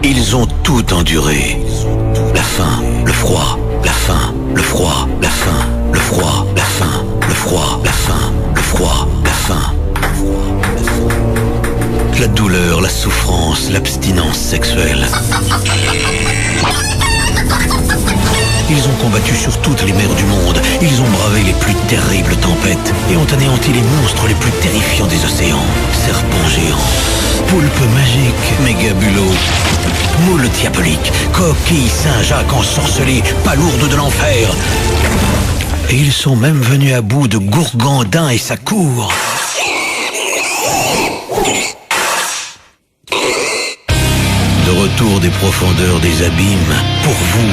Ils ont tout enduré. La faim, le froid, la faim, le froid, la faim, le froid, la faim, le froid, la faim, le froid, la faim. La douleur, la souffrance, l'abstinence sexuelle. Ils ont combattu sur toutes les mers du monde. Ils ont bravé les plus terribles tempêtes et ont anéanti les monstres les plus terrifiants des océans. Serpents géants, poulpes magiques, mégabulots, moules diaboliques, coquilles Saint-Jacques ensorcelées, palourdes de l'enfer. Et ils sont même venus à bout de Gourgandin et sa cour. De retour des profondeurs des abîmes, pour vous,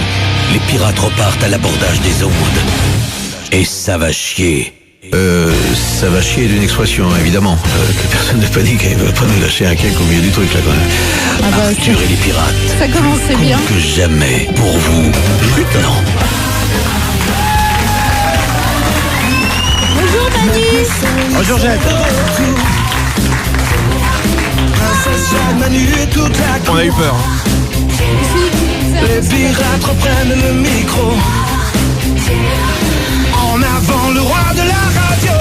les pirates repartent à l'abordage des ondes. Et ça va chier. Ça va chier d'une expression, évidemment. Que personne ne panique, elle ne va pas nous lâcher un cake au milieu du truc, là, quand même. Arthur et les pirates. Ça commençait bien. Que jamais, pour vous, maintenant. Bonjour Manu. Bonjour Jette. On a eu peur. Les pirates reprennent le micro. En avant le roi de la radio.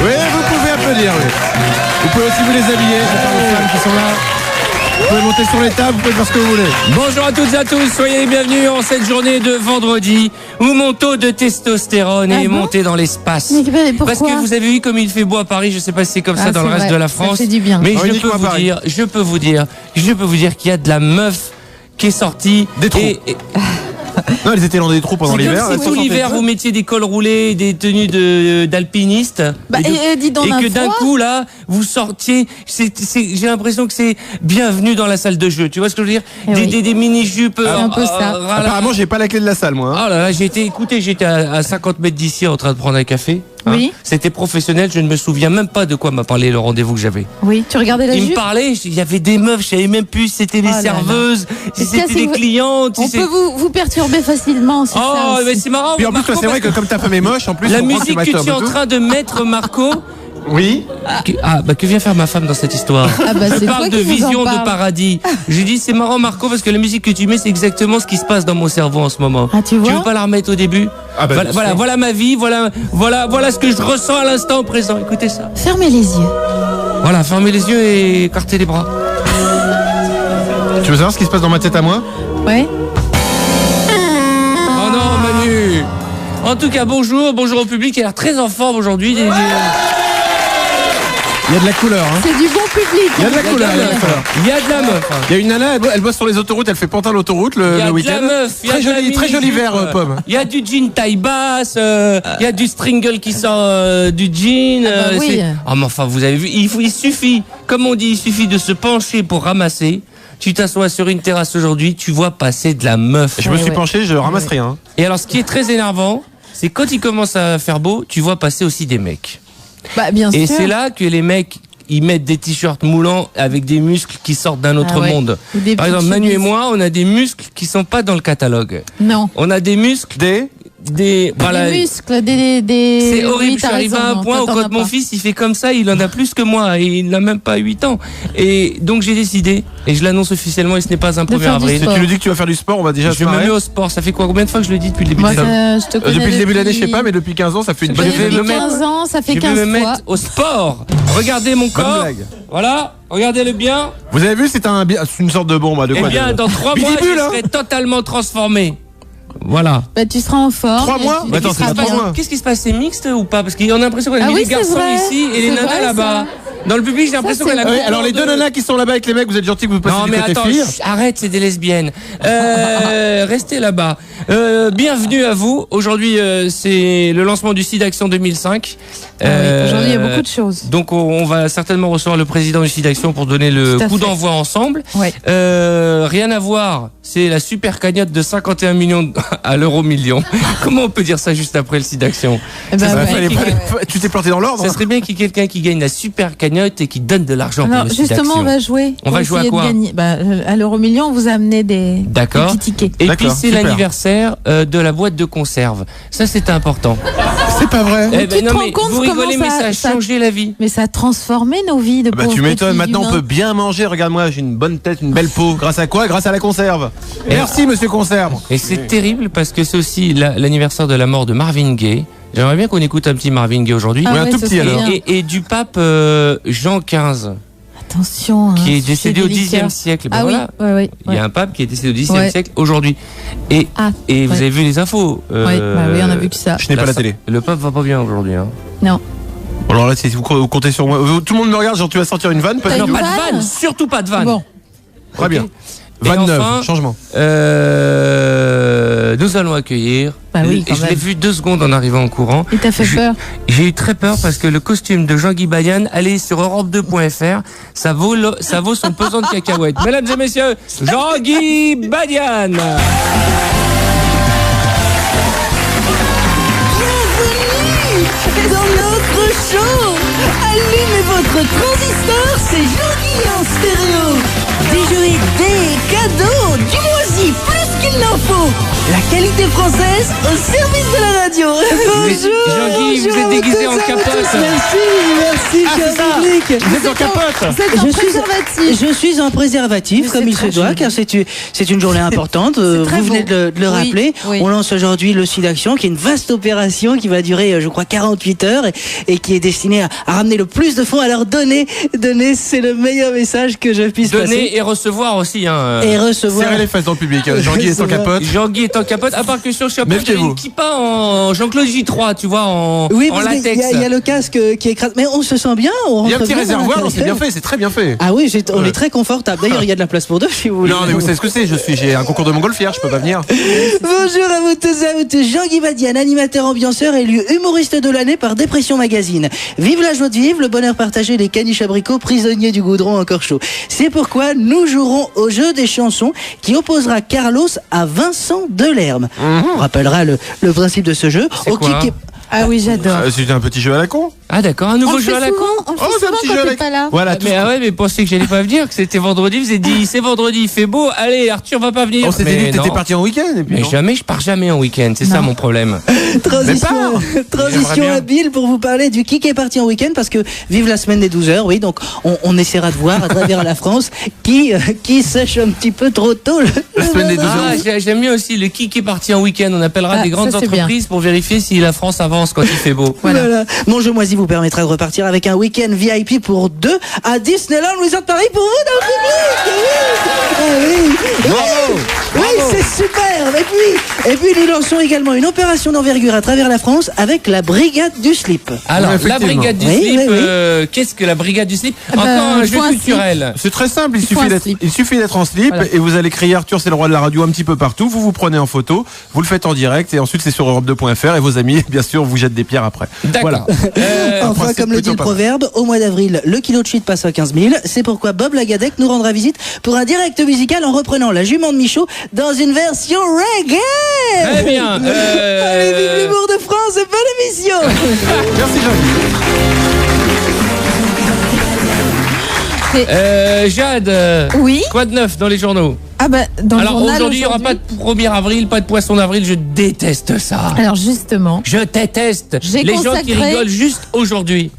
Oui, vous pouvez applaudir, oui. Vous pouvez aussi vous les habiller, je parle aux femmes qui sont là. Vous pouvez monter sur les tables, vous pouvez faire ce que vous voulez. Bonjour à toutes et à tous, soyez les bienvenus en cette journée de vendredi où mon taux de testostérone est monté dans l'espace. Mais pourquoi ? Parce que vous avez vu comme il fait beau à Paris, je sais pas si c'est comme ça dans le reste de la France. Ça fait du bien. Mais je peux vous dire qu'il y a de la meuf qui est sortie. Des trous. Non, ils étaient dans des trous pendant l'hiver. Si tout l'hiver vous mettiez des cols roulés, des tenues d'alpinistes, dis donc, et que d'un coup là vous sortiez, j'ai l'impression que c'est bienvenue dans la salle de jeu. Tu vois ce que je veux dire ? Des mini jupes. C'est un peu ça. Apparemment, j'ai pas la clé de la salle, moi. Oh là là, j'étais à 50 mètres d'ici en train de prendre un café. Oui. C'était professionnel, je ne me souviens même pas de quoi m'a parlé le rendez-vous que j'avais. Oui, tu regardais la Il jupe ? me parlait, il y avait des meufs, je savais même plus si c'était les serveuses, si c'était les clientes. On peut vous perturber facilement, c'est ça aussi. Mais c'est marrant. Puis en plus, c'est vrai que comme ta femme est moche, en plus, la musique que tu es en train de mettre, Marco. Oui. Que vient faire ma femme dans cette histoire ? Je parle de vision de paradis. Je dis c'est marrant Marco parce que la musique que tu mets c'est exactement ce qui se passe dans mon cerveau en ce moment. Tu vois ? Tu veux pas la remettre au début ? Voilà ma vie, voilà ce que je ressens à l'instant présent. Écoutez ça. Fermez les yeux. Voilà, fermez les yeux et écartez les bras. Tu veux savoir ce qui se passe dans ma tête à moi ? Ouais. Oh non Manu. En tout cas bonjour au public, il a l'air très en forme aujourd'hui. Il y a de la couleur, hein. C'est du bon public. Il y a de la couleur. Il y a de la meuf. Il y a une nana, elle bosse sur les autoroutes, elle fait pantin l'autoroute le week-end. Très joli verre, Pomme. Il y a du jean taille basse, il y a du stringle qui sort du jean. Oui. Mais enfin, vous avez vu, il suffit, comme on dit, il suffit de se pencher pour ramasser. Tu t'assois sur une terrasse aujourd'hui, tu vois passer de la meuf. Je me suis penché, je ramasse rien. Et alors, ce qui est très énervant, c'est quand il commence à faire beau, tu vois passer aussi des mecs. Bien sûr. Et c'est là que les mecs, ils mettent des t-shirts moulants avec des muscles qui sortent d'un autre monde. Par exemple, Manu et moi, on a des muscles qui sont pas dans le catalogue. Non. On a des muscles. Des muscles, c'est horrible, oui, je suis arrivé à un point où quand mon fils il fait comme ça, il en a plus que moi et il n'a même pas 8 ans. Et donc j'ai décidé, et je l'annonce officiellement et ce n'est pas un 1er avril. Si tu lui dis que tu vas faire du sport, on va déjà je vais me mettre au sport. Ça fait combien de fois que je le dis depuis le début de l'année? Depuis le début de l'année, je sais pas, mais depuis 15 ans, ça fait une bonne fois. Depuis 15 ans, ça fait 15 fois. Je vais me mettre au sport. Regardez mon corps. Voilà, regardez-le bien. Vous avez vu, c'est une sorte de bombe. Eh bien, dans 3 mois, je serai totalement transformé. Voilà. Tu seras en forme. 3 mois. Attends, c'est 3 mois. Qu'est-ce qui se passe? C'est mixte ou pas? Parce qu'on a l'impression qu'on a mis les garçons ici et les nanas là-bas. Dans le public, j'ai l'impression qu'elle a. Oui, alors les deux nanas qui sont là-bas avec les mecs, vous êtes gentils que vous passez du côté filles. Arrête, c'est des lesbiennes. Restez là-bas. Bienvenue à vous. Aujourd'hui, c'est le lancement du SIDAction 2005. Aujourd'hui, il y a beaucoup de choses. Donc, on va certainement recevoir le président du SIDAction pour donner le coup d'envoi ensemble. Ouais. Rien à voir. C'est la super cagnotte de 51 millions à l'euro million. Comment on peut dire ça juste après le SIDAction? Tu t'es planté dans l'ordre. Ça serait bien qu'il y ait quelqu'un qui gagne la super cagnotte cagnotte et qui donne de l'argent pour Alors le site justement, on d'action. va jouer. On va pour jouer à essayer de quoi? gagner. À l'euro-million, on vous a amené des petits tickets. Et D'accord, puis c'est super. l'anniversaire de la boîte de conserve. Ça, c'est important. C'est pas vrai. Eh tu te non, rends mais compte vous rigolez, comment mais ça a ça- changé la vie. Mais ça a transformé nos vies de Bah pauvres tu m'étonnes, petits maintenant on humains. peut bien manger. Regarde-moi, j'ai une bonne tête, une belle peau. Grâce à quoi? Grâce à la conserve. Merci monsieur Conserve. Et c'est terrible parce que c'est aussi l'anniversaire de la mort de Marvin Gaye. J'aimerais bien qu'on écoute un petit Marvin Gaye aujourd'hui. Oui, un tout ce petit, serait alors. bien. Et du pape Jean XV, Attention. hein, qui est c'est décédé au délicat. Xe siècle. Ben Ah voilà. oui, ouais. Il y a un pape qui est décédé au Xe Ouais. siècle aujourd'hui. Et vous ouais. avez vu les infos. Oui, oui, on a vu que ça. Je n'ai pas la télé. Le pape va pas bien aujourd'hui. Hein. Non. Alors là, si vous comptez sur moi, tout le monde me regarde, genre tu vas sortir une vanne, T'as peut-être. Non, une pas de vanne vanne, surtout pas de vanne. Bon. Très bien. Et Vanne neuve, enfin, changement. nous allons accueillir. Bah oui, et quand je l'ai même. vu 2 secondes en arrivant en courant. Il t'a fait peur. J'ai eu très peur parce que le costume de Jean-Guy Badian, allez sur europe2.fr, ça vaut son pesant de cacahuètes. Mesdames et messieurs, Jean-Guy Badian. Bienvenue dans notre show. Allumez votre transistor, c'est Jean-Guy en stéréo. Des jeux et des cadeaux, du moisi, plus qu'il n'en faut. La qualité française au service de la radio. Bonjour. Jean-Guy, vous êtes déguisé en capote. Merci, cher public. Vous êtes en capote. Vous êtes en préservatif. Je suis en préservatif, Mais comme c'est il se très doit, joli. car c'est une journée importante. très Vous venez beau. de le Oui, rappeler. oui. On lance aujourd'hui le site d'action, qui est une vaste opération qui va durer, je crois, 48 heures et qui est destinée à ramener le plus de fonds. Alors donner, c'est le meilleur message que je puisse passer. Donner et recevoir aussi. Hein. Et recevoir. Serrez les fesses dans le public. Jean-Guy est en capote. Jean-Guy est en capote, à part que sur le chapeau, Méfiez-vous. une kippa en Jean-Claude J3, tu vois, en Oui, parce qu'il latex. y a le casque qui écrase. Mais on se sent bien. On Il y a un rentre petit bien dans réservoir, non, c'est bien l'intérieur. fait, c'est très bien fait. Ah oui, on Ouais. est très confortable. D'ailleurs, il y a de la place pour deux, si vous voulez. Non, mais vous savez ce que c'est, j'ai un concours de montgolfière, je peux pas venir. Bonjour à vous tous et à toutes. Jean-Guy Badian, animateur ambianceur, élu humoriste de l'année par Dépression Magazine. Vive la joie de vivre, le bonheur partagé, les caniches abricots, prisonniers du goudron encore chaud. C'est pourquoi nous jouerons au jeu des chansons qui opposera Carlos à Vincent Delerme. On rappellera le principe de ce jeu. C'est quoi Ah oui, j'adore. C'est un petit jeu à la con. Ah d'accord, un On nouveau le jeu fait à la con. souvent, on le fait Oh, c'est un souvent petit quand jeu à t'es la- pas là. Voilà, tout. Mais ah ouais, mais pensez que j'allais pas venir, que c'était vendredi, vous avez dit c'est vendredi, il fait beau, allez Arthur va pas venir. On s'était Mais dit que t'étais non. parti en week-end et puis Mais non. jamais, je pars jamais en week-end, c'est ça mon problème. Transition J'aimerais bien. habile pour vous parler du qui est parti en week-end parce que vive la semaine des 12 heures, oui, donc on essaiera de voir à travers la France qui sèche un petit peu trop tôt La semaine des 12 Ah, heures. j'aime mieux aussi le qui est parti en week-end, on appellera Ah, des grandes ça, c'est entreprises pour vérifier si la France avance quand il fait beau. Voilà. Mon jeu moisi vous permettra de repartir avec un week-end VIP pour deux à Disneyland Resort Paris pour vous dans le public. Oui. Bravo. Oui, c'est super. Et puis nous lançons également une opération d'envergure à travers la France avec la Brigade du Slip. Alors, Ouais, la effectivement. brigade du Oui, slip, oui, oui. qu'est-ce que la brigade du slip? Ah bah, Encore un il jeu faut un culturel. C'est très simple, Il faut un slip. il suffit d'être en slip Voilà. et vous allez crier Arthur c'est le roi de la radio un petit peu partout, vous vous prenez en photo, vous le faites en direct et ensuite c'est sur europe2.fr et vos amis bien sûr vous jettent des pierres après. D'accord. Voilà. Enfin, principe comme le dit plutôt le pas mal. proverbe, au mois d'avril, le kilo de shit passe à 15 000. C'est pourquoi Bob Lagadec nous rendra visite pour un direct musical en reprenant la jument de Michaud dans une version reggae. Très bien. Allez, vive l'humour de France et bonne émission. Merci Jean-Guy. Jade, Oui. quoi de neuf dans les journaux? Ah bah, dans le Alors journal aujourd'hui, il n'y aura pas de 1er avril, pas de poisson d'avril, je déteste ça. Alors justement, Je déteste J'ai les gens qui consacré- rigolent juste aujourd'hui.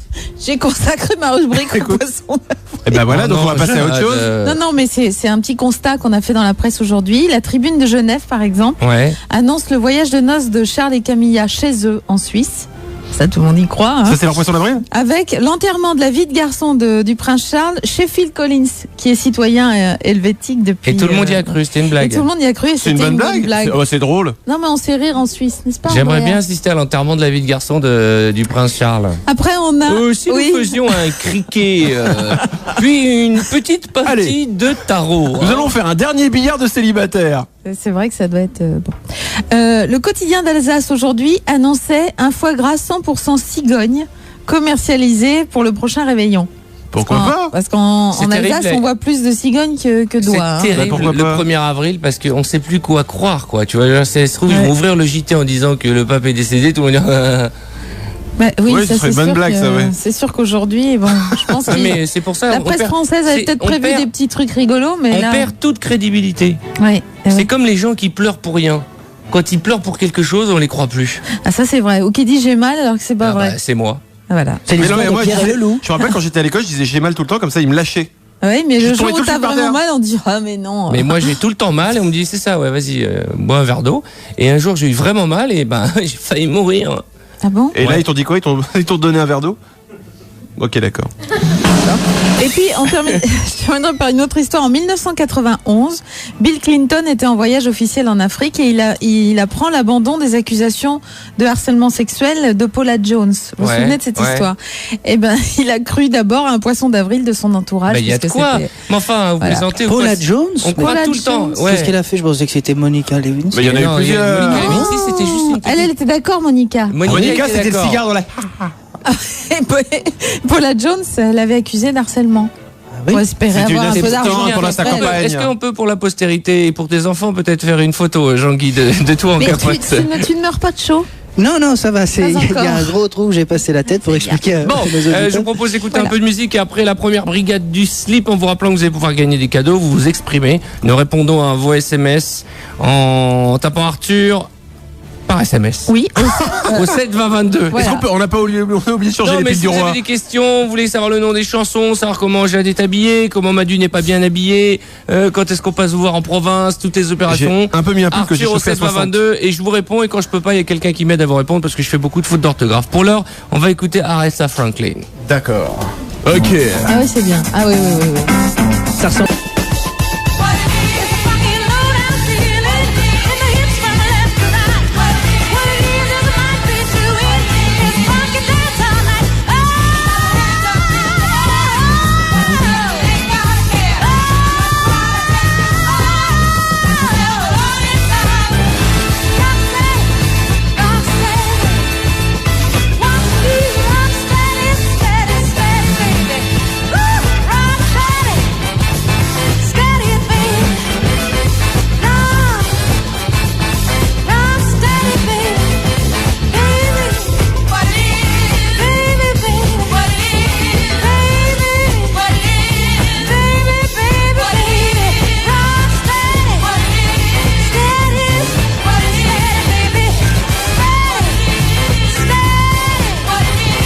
j'ai consacré ma rubrique au poisson. Et ben voilà, donc Oh on va non, passer à autre Jade, chose. Non, non, mais c'est un petit constat qu'on a fait dans la presse aujourd'hui. La Tribune de Genève, par exemple, Ouais. annonce le voyage de noces de Charles et Camilla chez eux en Suisse. Ça, tout le monde y croit. Hein. Ça c'est leur poisson d'avril. Avec l'enterrement de la vie de garçon du prince Charles chez Phil Collins, qui est citoyen helvétique depuis. Et tout le monde y a cru, c'était une Et blague. tout le monde y a cru. et C'est une c'était bonne blague. Oh, c'est drôle. Non, mais on sait rire en Suisse, n'est-ce pas? J'aimerais Andrea bien assister à l'enterrement de la vie de garçon du prince Charles. Après, on a. Si oui. nous faisions un criquet, puis une petite partie Allez. de tarot. Nous allons faire un dernier billard de célibataire. C'est vrai que ça doit être bon. Le quotidien d'Alsace aujourd'hui annonçait un foie gras 100% cigogne commercialisé pour le prochain réveillon. Pourquoi pas? Parce qu'en C'est Alsace, terrible. on voit plus de cigognes que C'est d'oies. hein. terrible Bah, pourquoi le pas 1er avril parce qu'on ne sait plus quoi croire, quoi. Tu vois, ça se trouve, ils Ouais. vont ouvrir le JT en disant que le pape est décédé, tout le monde va dire, Bah, oui, Ouais, ça ce serait c'est une bonne sûr. blague, ça, ouais. C'est sûr qu'aujourd'hui, bon, je pense que Mais c'est pour ça. la on presse perd- française avait c'est- peut-être on prévu perd- des petits trucs rigolos, mais On là. perd toute crédibilité. Ouais, C'est comme les gens qui pleurent pour rien. Quand ils pleurent pour quelque chose, on les croit plus. Ah, ça c'est vrai. Ou qui dit j'ai mal alors que c'est pas Ah vrai. bah, c'est moi. Voilà. C'est Mais non, l'histoire mais de moi, Pierre et le loup. je me rappelle quand j'étais à l'école, je disais j'ai mal tout le temps, comme ça il me lâchait. Oui, mais Je le suis jour tombé où tout de t'as suite par vraiment terre. mal, on dit ah mais non. Mais moi, j'ai tout le temps mal et on me dit c'est ça, ouais, vas-y, bois un verre d'eau. Et un jour, j'ai eu vraiment mal et ben, j'ai failli mourir. Ah bon? Et là, Ouais. ils t'ont dit quoi? Ils t'ont donné un verre d'eau? Ok, d'accord. Et puis, je terminerai par une autre histoire. En 1991, Bill Clinton était en voyage officiel en Afrique et il apprend l'abandon des accusations de harcèlement sexuel de Paula Jones. Vous vous Ouais, souvenez de cette ouais. histoire? Eh ben, il a cru d'abord à un poisson d'avril de son entourage. Bah, il y a de puisque quoi. c'était- Mais enfin, vous Voilà. plaisantez ou Paula quoi Jones. On croit Paula tout le temps. Jones. Ouais. Qu'est-ce qu'elle a fait? Je pensais que c'était Monica Lewins. Mais il y en a eu Non, plusieurs. Monica Lewinsky, c'était juste une Elle était d'accord, Monica. Monica, c'était le d'accord. cigare dans la. Et Paula Jones, elle avait accusé d'harcèlement. oui. Pour espérer C'est une avoir un peu assistante d'argent. pendant sa après. campagne. Est-ce qu'on peut, pour la postérité et pour tes enfants, peut-être faire une photo, Jean-Guy, de toi en Mais capote tu ne meurs pas de chaud? Non, ça va. Il y encore. a un gros trou où j'ai passé la tête pour expliquer à Bon, nos auditeurs. je vous propose d'écouter Voilà. un peu de musique et après la première brigade du slip, en vous rappelant que vous allez pouvoir gagner des cadeaux, vous vous exprimez. Nous répondons à vos SMS en tapant Arthur par SMS. Oui. Au 7 20 22. Voilà. Est-ce qu'on peut, on a oublié de changer Non, les mais piles si du vous roi. avez des questions, vous voulez savoir le nom des chansons, savoir comment Jade est habillé, comment Madu n'est pas bien habillé, quand est-ce qu'on passe vous voir en province, toutes les opérations. J'ai un peu mis un pull que j'ai Arthur au chauffé à 7 20 60. 22 et je vous réponds et quand je peux pas, il y a quelqu'un qui m'aide à vous répondre parce que je fais beaucoup de fautes d'orthographe. Pour l'heure, on va écouter Aretha Franklin. D'accord. Ok. Ah oui, c'est bien. Ah oui. Ça ressemble.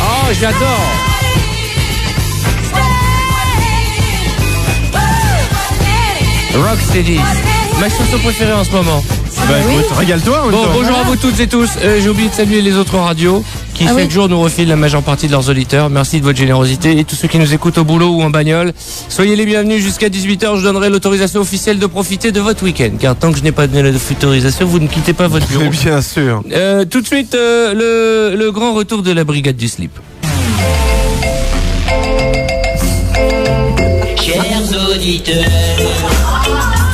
Oh, j'adore. Rocksteady. Ma chanson préférée en ce moment. Bah écoute, régale-toi. en même Bon, temps. bonjour à vous toutes et tous. J'ai oublié de saluer les autres radios qui Ah chaque oui. jour nous refilent la majeure partie de leurs auditeurs. Merci de votre générosité et tous ceux qui nous écoutent au boulot ou en bagnole. Soyez les bienvenus jusqu'à 18h. Je donnerai l'autorisation officielle de profiter de votre week-end. Car tant que je n'ai pas donné l'autorisation, vous ne quittez pas votre bureau. Mais bien sûr. Tout de suite, le grand retour de la brigade du slip. Chers auditeurs,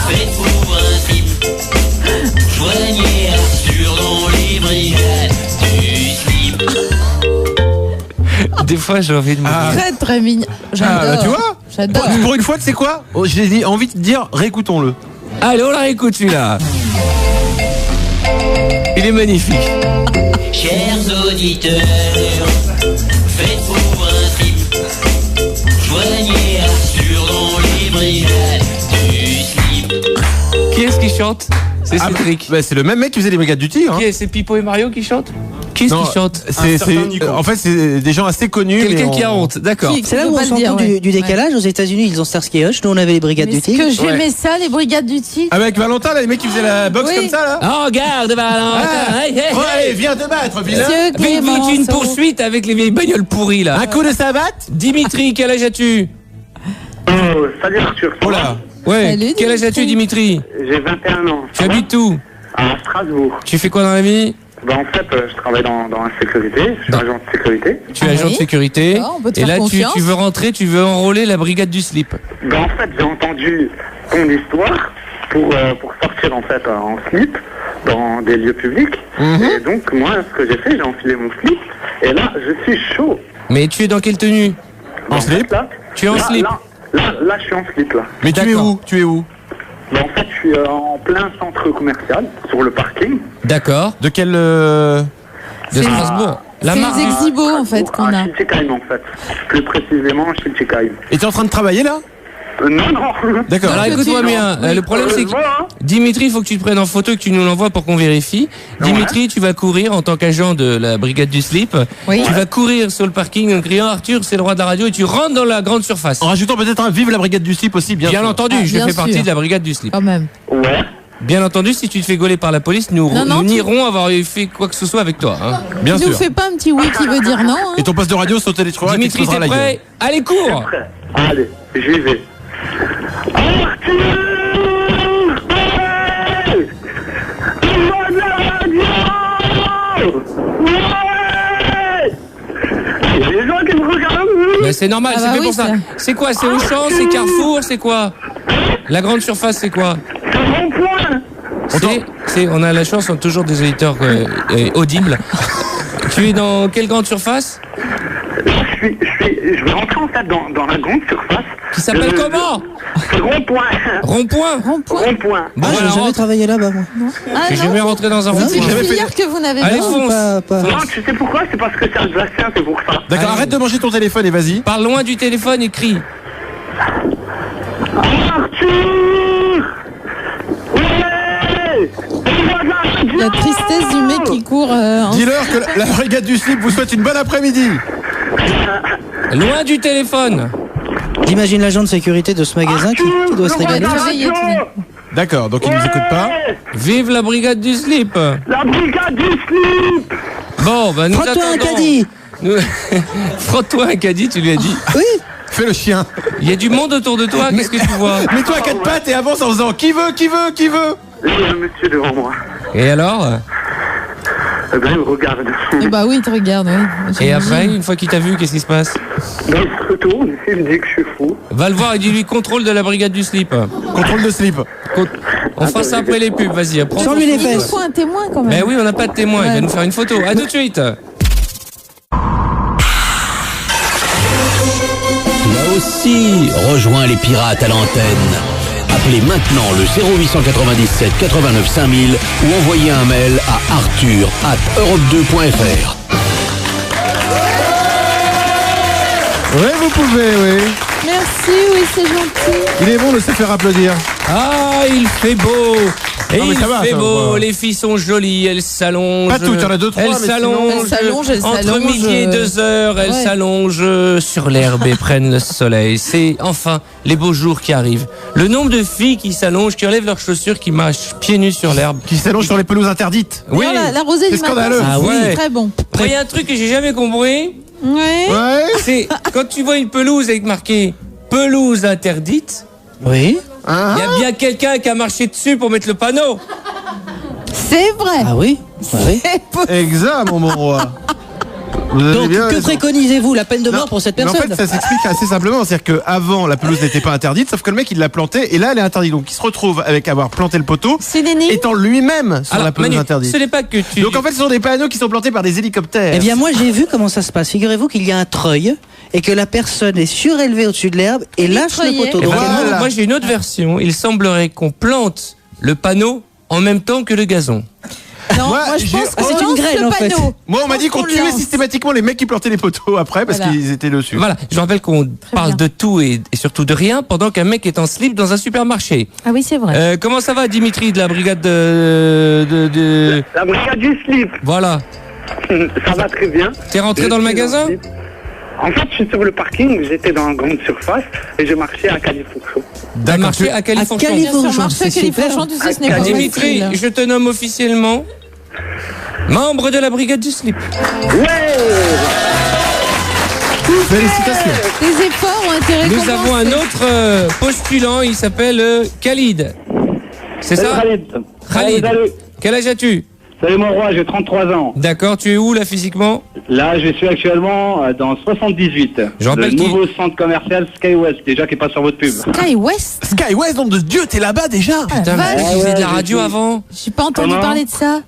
faites-vous un slip. Joignez Arthur dans les brigades du slip. Des fois, j'ai envie de me dire. Très très mignon. J'adore. Ah, bah, tu vois J'adore. Pour une fois, tu sais quoi? Oh, j'ai dit- envie de dire, réécoutons-le. Allez, on la réécoute celui-là. Il est magnifique. Chers auditeurs, faites-vous un slip. Joignez Arthur dans les brigades du slip. Qui est-ce qui chante? C'est Ah, Cédric. bah, c'est le même mec qui faisait les brigades du Tigre. Hein. Qui est? C'est Pipo et Mario qui chantent? Qui est-ce Non, qui chante? en fait, c'est des gens assez connus. Quelqu'un mais qui a on- honte, d'accord. Qui- C'est là faut où on pas se le rend dire, compte ouais. du décalage. Aux États-Unis, ils ont Starsky et Hutch. Nous, on avait les brigades Mais du est-ce Tigre. que j'aimais ça, les brigades du Tigre? Avec Valentin, là, les mecs qui faisaient la boxe Oui. comme ça, là. Oh, regarde, Valentin. Ah. Hey, hey, Ouais, hey. allez, viens te battre, vilain. Monsieur Vite, vite, une Clémenceau. poursuite avec les vieilles bagnoles pourries, là. Un coup de savate. Dimitri, quel âge as-tu? Oh, salut Arthur. Oh là. Ouais. Salut, Quel âge as-tu, Dimitri? J'ai 21 ans. Tu habites où? À Strasbourg. Tu fais quoi dans la vie? Bah, en fait, je travaille dans la sécurité. Je suis agent de sécurité. Tu es Ah agent de oui. sécurité. D'accord, on peut te Et faire là, confiance. tu veux rentrer, tu veux enrôler la brigade du slip. Bah, en fait, j'ai entendu ton histoire pour sortir en fait en slip dans des lieux publics. Et donc, moi, ce que j'ai fait, j'ai enfilé mon slip. Et là, je suis chaud. Mais tu es dans quelle tenue? En fait, slip. là, Tu es en là, slip. Là, je suis en slip, là. Mais tu es D'accord. où? Tu es où? Bah, en fait, je suis en plein centre commercial, sur le parking. D'accord. De quel De Strasbourg. La C'est marque les Exibo en fait qu'on a. Schiltigheim en fait. Plus précisément, Schiltigheim. Et t'es en train de travailler là? Non. D'accord. Alors écoute-moi bien, le problème c'est que Dimitri, il faut que tu te prennes en photo et que tu nous l'envoies pour qu'on vérifie. Dimitri, tu vas courir en tant qu'agent de la brigade du slip. Oui. Tu vas courir sur le parking en criant Arthur, c'est le roi de la radio et tu rentres dans la grande surface. En rajoutant peut-être un vive la brigade du slip aussi, bien Bien sûr. entendu, je bien fais partie sûr. de la brigade du slip. Quand même. Ouais. Bien entendu, si tu te fais gauler par la police, nous Non, tu- n'irons avoir fait quoi que ce soit avec toi. Hein. Bien Tu nous sûr. fais pas un petit oui qui veut dire non hein. Et ton poste de radio sur Télétroi, Dimitri, t'es la gueule. prêt? Allez, cours. Allez, j'y vais. Arthur! Ouais! Il va de la radio! Ouais! Il y a des gens qui me regardent! Ben, c'est normal, Ah c'est bah fait oui, pour ça. ça. C'est quoi? C'est Auchan, c'est Carrefour, c'est quoi? La grande surface, c'est quoi? C'est mon point! On a la chance, on a toujours des auditeurs audibles. Tu es dans quelle grande surface? Je vais rentrer en fait dans la grande surface. Qui s'appelle comment? C'est rond-point. Rond-point. Rond-point. Rond-point. Bon, J'ai alors, jamais travaillé là-bas, moi. Ah j'ai jamais rentré dans un c'est rond-point. une filière que vous n'avez Allez, pas. fonce. Pas. Non, tu sais pourquoi? C'est parce que c'est alsacien, c'est pour ça. D'accord, Allez. arrête de manger ton téléphone et vas-y. Parle loin du téléphone et crie. Arthur! Ouais! Il va de la radio! La tristesse du mec qui court en... Dis-leur que la brigade du slip vous souhaite une bonne après-midi. Loin du téléphone. J'imagine l'agent de sécurité de ce magasin qui doit se le roi de régaler. la Réveillé, radio! D'accord, donc ils nous écoutent pas. Vive la brigade du slip. La brigade du slip! Bon, ben nous Frotte-toi un attendons. caddie. Nous- Frotte-toi un caddie, tu lui as dit. Oui. Fais le chien. Il y a du monde autour de toi, qu'est-ce que tu vois? Mets-toi à quatre pattes et avance en faisant qui veut, qui veut, qui veut. Il y a un monsieur devant moi. Et alors? Eh ben, il me regarde. Eh bah oui, il te regarde, oui. Et J'imagine. après, une fois qu'il t'a vu, qu'est-ce qui se passe? Ben, il se retourne, il me dit que je suis fou. Va le voir et dis-lui contrôle de la brigade du slip. Contrôle de slip. On fera ça après les pubs, vas-y. Prends Sans ton lui les souffle. Il nous fesses. faut un témoin quand même. Mais oui, on n'a pas de témoin, il va Ouais. nous faire une photo. À tout de suite. Là aussi, rejoins les pirates à l'antenne. Appelez maintenant le 0897 89 5000 ou envoyez un mail à arthur@europe2.fr. Oui, vous pouvez, oui. Merci, oui, c'est gentil. Il est bon de se faire applaudir. Ah, il fait beau. Et Non, mais il ça va, fait ça beau, va. les filles sont jolies, elles s'allongent. Pas toutes, il y en a deux, trois, Elles mais sinon- s'allongent. Elles s'allongent, Entre midi et 2 heures, elles Ouais. s'allongent sur l'herbe et prennent le soleil. C'est enfin les beaux jours qui arrivent. Le nombre de filles qui s'allongent, qui enlèvent leurs chaussures, qui marchent pieds nus sur l'herbe. Qui s'allonge sur les pelouses interdites. Oui. D'ailleurs, la rosée C'est du matin, scandaleux. Ah c'est ouais. très bon. Moi, il y a un truc que j'ai jamais compris. Ouais. Ouais. C'est quand tu vois une pelouse avec marqué pelouse interdite, Oui. Hein? il y a bien quelqu'un qui a marché dessus pour mettre le panneau. C'est vrai. Ah oui. Ah oui. C'est possible. Exact, mon roi. Vous avez Donc, bien que raison. préconisez-vous? La peine de mort Non, pour cette mais personne? En fait, ça s'explique assez simplement. C'est-à-dire qu'avant, la pelouse n'était pas interdite, sauf que le mec, il l'a plantée, et là, elle est interdite. Donc, il se retrouve avec avoir planté le poteau, C'est l'énigme. étant lui-même sur la pelouse Manu, interdite. ce n'est pas que tu. Donc, en fait, ce sont des panneaux qui sont plantés par des hélicoptères. Eh bien, moi, j'ai vu comment ça se passe. Figurez-vous qu'il y a un treuil et que la personne est surélevée au-dessus de l'herbe et lâche le treuillé. poteau. Eh Donc, ben, Voilà. moi, j'ai une autre version. Il semblerait qu'on plante le panneau en même temps que le gazon. Non, Moi, moi je j'ai- pense Ah, c'est qu'on une lance graine, le en fait. panneau. Moi, on m'a dit Je pense qu'on tuait lance. systématiquement les mecs qui plantaient les poteaux après parce Voilà. qu'ils étaient dessus. Voilà, je rappelle qu'on parle bien. de tout et surtout de rien pendant qu'un mec est en slip dans un supermarché. Ah oui, c'est vrai. Comment ça va, Dimitri, de la brigade de... La brigade du slip, Voilà. ça va très bien. T'es rentré dans le magasin? En fait, je suis sur le parking, j'étais dans la grande surface et j'ai marché à Califourchon. T'as marché à Califourchon. À Bien sûr, Califourchon, marcher à c'est Califourchon, tu sais, ce n'est pas Dimitri, facile. je te nomme officiellement membre de la brigade du slip. Ouais! Félicitations. Tes efforts ont été récompensés. Nous avons un autre postulant, il s'appelle Khalid. C'est ça? Khalid. Salut. Quel âge as-tu? Salut mon roi, j'ai 33 ans. D'accord, tu es où là physiquement? Là, je suis actuellement dans 78. Je rappelle le qu'il- nouveau centre commercial SkyWest, déjà qui est pas sur votre pub. Sky West. Skywest, nom de Dieu, t'es là-bas déjà. Putain, mais vache. tu faisais de la Ouais, radio je suis- avant. J'ai pas entendu Comment parler de ça.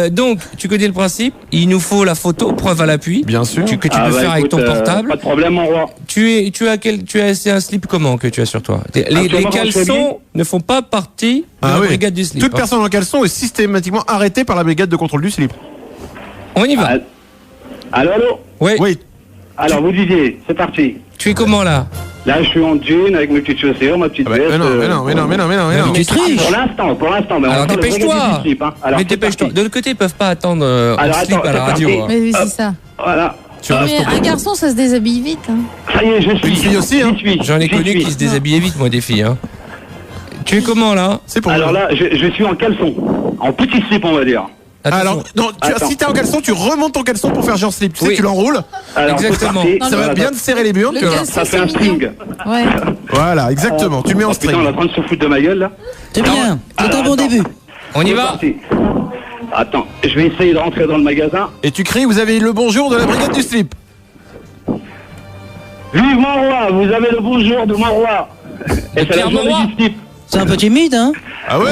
Donc, tu connais le principe. Il nous faut la photo, preuve à l'appui. Bien sûr. Que tu Ah, peux bah, faire avec ton écoute, portable. Pas de problème mon roi. C'est un slip comment que tu as sur toi? Les Actuellement, je suis caleçons ne font pas partie de Ah la oui. brigade du slip. Toute hein. personne en caleçon est systématiquement arrêtée par la brigade de contrôle du slip. On y va. Ah, Allô, allô. Oui. Alors, vous disiez, c'est parti. Tu es comment là? Là, je suis en jean avec mes petites chaussures, ma petite veste. Mais non. Tu triches. Pour l'instant. Mais Alors on attend le dépêche-toi. brigadier du slip, hein. Alors, Mais c'est dépêche-toi. parti. De l'autre côté, ils peuvent pas attendre Alors, en slip attends, à la c'est radio. parti. hein. Mais oui, c'est ça. Voilà. Mais un garçon, ça se déshabille vite. Hein. Ça y est, je suis. Une fille aussi, hein. J'y suis. J'en ai J'y connu suis. qui se déshabillaient vite, moi, des filles. Hein. Tu es comment là? C'est pour Alors moi. là, je suis en caleçon. En petit slip, on va dire. Attention. Alors, non, Attends. si t'es en caleçon, tu remontes ton caleçon pour faire genre slip. Tu sais, Oui. tu l'enroules. Alors, Exactement. c'est parti. Ça va Voilà, bien te serrer les burnes. Le que- caleçon, Ça fait un c'est mignon. string. Ouais. Voilà, exactement. Tu mets en Oh, putain, on est en string. train de se foutre de ma gueule là. C'est bien, c'est un Alors, bon attends. début. On y C'est va? parti. Attends, je vais essayer de rentrer dans le magasin. Et tu cries, vous avez le bonjour de la brigade du slip. Vive mon roi, vous avez le bonjour de mon roi. Et c'est la Pierre journée Mauroy. du slip. C'est un peu timide, hein? Ah ouais.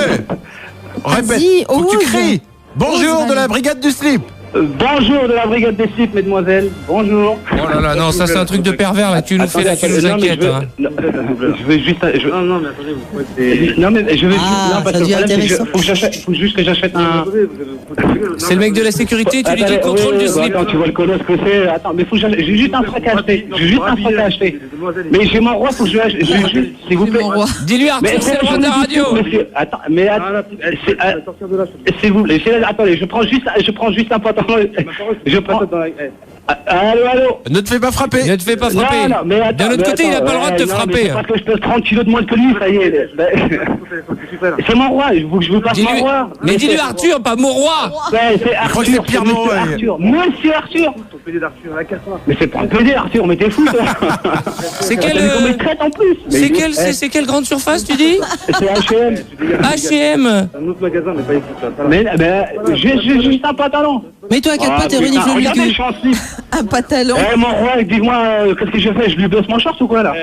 Répète. Vas-y, Faut que tu ose. cries. Bonjour Ose, de la allez. brigade du slip. Bonjour de la brigade des slips, mesdemoiselles. Bonjour. Oh là là, non, ça c'est un truc de pervers là. Tu nous fais là, tu nous non, mais inquiètes. hein. je veux juste. Non, mais attendez, vous pouvez. Non, mais je veux juste. Ah, Non, parce ça que le devient problème, c'est que intéressant. faut juste que j'achète un. C'est le mec de la sécurité, tu lui dis Attendez, contrôle oui, du oui, slip. Attends, tu vois le colosse que c'est. Attends, mais faut que j'ai juste un frac à acheter. J'ai juste un frac à acheter. Mais j'ai mon roi, faut que je l'achète. S'il vous plaît. Mon roi. Dis-lui Arthur, c'est le roi de la radio. Monsieur, attends, mais s'il vous plaît, attendez, je prends juste un pantalon. Je prends. Allô. Ne te fais pas frapper. Ne te fais pas frapper. Non, mais attends, D'un autre côté, il a pas le droit de te non, mais frapper. c'est parce que je pèse 30 kilos de moins que lui, ça y est. C'est mon roi, je vous passe mon Dis-lui, roi. mais dis-lui Arthur, pas mon roi. Ouais, c'est Je crois que Arthur, c'est Pierre Monsieur Mauroy. Arthur. Monsieur Arthur. Mais c'est pas un PD, Arthur, mais t'es fou, toi. C'est T'as quelle, vu comment il traite en plus. c'est quelle grande surface tu dis? C'est H&M. H&M. Mais j'ai juste un pantalon. Mais toi, inquiète Ah, pas, t'es putain, reniflé le regardez, je cul. suis en slip. Un pantalon. Eh, mon roi, dis-moi, qu'est-ce que je fais? Je lui baisse mon short ou quoi, là?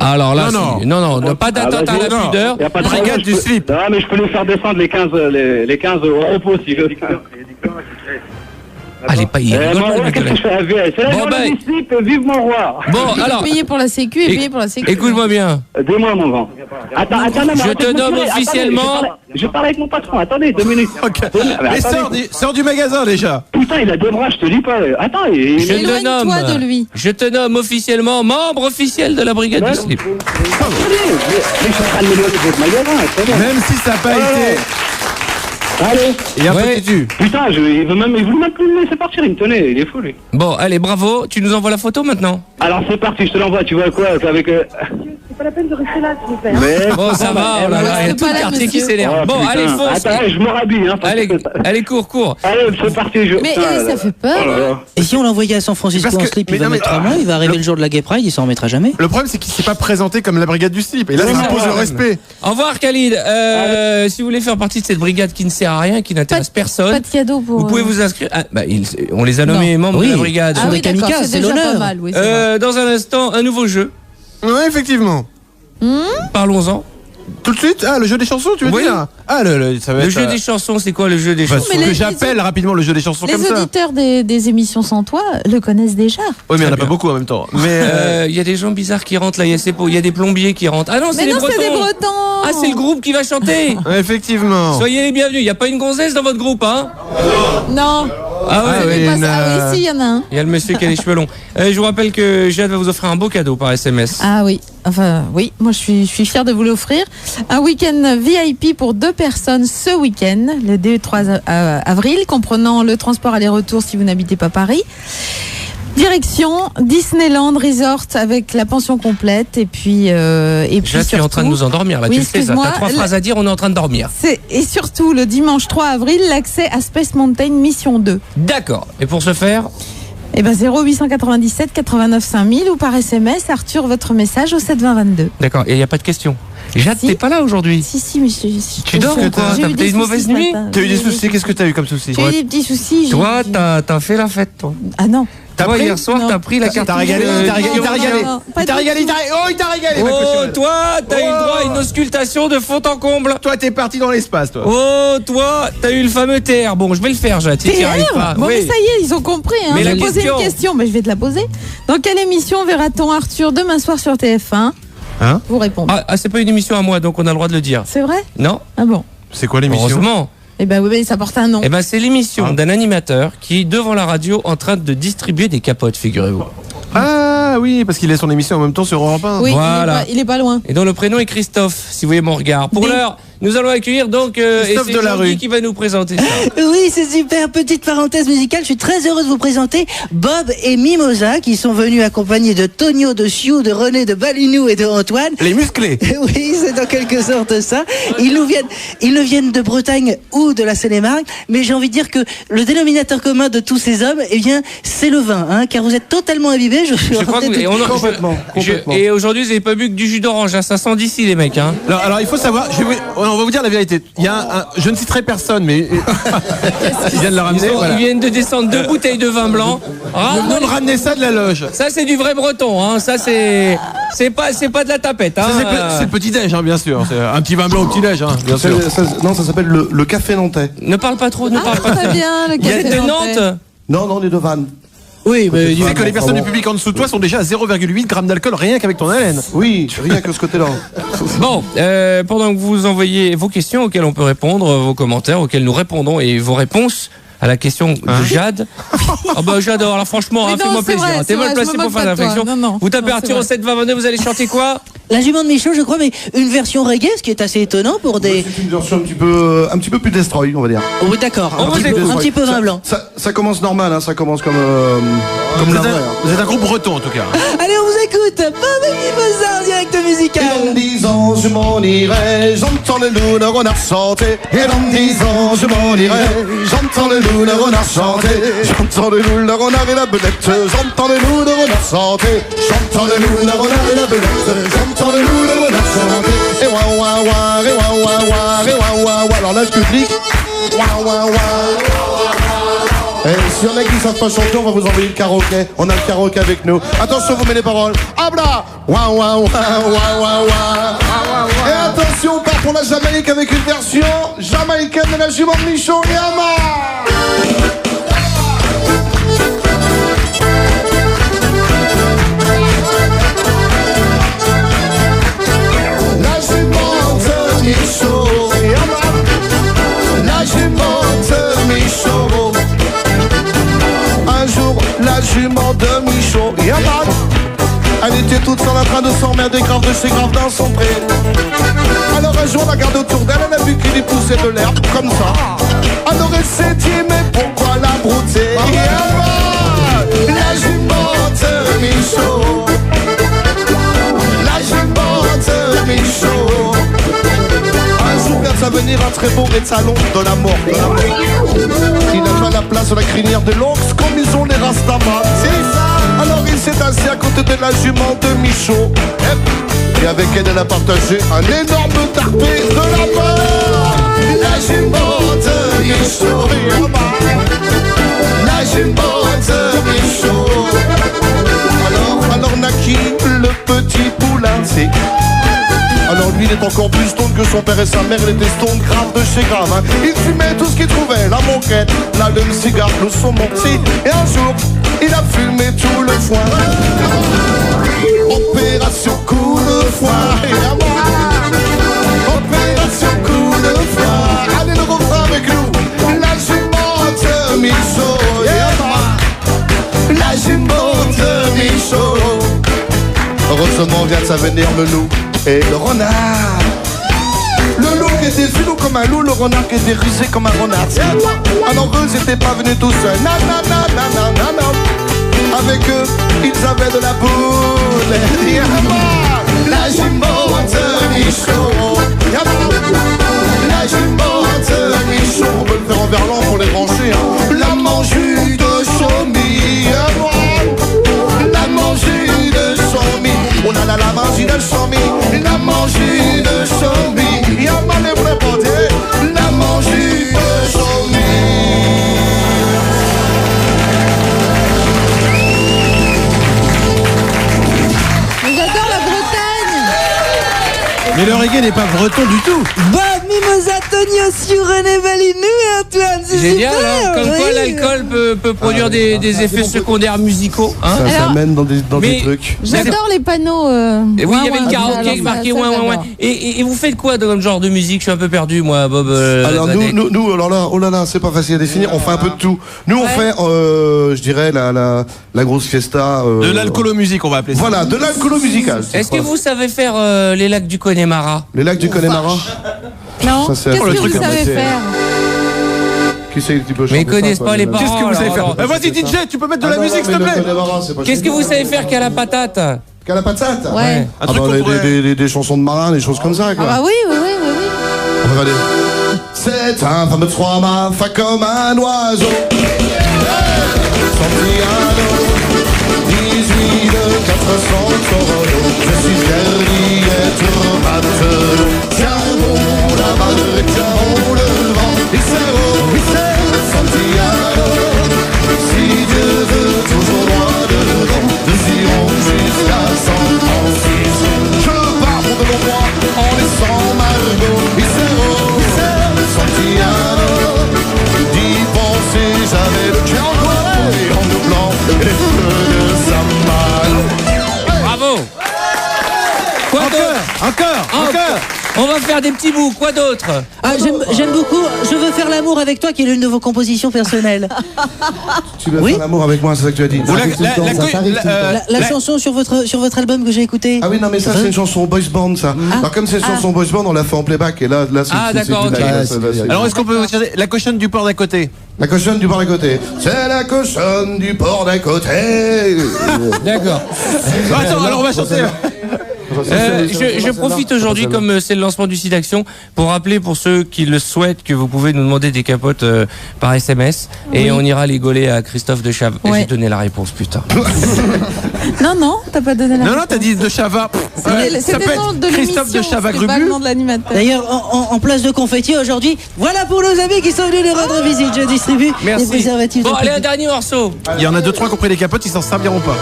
Alors là, Non, non, pas d'atteinte à la non. pudeur. Y a pas de Brigade problème, du je peux- slip. Non, mais je peux lui faire descendre les 15 au repos, si je veux. Allez, pas il Eh, rigole mon pas, le roi, mec de qu'est-ce la- que je fais? C'est la Bon, journée ben. du slip, vive mon roi. Bon, Il est alors, payé pour la sécu et payé pour la sécu. écoute-moi bien. Dis-moi, mon vent. Attends, non, mais Je arrêtez te de me nomme tirer. Attendez, officiellement- je parle avec mon patron, attendez, 2 minutes. Ok. Mais Mais attendez. sors du magasin déjà. Putain, il a deux bras, je te dis pas. Attends, Je te Éloigne-toi nomme. de lui. Je te nomme officiellement membre officiel de la brigade du slip. Attendez, mais je suis en train de m'éloigner de votre magasin, c'est bon. Même si ça n'a pas été. Allez. Et un Ouais. petit tu. Putain, il voulait même plus me laisser partir, il me tenait, il est fou lui. Bon, allez, bravo. Tu nous envoies la photo maintenant? Alors c'est parti, je te l'envoie, tu vois quoi, avec... C'est pas la peine de rester là, s'il vous plaît. Mais... Bon, ça va, oh là là, il y a restez tout pas le là, quartier qui monsieur. s'énerve. Oh, Bon, putain. allez, fonce. Attends, je me rhabille, hein. parce Allez, que- allez, cours. Allez, c'est parti, Mais ça fait peur. Oh là là. Et si on l'envoyait à San Francisco Parce en que- slip, mais il va non, mais- mettre un mois, il va arriver le jour de la Gay Pride, il s'en remettra jamais. Le problème, c'est qu'il s'est pas présenté comme la brigade du slip. Et là, ça impose le respect. Au revoir, Khalid. Si vous voulez faire partie de cette brigade qui ne sert à rien, qui n'intéresse personne, Pas de cadeau pour. vous pouvez vous inscrire. Ah, bah, on les a nommés membres Oui. de la brigade. Ah oui, des d'accord, kamikazes, c'est c'est déjà l'honneur. pas mal. Oui, c'est vrai. Dans un instant, un nouveau jeu. Ouais, effectivement. Parlons-en. Tout de suite. Ah, le jeu des chansons, tu veux Oui. dire? Ah, ça va Le être. jeu des chansons, c'est quoi le jeu des Bah, chansons ce Mais que les- j'appelle rapidement le jeu des chansons Les comme ça. auditeurs des émissions sans toi le connaissent déjà. Oui, mais il n'y en a Très pas bien. beaucoup en même temps. Mais. Il y a des gens bizarres qui rentrent là, il y a des plombiers qui rentrent. Ah non, c'est Mais les non, Bretons. c'est des Bretons. Ah, c'est le groupe qui va chanter. Effectivement. Soyez les bienvenus. Il n'y a pas une gonzesse dans votre groupe, hein? Non. Ah ouais. Ah oui, C'est pas une, ça. Ah oui, si, il y en a un. Il y a le monsieur qui a les cheveux longs. Je vous rappelle que Jade va vous offrir un beau cadeau par SMS. Ah oui, enfin oui, moi je suis fière de vous l'offrir. Un week-end VIP pour 2 personnes ce week-end, le 2 et 3 avril, comprenant le transport aller-retour si vous n'habitez pas Paris. Direction Disneyland Resort avec la pension complète et puis Jade, tu es en surtout- train de nous endormir là. Oui, tu le sais, ça. excuse-moi, T'as 3 phrases à dire, on est en train de dormir. Et surtout le dimanche 3 avril, l'accès à Space Mountain Mission 2. D'accord. Et pour ce faire, Eh ben 0897 89 5000 ou par SMS, Arthur, votre message au 72022. d'accord. Et il n'y a pas de question. Jade, Si. t'es pas là aujourd'hui. Si, monsieur. Tu dors ou quoi? J'ai T'as eu eu une mauvaise soucis ce nuit? matin. T'as eu des J'ai- soucis? Qu'est-ce que t'as eu comme soucis? J'ai eu des petits soucis. Toi, j'ai- t'as fait la fête, toi. Ah non. Toi, pris hier soir, Non. t'as pris la carte. T'as régalé, Non, il t'a régalé, il t'a non, régalé. non, pas Il t'a du régalé, tout. oh, il t'a régalé, ma Oh, cochonne. toi, t'as eu le droit à une Oh. auscultation de fond en comble. Toi, t'es parti dans l'espace, toi. Oh, toi, t'as eu le fameux TR. Bon, je vais le faire, Jade, si t'y arrives pas. Bon, mais Oui. ça y est, ils ont compris. Hein. Mais J'ai la posé question- une question, mais je vais te la poser. Dans quelle émission verra-t-on Arthur demain soir sur TF1? Hein Vous répondez. Ah, c'est pas une émission à moi, donc on a le droit de le dire. C'est vrai? Non? Ah bon. C'est quoi l'émission? Heureusement. Eh ben oui, ça porte un nom. Eh ben c'est l'émission d'un animateur qui est devant la radio en train de distribuer des capotes, figurez-vous. Ah oui, parce qu'il a son émission en même temps sur Europe 1. Oui, voilà. il est pas loin. Et dont le prénom est Christophe, si vous voyez mon regard. Pour l'heure, nous allons accueillir donc Christophe et c'est Delarue Jean-Guy qui va nous présenter ça. Oui, c'est super. Petite parenthèse musicale. Je suis très heureux de vous présenter Bob et Mimosa qui sont venus accompagnés de Tonio, de Siou, de René, de Balinou et de Antoine. Les musclés. Oui, c'est en quelque sorte ça. Ils ne viennent de Bretagne ou de la Seine-et-Marne, mais j'ai envie de dire que le dénominateur commun de tous ces hommes, eh bien, c'est le vin, hein, car vous êtes totalement imbibés. Je crois que Complètement. et aujourd'hui, vous n'avez pas bu que du jus d'orange, hein, ça sent d'ici les mecs. Hein. Alors il faut savoir, on va vous dire la vérité. Il y a je ne citerai personne, mais il vient de le ramener. Ils viennent de descendre 2 bouteilles de vin blanc. Nous de ramener ça de la loge. Ça c'est du vrai breton, hein. Ça c'est pas de la tapette. Hein. C'est le petit déj, hein, bien sûr. C'est un petit vin blanc au petit déj, hein, bien sûr. Ça s'appelle le café nantais. Ne parle pas trop, parle pas très trop. bien, le Vous êtes de Nantes? Non, on est de Vannes. Oui, mais Tu sais que les personnes du public en dessous de toi sont déjà à 0,8 grammes d'alcool rien qu'avec ton haleine. Oui, rien que ce côté-là. Bon, pendant que vous envoyez vos questions auxquelles on peut répondre, vos commentaires auxquels nous répondons et vos réponses à la question de Jade. Ah bah j'adore, alors franchement, hein, fais-moi plaisir. T'es mal placé pour faire la réflexion. Vous tapez Arthur au 7 20 22, vous allez chanter quoi? La jument de Michaud, je crois, mais une version reggae, ce qui est assez étonnant pour des... C'est une version un petit peu plus destroy, on va dire. Oh, oui, d'accord. Un petit peu vin blanc. Ça commence normal, hein, ça commence comme la vraie. Vous êtes un groupe breton en tout cas. Allez, on vous écoute. Bob et Mimosa en direct musical. Et dans 10 ans, je m'en irai, j'entends le loup, le renard chanter. Et dans 10 ans, je m'en irai, j'entends le loup, le renard chanter. J'entends le loup, le renard et la belette. J'entends le loup, le renard chanter. J'entends le loup, le renard et la belette. J'entends le loup, le renard chanter. Et ouah ouah ouah, et ouah ouah ouah, et ouah ouah ouah. Alors là, le public, ouah ouah ouah. Et s'il y en a qui ne savent pas chanter, on va vous envoyer le karaoké. On a le karaoké avec nous. Attention, vous mettez les paroles. Abla, ouah ouah ouah, ouah ouah ouah. Et attention, on part pour la Jamaïque avec une version jamaïcaine de la jument de Michaud. Yama. La jument de Michaud. La jument de Michaud. Un jour, la jument de Michaud, elle était toute seule en train de s'emmerder grave de chez grave dans son pré. Alors un jour, la garde autour d'elle, elle a vu qu'il y poussait de l'herbe comme ça. Alors elle s'est dit, mais pourquoi la brouter? La jument de Michaud. La jument de Michaud. Un jour vient de venir un très beau salon de la mort. Il n'a pas la place de la crinière de l'oncle comme ils ont les rastamas. C'est ça. Alors il s'est assis à côté de la jument de Michaud. Et avec elle, elle a partagé un énorme tarpé de la mort. La jument de Michaud. La jument de Michaud. Alors naquit le petit poulain. Alors lui il est encore plus stone que son père et sa mère. Il était stone grave de chez grave, hein. Il fumait tout ce qu'il trouvait, la moquette, l'allume, cigare, le saumon. Et un jour il a fumé tout le foin. Opération coup de foin. Opération coup de foin. Allez le refrain avec nous. La jument de Michaud. La jument de Michaud. Heureusement vient de s'avenir le loup et le renard. Le loup qui était filou comme un loup, le renard qui était rusé comme un renard. Alors eux n'étaient pas venus tout seuls. Avec eux, ils avaient de la boule. La jument de Michaud. La jument de Michaud. On peut le faire en verlan pour les brancher, hein. La mangue de Chaumy. La mangue de Chaumy. On a la mangue de Chaumy. La mangue de Chaumy. Y'a mal les préparés. La mangue de Chaumy. J'adore la Bretagne. Mais le reggae n'est pas breton du tout. Bob Mimosa, Tony Ossio, René Valinou et Antoine. C'est Génial, super, hein, comme quoi l'alcool peut produire des effets secondaires musicaux. Hein. Ça mène dans des trucs. J'adore les panneaux. Et oui, il y avait le karaoké marqué ouin ouin ouin. Et vous faites quoi dans le genre de musique? Je suis un peu perdu, moi, Bob. Alors nous, alors là, oh là là, c'est pas facile à définir. On fait un peu de tout. Nous, on fait, je dirais, la grosse fiesta. De l'alcoolo-musique, on va appeler ça. Voilà, de l'alcoolo-musical. Est-ce que vous savez faire les lacs du Connemara? Les lacs du Connemara? Non. Qu'est-ce que vous savez faire? Qui c'est qui peut chanter? Mais ils connaissent pas les paroles. Qu'est-ce que vous savez faire? Vas-y, DJ, tu peux mettre de la musique, s'il te plaît. Qu'est-ce que vous savez faire qu'à la patate? Qu'à la patate? Ouais. Ah des chansons de marins, des choses comme ça, quoi. Ah bah oui. On va regarder. C'est un fameux froid, ma fa comme un oiseau. Santiano, 18 de 400 Corollo. Je suis perdu être matelot. Tiens bon la barre, tiens bon le vent. Santiano, si Dieu veut toujours droit devant, nous irons jusqu'à San Francisco. Je pars pour de longs mois en laissant Margot. Santiano, d'y penser j'avais le cœur noir et en doublant les feux de sa malle. Bravo. Quoi d'autre? Encore. On va faire des petits bouts, quoi d'autre? Ah, j'aime beaucoup. Je veux faire l'amour avec toi, qui est l'une de vos compositions personnelles. Tu veux faire l'amour avec moi, c'est ça que tu as dit? La chanson sur votre album que j'ai écouté. Ah oui, non, mais ça, c'est une chanson boys band, ça. Alors, comme c'est une chanson boys band, on l'a fait en playback, et là, c'est. Ah, d'accord, ok. Alors, est-ce qu'on peut dire la cochonne du port d'à côté? La cochonne du port d'à côté. C'est la cochonne du port d'à côté. D'accord. Attends, alors on va chanter. Je profite aujourd'hui, comme c'est le lancement du site d'action, pour rappeler pour ceux qui le souhaitent que vous pouvez nous demander des capotes par SMS et on ira les gauler à Christophe de Chavannes. Ouais. J'ai donné la réponse, putain. Non, t'as pas donné la Non, t'as dit de Chava. Ça peut être Christophe de Chava-Grubu. D'ailleurs, en place de confetti aujourd'hui, voilà pour nos amis qui sont venus nous rendre visite. Je distribue Merci. des préservatifs. Bon, allez, un dernier morceau. Il y en a 2-3 qui ont pris des capotes, ils s'en serviront pas.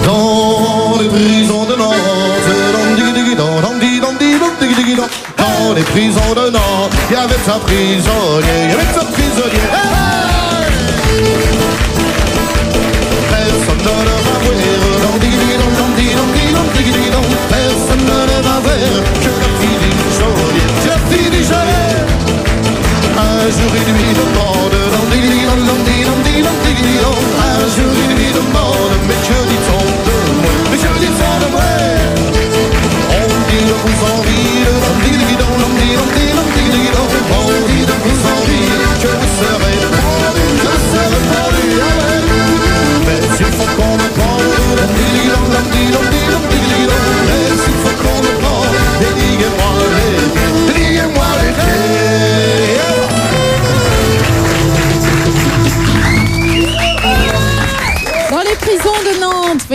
Dans les prisons de Nantes, dans les prisons de Nantes, il y avait un prisonnier, Personne ne le va voir, personne ne le va voir, que la fille du geôlier, un jour et nuit demande, un jour et nuit demande, mais que dit-on de moi, on dit de vous envie, on dit de vous envie, que vous serez pendu, mais s'il faut qu'on me prenne, mais s'il faut qu'on me prenne, déliez-moi les pieds. Dans les prisons de Nantes.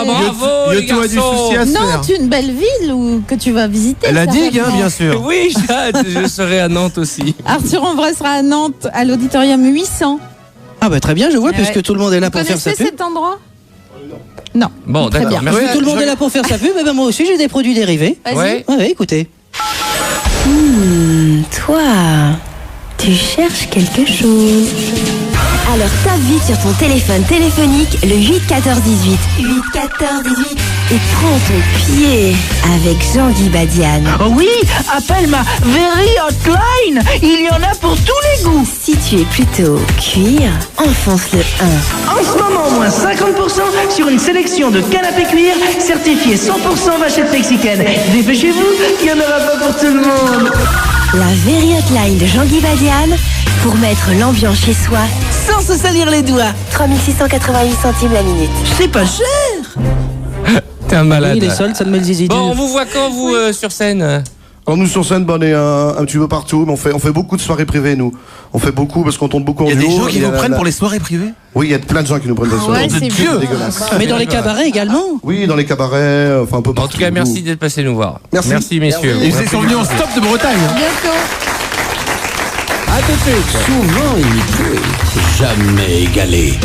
Bravo, les garçons. Nantes, une belle ville que tu vas visiter. La digue, hein, bien sûr. Oui, je serai à Nantes aussi. Arthur Ambroise sera à Nantes, à l'auditorium 800. Ah bah très bien, je vois, puisque tout le monde est là Vous pour faire sa connaissez pub. cet endroit? Non. Bon, Très d'accord. bien. Merci. Tout le monde est là pour faire sa pub, et ben moi aussi j'ai des produits dérivés. Vas-y. Ouais. Ouais, écoutez. Toi, tu cherches quelque chose. Alors tape vite sur ton téléphone téléphonique le 8 14 18. 8 14 18. Et prends ton pied avec Jean-Guy Badiane. Oh oui, appelle ma Very Hotline. Il y en a pour tous les goûts. Si tu es plutôt cuir, enfonce le 1. En ce moment, moins 50% sur une sélection de canapés cuir certifiés 100% vachette mexicaine. Dépêchez-vous, il n'y en aura pas pour tout le monde. La Very Hotline de Jean-Guy Badiane pour mettre l'ambiance chez soi Sans se salir les doigts. 3688 centimes la minute. C'est pas cher. T'es un malade. Oui, les soldes, ça ne me le zizi. Bon, on vous voit quand, vous, sur scène? Alors nous sur scène, on est un petit peu partout, mais on fait beaucoup de soirées privées, nous. On fait beaucoup parce qu'on tourne beaucoup en duo. Il y a des gens qui nous prennent pour les soirées privées? Oui, il y a plein de gens qui nous prennent pour les soirées. Ouais, c'est C'est dégueulasse. Mais dans les cabarets également. Oui, dans les cabarets, enfin un peu partout. En tout cas, merci d'être passé nous voir. Merci. Messieurs. Et ils sont venus en stop de Bretagne. Bientôt. À tout de suite. Souvent imité, jamais égalé.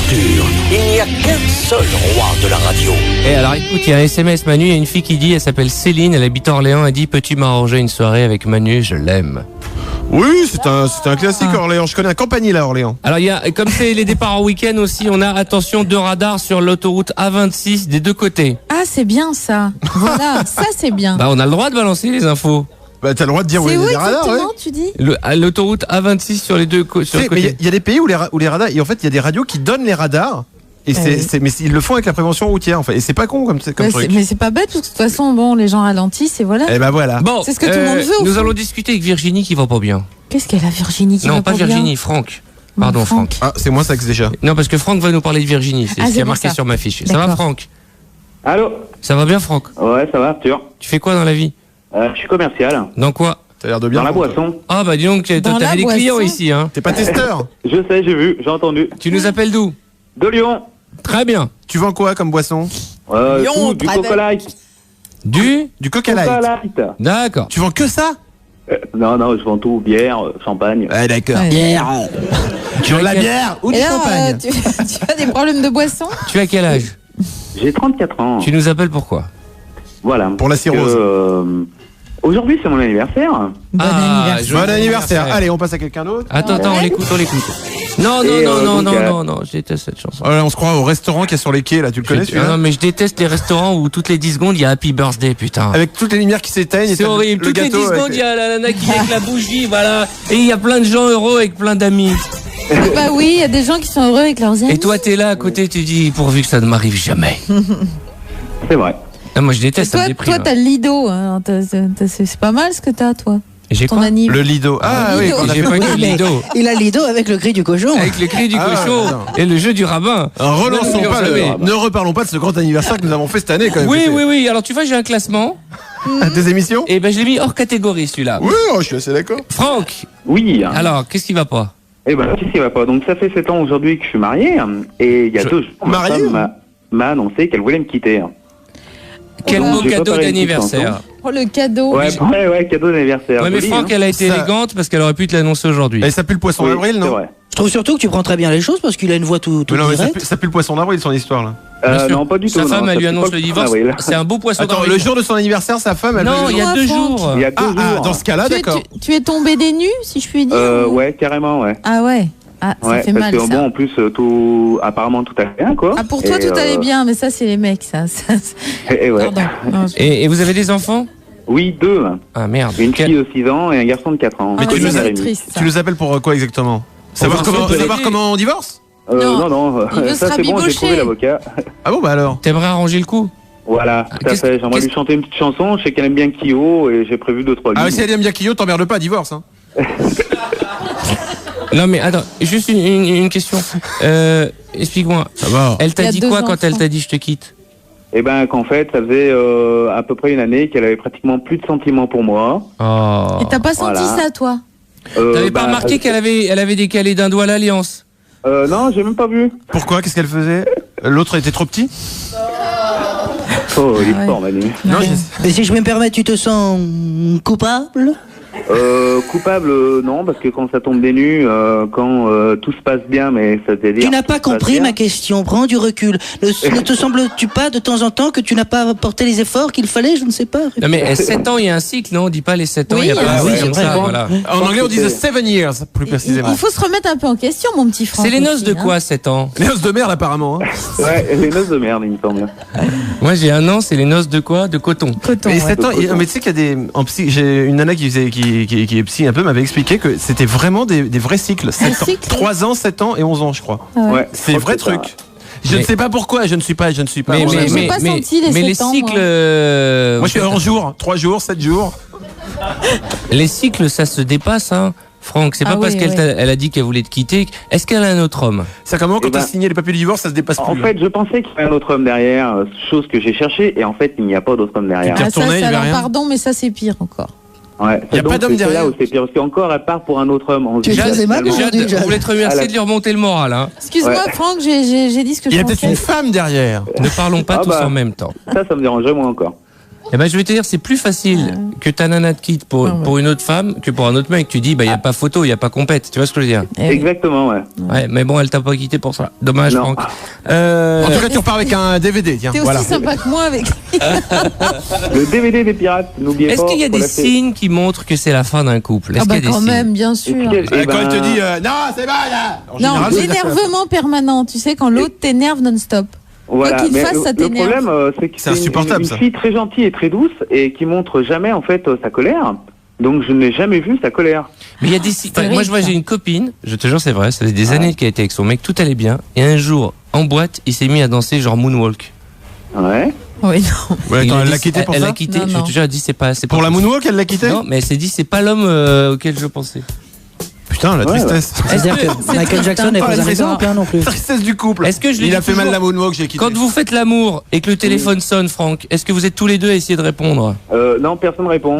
Arthur. Il n'y a qu'un seul roi de la radio. Et alors écoute, il y a un SMS Manu, il y a une fille qui dit, elle s'appelle Céline, elle habite à Orléans, elle dit, peux-tu m'arranger une soirée avec Manu, je l'aime. Oui, c'est un classique Orléans. Je connais un campanile à Orléans. Alors il y a, comme c'est les départs en week-end aussi, on a attention 2 radars sur l'autoroute A26 des deux côtés. Ah, c'est bien ça. Voilà, ça c'est bien. Bah on a le droit de balancer les infos. Bah t'as le droit de dire où il y a des radars. Exactement, tu dis L'autoroute A26 sur les deux côtés. Mais il y a des pays où les radars, et en fait il y a des radios qui donnent les radars. Et mais ils le font avec la prévention routière en fait. Et c'est pas con comme truc. Mais c'est pas bête parce que de toute façon, bon, les gens ralentissent et voilà. Et bah voilà. Bon, c'est ce que tout le monde veut. Nous allons discuter avec Virginie qui va pas bien. Qu'est-ce qu'elle a, Virginie qui va pas bien ? Non, pas Virginie, Franck. Pardon, Franck. Ah, c'est moi ça que déjà. Non, parce que Franck va nous parler de Virginie. C'est ce qui a marqué sur ma fiche. Ça va, Franck ? Allô ? Ça va bien, Franck ? Ouais, ça va, Arthur. Tu fais quoi dans la vie ? Je suis commercial. Dans quoi ? T'as l'air de bien. Dans la boisson. Ah bah dis donc, t'avais des clients ici, hein. T'es pas testeur ? Je sais, j'ai vu, j'ai entendu. Tu nous appelles d'où ? De Lyon. Très bien. Tu vends quoi comme boisson ? Tout, du Coca Light. Du Coca Light. D'accord. Tu vends que ça ? Non, je vends tout, bière, champagne. Ouais, d'accord. Bière. Tu vends de la bière ou du champagne ? Tu as des problèmes de boisson ? Tu as quel âge ? J'ai 34 ans. Tu nous appelles pourquoi ? Voilà. Pour la cirrhose. Aujourd'hui, c'est mon anniversaire. Bon anniversaire. Allez, on passe à quelqu'un d'autre. Attends, on l'écoute. Non, je déteste cette chanson. On se croit au restaurant qu'il y a sur les quais, là, tu le connais celui-là ? Non, mais je déteste les restaurants où toutes les 10 secondes il y a Happy Birthday, putain. Avec toutes les lumières qui s'éteignent. C'est horrible. Toutes les 10 secondes il y a la nana qui met avec la bougie, voilà. Et il y a plein de gens heureux avec plein d'amis. Bah oui, il y a des gens qui sont heureux avec leurs amis. Et toi, t'es là à côté, tu dis pourvu que ça ne m'arrive jamais. C'est vrai. Non, moi je déteste, ça me déprime. Toi, t'as le Lido. Hein. C'est pas mal ce que t'as, toi. J'ai ton quoi ? Le Lido. Ah oui, j'ai pas que le Lido. Il a le Lido avec le cri du cochon. Avec le cri du cochon et le jeu du rabbin. Relançons pas ne reparlons pas de ce grand anniversaire que nous avons fait cette année quand même. Oui. Alors tu vois, j'ai un classement. Des émissions ? Et ben je l'ai mis hors catégorie celui-là. Oui, je suis assez d'accord. Franck. Oui. Alors, qu'est-ce qui va pas ? Qu'est-ce qui va pas ? Donc ça fait 7 ans aujourd'hui que je suis marié. Et il y a 2 jours, ma femme m'a annoncé qu'elle voulait me quitter. Quel beau cadeau d'anniversaire. Oh, le cadeau. Ouais, cadeau d'anniversaire. Ouais, mais Franck, elle a été élégante parce qu'elle aurait pu te l'annoncer aujourd'hui. Et ça pue le poisson d'avril, non ? Je trouve surtout que tu prends très bien les choses parce qu'il a une voix tout directe. Ça pue le poisson d'avril, son histoire, là. Non, pas du tout. Sa femme, elle lui annonce le divorce. C'est un beau poisson d'avril. Le jour de son anniversaire, sa femme, elle... Non, il y a 2 jours. Il y a 2 jours. Dans ce cas-là, d'accord. Tu es tombé des nues, si je puis dire. Ouais, carrément, ouais. Ah ouais. Ah, ça fait mal, parce que ça. Bon, en plus, apparemment, tout allait bien, quoi. Ah, pour toi, tout allait bien, mais ça, c'est les mecs, ça. Et ouais. Et vous avez des enfants ? Oui, 2. Ah, merde. Une fille de 6 ans et un garçon de 4 ans. Mais tu nous appelles pour quoi exactement ? Savoir comment on divorce ? Non. Ça, c'est bon, j'ai trouvé l'avocat. Ah bon, bah alors ? T'aimerais arranger le coup ? Voilà, tout à fait. J'aimerais lui chanter une petite chanson. Je sais qu'elle aime bien Kyo et j'ai prévu 2-3 lignes. Ah, si elle aime bien Kyo, t'emmerdes pas, divorce, hein. Non mais attends, juste une question. Explique-moi. Elle t'a dit quoi quand elle t'a dit je te quitte ? Eh ben qu'en fait, ça faisait à peu près une année qu'elle avait pratiquement plus de sentiments pour moi. Oh. Et t'as pas senti ça, toi ? T'avais pas remarqué qu'elle avait décalé d'un doigt l'alliance ? Non, j'ai même pas vu. Pourquoi ? Qu'est-ce qu'elle faisait ? L'autre était trop petit ? Oh, il est fort, Manu. Non, mais si je me permets, tu te sens coupable ? Coupable, non, parce que quand ça tombe des nues, quand tout se passe bien, mais ça veut dire... Tu n'as pas compris ma question, prends du recul. Ne te semble-tu pas de temps en temps que tu n'as pas apporté les efforts qu'il fallait, je ne sais pas. Non mais 7 ans, il y a un cycle, non ? On dit pas les 7 ans, il y a pas un cycle comme ça, voilà. En anglais, on disait 7 years, plus précisément. Il faut se remettre un peu en question, mon petit Franck. C'est les noces de quoi, 7 ans ? Les noces de merde, apparemment. Ouais, les noces de merde, il me semble. Moi, j'ai un an, c'est les noces de quoi ? De coton. Mais 7 ans, mais tu sais qu'il y a des... En psy, j'ai une nana qui est psy un peu, m'avait expliqué que c'était vraiment des vrais cycles. 3 ans, 7 ans et 11 ans, je crois. Ouais. C'est des vrais trucs. Je ne sais pas pourquoi, je ne suis pas. Mais les cycles. Moi, je suis en jour, 3 jours, 7 jours. Les cycles, ça se dépasse, hein. Franck, c'est pas parce qu'elle elle a dit qu'elle voulait te quitter. Est-ce qu'elle a un autre homme ? Ça comment quand t'as signé les papiers du divorce, ça se dépasse plus. En fait, je pensais qu'il y avait un autre homme derrière, chose que j'ai cherché, et en fait, il n'y a pas d'autre homme derrière. Pardon, mais ça c'est pire encore. Ouais. Il n'y a pas d'homme derrière. Là où c'est pire, parce qu'encore elle part pour un autre homme. Tu faisais mal aujourd'hui, je voulais te remercier de lui remonter le moral. Hein. Excuse-moi, Franck, j'ai dit ce que je pensais. Il y a peut-être une femme derrière. Ne parlons pas tous en même temps. Ça me dérangerait moi encore. Eh ben, je vais te dire, c'est plus facile que ta nana te quitte pour une autre femme que pour un autre mec. Tu dis, bah, il n'y a pas photo, il n'y a pas compète. Tu vois ce que je veux dire? Exactement, ouais. Ouais, mais bon, elle t'a pas quitté pour ça. Dommage, Non. Franck. En tout cas, tu repars avec un DVD, tiens. T'es aussi sympa que moi avec. Le DVD des pirates, n'oubliez pas. Est-ce qu'il y a des signes qui montrent que c'est la fin d'un couple? Est-ce Ah bah qu'il y a des quand signes même, bien sûr. Quand il te dit non, c'est mal là. En Non, général, c'est- l'énervement permanent. Tu sais, quand l'autre t'énerve non-stop. Voilà, Quoi qu'il mais fasse, ça le t'énerve. problème, c'est que C'est insupportable, une ça. fille très gentille et très douce et qui montre jamais en fait sa colère. Donc je n'ai jamais vu sa colère. Mais il y a des signes. Enfin, moi, je vois, j'ai une copine, je te jure, c'est vrai, ça fait des années qu'elle était avec son mec, tout allait bien. Et un jour, en boîte, il s'est mis à danser genre moonwalk. Ouais. Oui, non. Ouais, Il quand a elle dit- l'a quitté pour elle ça. l'a quitté, Non, je non. te jure, elle dit c'est pas Pour la possible. moonwalk, elle l'a quitté. Non, mais elle s'est dit c'est pas l'homme auquel je pensais. Putain, la tristesse. C'est-à-dire que Michael Jackson n'est Pas pas la un exemple tristesse. hein, non plus. Tristesse du couple. Est-ce que je l'ai Il a dit fait mal toujours la moonwalk, j'ai quitté. Quand vous faites l'amour et que le téléphone sonne, Franck, est-ce que vous êtes tous les deux à essayer de répondre? Non, personne répond.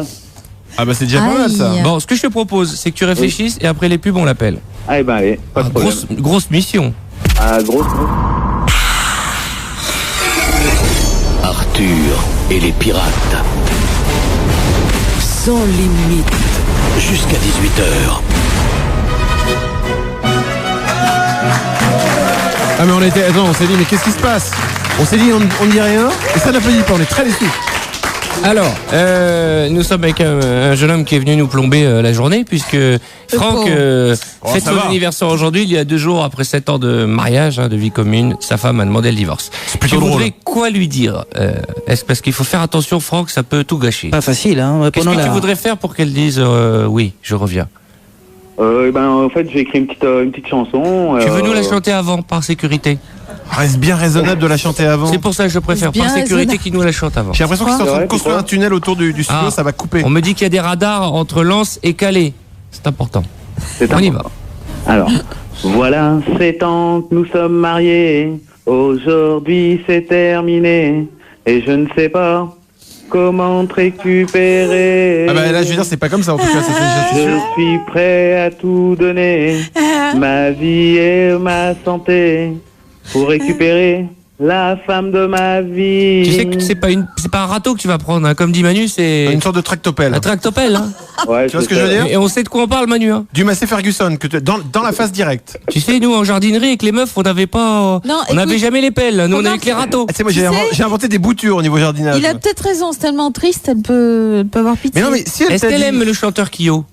Ah bah c'est déjà pas mal ça. Aïe. Bon, ce que je te propose, c'est que tu réfléchisses et après les pubs, on l'appelle. Ah, ben allez, pas de problème. Grosse mission. Ah, grosse. Arthur et les pirates. Sans limite. Jusqu'à 18h. Ah mais on s'est dit mais qu'est-ce qui se passe? On s'est dit on ne dit rien et ça n'a pas dit pas, on est très déçus. Alors, nous sommes avec un jeune homme qui est venu nous plomber la journée, puisque Franck fête ça son va. anniversaire aujourd'hui, il y a 2 jours, après 7 ans de mariage, de vie commune, sa femme a demandé le divorce. plutôt Tu drôle. voudrais quoi lui dire? Est-ce parce qu'il faut faire attention, Franck, ça peut tout gâcher. Pas facile, hein. Qu'est-ce Pendant que tu la- voudrais faire pour qu'elle dise oui, je reviens? En fait, j'ai écrit une petite chanson. Tu veux nous la chanter avant, par sécurité? Reste bien raisonnable de la chanter avant. C'est pour ça que je préfère, Bien par sécurité, raisonnable. qu'il nous la chante avant. J'ai l'impression qu'ils sont en train de Ouais, construire c'est un tunnel autour du studio, Ah. ça va couper. On me dit qu'il y a des radars entre Lens et Calais. C'est important. C'est On y important. va. Alors, voilà 7 ans que nous sommes mariés. Aujourd'hui, c'est terminé. Et je ne sais pas comment te récupérer. Ah bah là je veux dire c'est pas comme ça en tout cas, ça c'est déjà Je sûr. suis prêt à tout donner, ma vie et ma santé, pour récupérer la femme de ma vie. Tu sais que c'est pas un râteau que tu vas prendre, hein. Comme dit Manu, c'est Une sorte de tractopelle. un tractopelle. Hein. Ouais, Tu vois ce que je veux dire? Et on sait de quoi on parle, Manu. Hein. Du Massey Ferguson que tu dans la face directe. Tu sais, nous en jardinerie avec les meufs, on n'avait pas, Non, on n'avait écoute, jamais les pelles. Nous on remarque- avait que les râteaux. Ah, tu sais moi Tu sais- j'ai inventé des boutures au niveau jardinage. Il a peut-être raison, c'est tellement triste, elle peut avoir pitié. Mais non mais si elle Est-ce t'a qu'elle dit- aime le chanteur Kyo?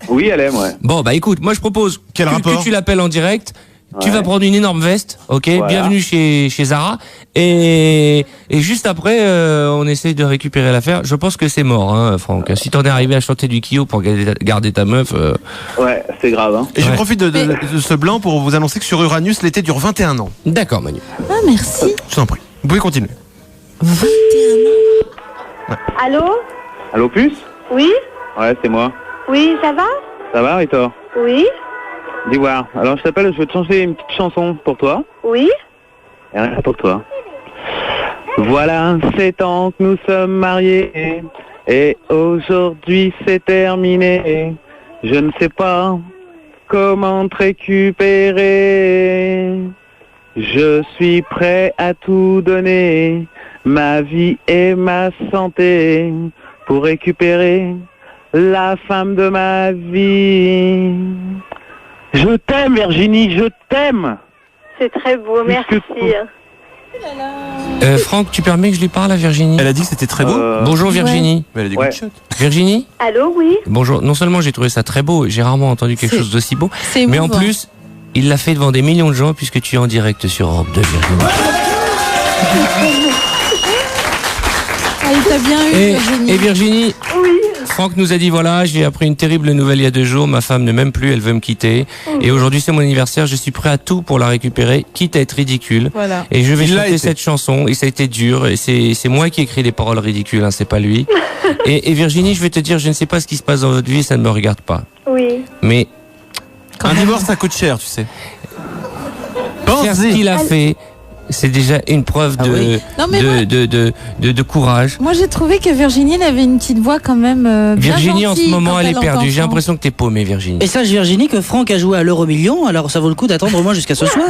Oui, elle aime, ouais. Bon, bah écoute, moi je propose Quel rapport que tu l'appelles en direct. Tu Ouais. vas prendre une énorme veste, ok. Voilà. Bienvenue chez Zara. Et juste après, on essaye de récupérer l'affaire. Je pense que c'est mort, hein, Franck. Si t'en es arrivé à chanter du Kyo pour garder ta meuf, Ouais, c'est grave, hein. Et je Ouais. profite de ce blanc pour vous annoncer que sur Uranus l'été dure 21 ans. d'accord, Manu. Ah, merci. Je t'en prie. Vous pouvez continuer. 21 ans. Allô? Allô, Puce? Oui? Ouais, c'est moi. Oui, ça va? Ça va, et toi? Oui? Dis voir. Alors, je t'appelle, je veux te chanter une petite chanson pour toi. Oui? Et rien pour toi. Voilà 7 ans que nous sommes mariés. Et aujourd'hui, c'est terminé. Je ne sais pas comment te récupérer. Je suis prêt à tout donner, ma vie et ma santé, pour récupérer la femme de ma vie. Je t'aime, Virginie, je t'aime. C'est très beau, Plus que merci. Franck, tu permets que je lui parle à Virginie? Elle a dit que c'était très beau. Bonjour Virginie. Mais elle a des Ouais. good shots. Virginie? Allô, oui? Bonjour. Non seulement j'ai trouvé ça très beau, j'ai rarement entendu quelque C'est- chose d'aussi beau, C'est mais en émouvant. plus, il l'a fait devant des millions de gens puisque tu es en direct sur Europe 2, Virginie. Ah, il t'a bien eu, Virginie. Et Virginie, Oui. Franck nous a dit voilà, j'ai appris une terrible nouvelle il y a 2 jours, ma femme ne m'aime plus, elle veut me quitter. Et aujourd'hui c'est mon anniversaire, je suis prêt à tout pour la récupérer, quitte à être ridicule. Voilà. Et je vais Il l'a chanter été. cette chanson, et ça a été dur, et c'est moi qui ai écrit les paroles ridicules, hein, c'est pas lui. Et Virginie, je vais te dire, je ne sais pas ce qui se passe dans votre vie, ça ne me regarde pas. Oui. Mais Un divorce ça coûte cher, tu sais. faire ce qu'il a fait, c'est déjà une preuve de, Non, mais de courage. Moi, j'ai trouvé que Virginie, elle avait une petite voix quand même bien Virginie, en ce gentille moment, quand elle est entend perdue. J'ai Franck. l'impression que t'es paumée, Virginie. Et sache Virginie que Franck a joué à l'euro million, alors ça vaut le coup d'attendre au moins jusqu'à ce soir.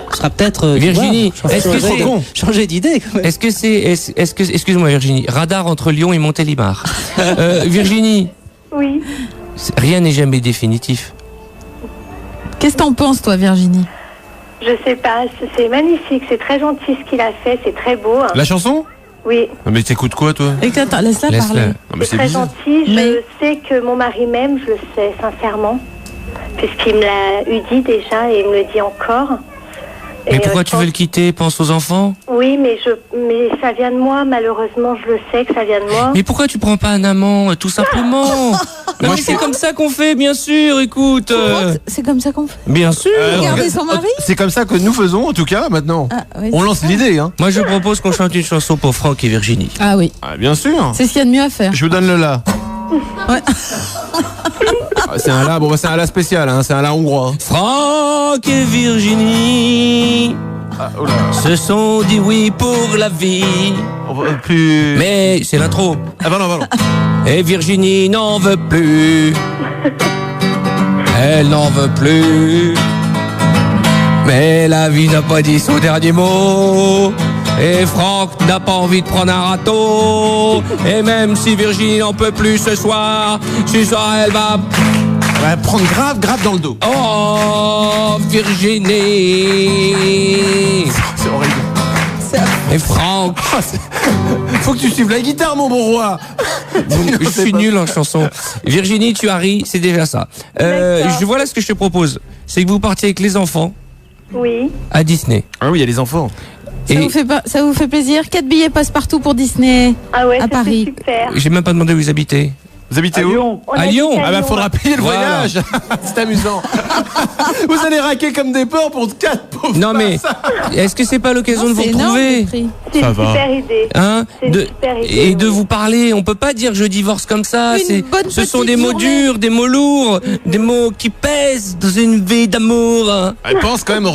Parce sera peut-être. Virginie, est-ce que c'est changer d'idée quand même. Est-ce que c'est excuse-moi Virginie, radar entre Lyon et Montélimar. Virginie. Oui. Rien n'est jamais définitif. Qu'est-ce que t'en penses, toi, Virginie? Je sais pas, c'est magnifique, c'est très gentil ce qu'il a fait, c'est très beau. Hein. La chanson? Oui. Mais t'écoutes quoi, toi? Attends, laisse-la parler. Non, mais c'est très gentil, je sais que mon mari m'aime, je le sais sincèrement, puisqu'il me l'a eu dit déjà et il me le dit encore. Mais pourquoi tu veux le quitter? Pense aux enfants? Oui, mais ça vient de moi, malheureusement, je le sais que ça vient de moi. Mais pourquoi tu prends pas un amant, tout simplement? Moi, c'est comme ça qu'on fait, bien sûr, écoute. C'est comme ça qu'on fait. Bien sûr. Garder son mari? C'est comme ça que nous faisons, en tout cas, maintenant. Oui, on lance l'idée, hein. Moi, je propose qu'on chante une chanson pour Franck et Virginie. Ah oui. Ah, bien sûr. C'est ce qu'il y a de mieux à faire. Je vous donne le la. Ouais. C'est un la, c'est un la spécial, hein. C'est un la hongrois. Franck et Virginie se sont dit oui pour la vie. Plus... Mais c'est l'intro. Ah bah non. Et Virginie n'en veut plus. Elle n'en veut plus. Mais la vie n'a pas dit son dernier mot. Et Franck n'a pas envie de prendre un râteau. Et même si Virginie n'en peut plus ce soir, elle va prendre grave dans le dos. Oh, Virginie. C'est horrible. Et Franck. Faut que tu suives la guitare, mon bon roi. Je suis nul en chanson. Virginie, tu as ri, c'est déjà ça. Voilà ce que je te propose. C'est que vous partiez avec les enfants. Oui. À Disney. Ah oui, il y a les enfants. Ça vous fait plaisir? 4 billets passe-partout pour Disney à Paris. Super. J'ai même pas demandé où vous habitez. Vous habitez où? Lyon. À Lyon. Ah bah faudra payer le voyage. C'est amusant. Vous allez raquer comme des porcs pour 4 pauvres. Non mais est-ce que c'est pas l'occasion de vous retrouver? C'est une super idée. Hein? Super idée. Et de vous parler. On peut pas dire je divorce comme ça. Ce sont des mots durs, des mots lourds, des mots qui pèsent dans une vie d'amour. Elle pense quand même aux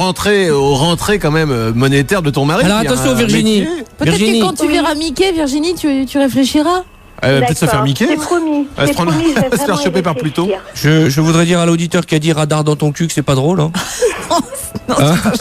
rentrées quand même monétaires de ton mari. Alors attention Virginie. Peut-être que quand tu verras Mickey, Virginie, tu réfléchiras. Elle va peut-être se faire miquer. C'est promis. Elle va se faire choper par Pluton. Je voudrais dire à l'auditeur qui a dit radar dans ton cul que c'est pas drôle. Hein.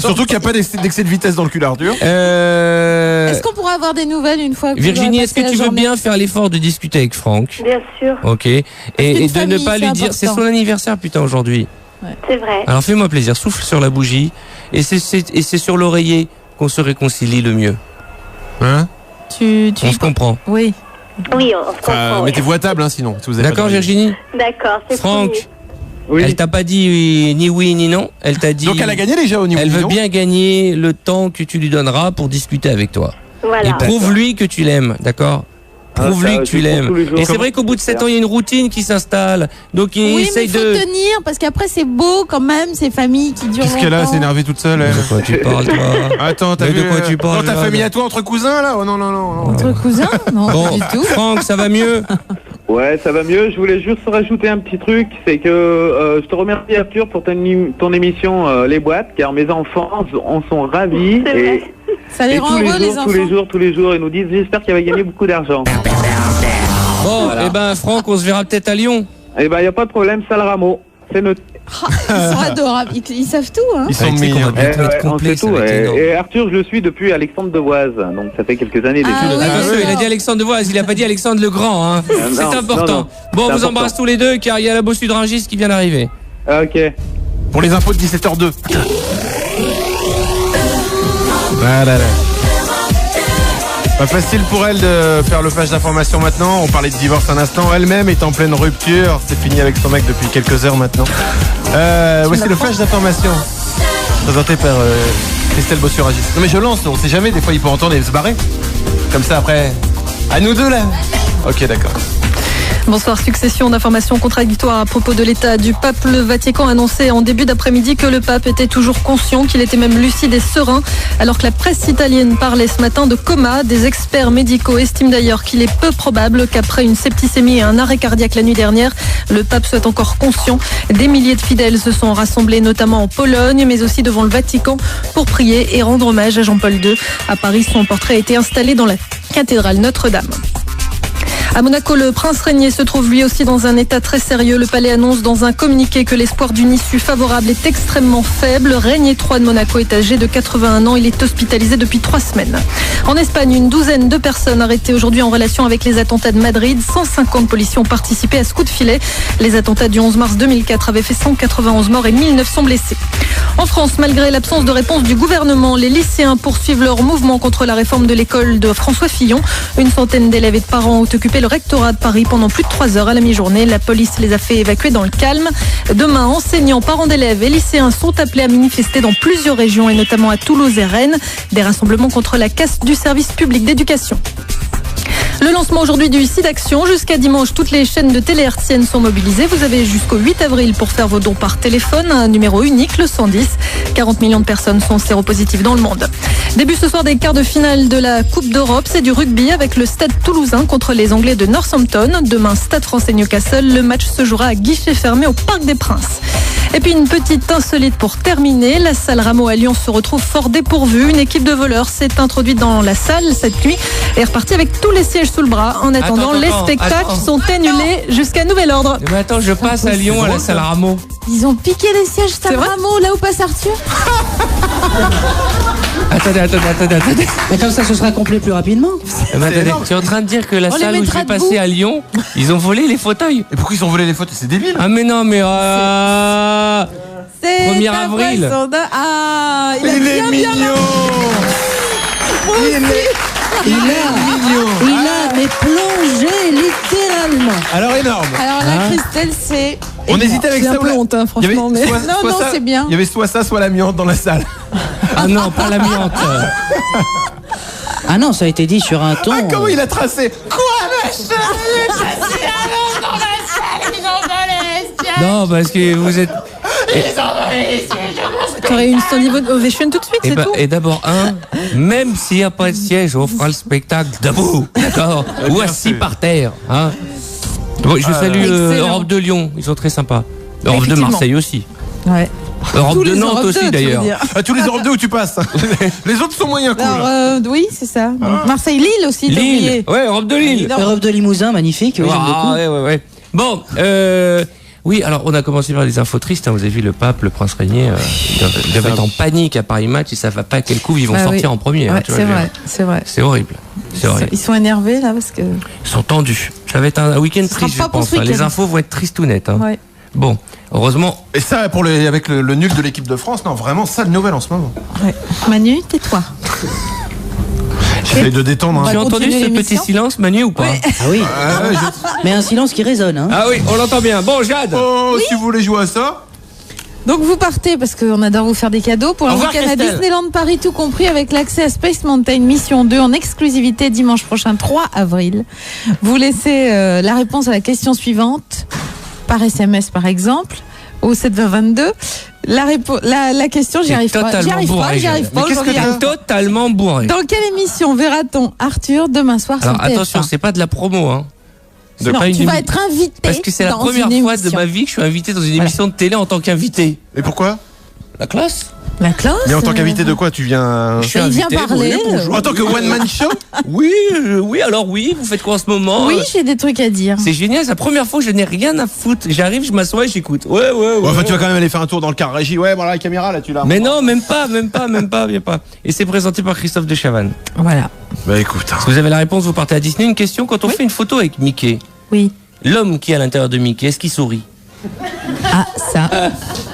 Surtout qu'il n'y a pas d'excès de vitesse dans le cul d'Arthur. Est-ce qu'on pourra avoir des nouvelles une fois que Virginie, est-ce que tu veux bien faire l'effort de discuter avec Franck? Bien sûr. Ok. Et de ne pas lui dire, c'est son anniversaire putain aujourd'hui. Ouais. C'est vrai. Alors fais-moi plaisir, souffle sur la bougie et c'est sur l'oreiller qu'on se réconcilie le mieux. Hein? On se comprend. Oui. Oui, on se comprend. Mettez-vous à table, hein, sinon. Si vous avez d'accord, Virginie? D'accord, c'est Franck, elle t'a pas dit ni oui ni non. Elle t'a dit. Donc elle a gagné déjà au niveau. Elle veut bien gagner le temps que tu lui donneras pour discuter avec toi. Voilà. Et prouve-lui que tu l'aimes, d'accord? Prouve-lui que tu l'aimes. Et c'est vrai qu'au bout de 7 ans, il y a une routine qui s'installe. Donc il essaye de. Oui, mais faut tenir parce qu'après c'est beau quand même ces familles qui durent. Qu'est-ce qu'elle a, s'est énervée toute seule. De quoi tu parles, toi? Attends, t'as vu de quoi tu parles? Non, ta famille à toi entre cousins là? Oh non. Entre cousins? Non, bon, pas du tout. Franck, ça va mieux? Ouais, ça va mieux. Je voulais juste rajouter un petit truc, c'est que je te remercie Arthur pour ton émission Les Boîtes, car mes enfants en sont ravis. Et ça les rend heureux les enfants. Tous les jours, ils nous disent j'espère qu'il va gagner beaucoup d'argent. Bon, voilà. Franck, on se verra peut-être à Lyon. Il n'y a pas de problème, ça le rameau. C'est notre. Ils sont adorables, ils savent tout, hein. Ils sont mignons. On sait tout. Et Arthur, je le suis depuis Alexandre Devoise, donc ça fait quelques années déjà. Attention, il a dit Alexandre Devoise, il a pas dit Alexandre le Grand, hein. C'est important. Non. Bon, on vous embrasse tous les deux, car il y a la Bossu de Rungis qui vient d'arriver. Ok. Pour les infos de 17h02. Voilà. Pas facile pour elle de faire le flash d'information maintenant. On parlait de divorce un instant. Elle-même est en pleine rupture. C'est fini avec son mec depuis quelques heures maintenant. Voici le flash d'information présenté par Christelle Bossuragis. Non mais je lance, on sait jamais. Des fois il peut entendre et se barrer. Comme ça après. À nous deux là. Ok, d'accord. Bonsoir. Succession d'informations contradictoires à propos de l'état du pape. Le Vatican a annoncé en début d'après-midi que le pape était toujours conscient, qu'il était même lucide et serein, alors que la presse italienne parlait ce matin de coma. Des experts médicaux estiment d'ailleurs qu'il est peu probable qu'après une septicémie et un arrêt cardiaque la nuit dernière, le pape soit encore conscient. Des milliers de fidèles se sont rassemblés notamment en Pologne, mais aussi devant le Vatican pour prier et rendre hommage à Jean-Paul II. À Paris, son portrait a été installé dans la cathédrale Notre-Dame. À Monaco, le prince Régnier se trouve lui aussi dans un état très sérieux. Le palais annonce dans un communiqué que l'espoir d'une issue favorable est extrêmement faible. Régnier III de Monaco est âgé de 81 ans. Il est hospitalisé depuis 3 semaines. En Espagne, une douzaine de personnes arrêtées aujourd'hui en relation avec les attentats de Madrid. 150 policiers ont participé à ce coup de filet. Les attentats du 11 mars 2004 avaient fait 191 morts et 1900 blessés. En France, malgré l'absence de réponse du gouvernement, les lycéens poursuivent leur mouvement contre la réforme de l'école de François Fillon. Une centaine d'élèves et de parents ont occupé le rectorat de Paris pendant plus de 3 heures à la mi-journée. La police les a fait évacuer dans le calme. Demain, enseignants, parents d'élèves et lycéens sont appelés à manifester dans plusieurs régions et notamment à Toulouse et Rennes. Des rassemblements contre la casse du service public d'éducation. Le lancement aujourd'hui du site Action. Jusqu'à dimanche, toutes les chaînes de télé hertziennes sont mobilisées. Vous avez jusqu'au 8 avril pour faire vos dons par téléphone. Un numéro unique, le 110. 40 millions de personnes sont séropositives dans le monde. Début ce soir des quarts de finale de la Coupe d'Europe. C'est du rugby avec le Stade Toulousain contre les Anglais de Northampton. Demain, Stade Français Newcastle. Le match se jouera à guichet fermé au Parc des Princes. Et puis une petite insolite pour terminer. La salle Rameau à Lyon se retrouve fort dépourvue. Une équipe de voleurs s'est introduite dans la salle cette nuit et est repartie avec tous les sièges sous le bras. En attendant, les spectacles sont annulés jusqu'à nouvel ordre. Mais attends, je passe à Lyon à la salle Rameau. Ils ont piqué les sièges salle Rameau, là où passe Arthur. Attendez. Mais comme ça, ce sera complet plus rapidement. Attendez, tu es en train de dire que la salle où je vais passer à Lyon, ils ont volé les fauteuils. Et pourquoi ils ont volé les fauteuils? C'est débile. Ah mais non, mais... C'est 1er avril. Ah, il est mignon. Il a mais plongé littéralement. Alors énorme. Alors là, Christelle, c'est... On hésitait avec J'ai ça un peu honte, franchement. Mais... Non, c'est bien. Il y avait soit ça, soit l'amiante dans la salle. Ah non, pas l'amiante. Ah non, ça a été dit sur un ton. Ah, comment il a tracé? Quoi, machin? Non, parce que vous êtes... T'aurais une standing ovation tout de suite, c'est tout. Et d'abord, même s'il n'y a pas de siège, on fera le spectacle debout, d'accord? Ou assis par terre. Hein. Bon, je salue Europe de Lyon, ils sont très sympas. Europe de Marseille aussi. Ouais. Europe de Nantes aussi d'ailleurs. Tous les Europes 2 où tu passes. Les autres sont moyens cool. Alors, oui, c'est ça. Marseille-Lille aussi, t'as oublié. Ouais, Europe de Lille. Europe de Limousin, magnifique. Oui, j'aime beaucoup. Ouais. Bon, oui, alors on a commencé par des infos tristes. Hein. Vous avez vu le pape, le prince Régnier, ils doivent être en panique à Paris Match. Ils savent pas à quel coup ils vont sortir en premier. Ouais, hein, c'est vrai. C'est horrible. Ils sont énervés là parce que... Ils sont tendus. Ça va être un week-end triste, je pense. Hein. Les infos vont être tristes ou nettes. Hein. Ouais. Bon, heureusement. Et ça, avec le nul de l'équipe de France, non, vraiment, sale nouvelle en ce moment. Ouais. Manu, tais-toi. J'essaie de détendre. Tu as entendu ce petit silence, Manu, ou pas? Ah oui. Mais un silence qui résonne. Hein. Ah oui, on l'entend bien. Bon, Jade. Oh, si vous voulez jouer à ça. Donc vous partez, parce qu'on adore vous faire des cadeaux, pour un week-end à Disneyland Paris tout compris, avec l'accès à Space Mountain Mission 2 en exclusivité dimanche prochain 3 avril. Vous laissez la réponse à la question suivante, par SMS par exemple, au 72022. La question, j'y arrive pas. Qu'est-ce que t'es totalement bourré? Dans quelle émission verra-t-on Arthur demain soir sur TF1? Alors attention, c'est pas de la promo, hein. Non, tu vas être invité. Parce que c'est la première fois de ma vie que je suis invité dans une émission de télé en tant qu'invité. Et pourquoi? La classe. La classe. Mais en tant qu'invité de quoi? Tu viens? Je suis invité. Il vient parler. En tant que one-man show? Oui, alors oui, vous faites quoi en ce moment? Oui, j'ai des trucs à dire. C'est génial, c'est la première fois que je n'ai rien à foutre. J'arrive, je m'assois et j'écoute. Ouais. Enfin, tu vas quand même aller faire un tour dans le car régie. Ouais, voilà la caméra, là, tu l'as. Mais non, même pas, viens pas. Et c'est présenté par Christophe de Chavannes. Voilà. Bah écoute. Si vous avez la réponse, vous partez à Disney. Une question, quand on fait une photo avec Mickey. Oui. L'homme qui est à l'intérieur de Mickey, est-ce qu'il sourit? Ah, ça.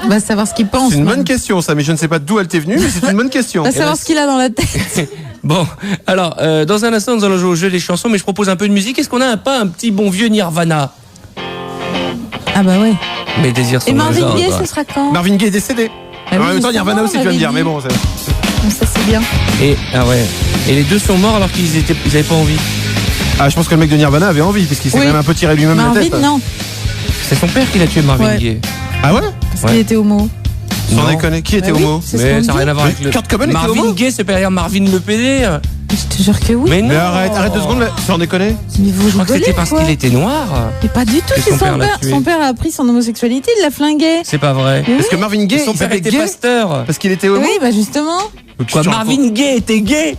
On va savoir ce qu'il pense. C'est une bonne question, ça, mais je ne sais pas d'où elle t'est venue, mais c'est une bonne question. On va savoir ce qu'il a dans la tête. Bon, alors, dans un instant, nous allons jouer au jeu des chansons, mais je propose un peu de musique. Est-ce qu'on a pas un petit bon vieux Nirvana? Ah bah ouais. Mes désirs sont Et Marvin Gaye, ce sera quand? Marvin Gaye est décédé. En même temps, Nirvana aussi, tu vas me dire, mais bon. Ça, c'est bien. Et les deux sont morts alors qu'ils avaient pas envie. Ah, je pense que le mec de Nirvana avait envie, parce qu'il s'est quand même un peu tiré lui-même la tête. Marvin, non. C'est son père qui l'a tué, Marvin Gaye. Ah ouais? Parce qu'il était homo. Sans déconner, qui était homo? Mais ça n'a rien à voir avec le... Kurt Cobain était homo? Marvin Gaye, c'est pas derrière Marvin le PD. Je te jure que oui. Mais non. Mais arrête 2 secondes, sans déconner. Mais vous je crois que c'était parce qu'il était noir. Mais pas du tout, c'est son père a appris son homosexualité, il l'a flingué. C'est pas vrai. Parce que Marvin Gaye, son père était pasteur. Parce qu'il était homo. Oui, bah justement. Quoi, Marvin Gaye était gay?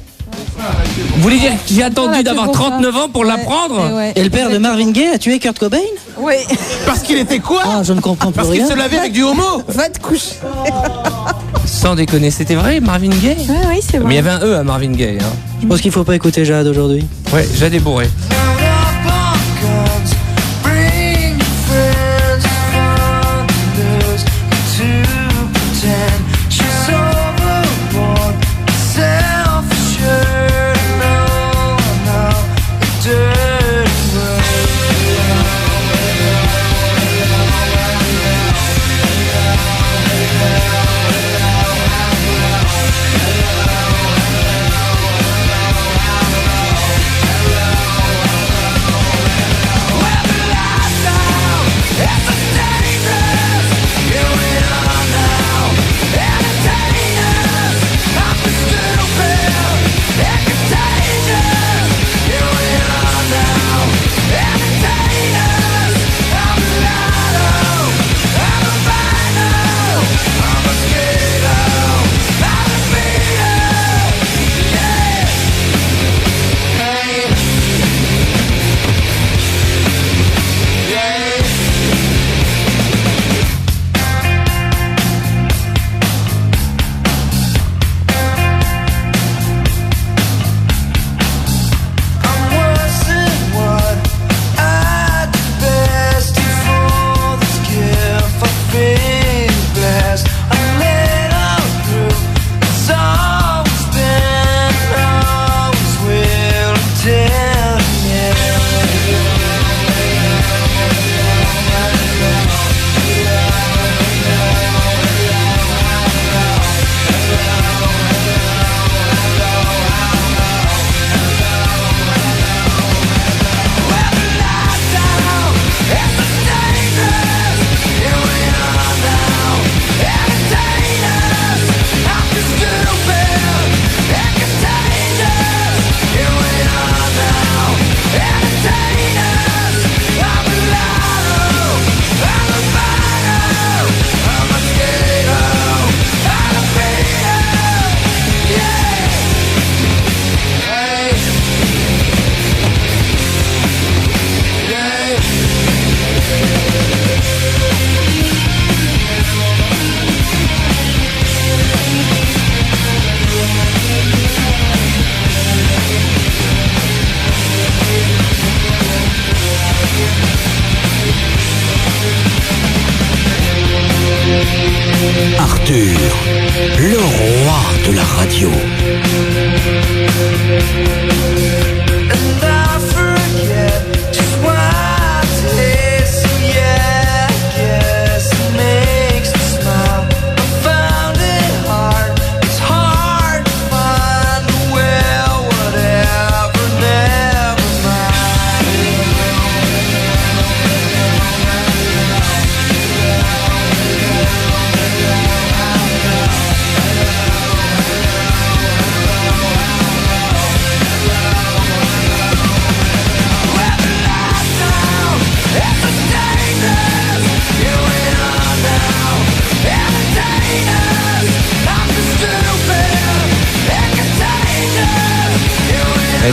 voulez dire que j'ai attendu Voilà, d'avoir c'est pour 39 ans pour l'apprendre? Et le père de Marvin Gaye a tué Kurt Cobain? Oui. Parce qu'il était quoi? Ah, je ne comprends plus Parce rien. qu'il se lavait avec du homo. Va te coucher. Sans déconner, c'était vrai, Marvin Gaye? Oui, c'est vrai. Mais il y avait un E à Marvin Gaye. Hein. Je pense qu'il faut pas écouter Jade aujourd'hui. Ouais, Jade est bourré. Arthur, le roi de la radio.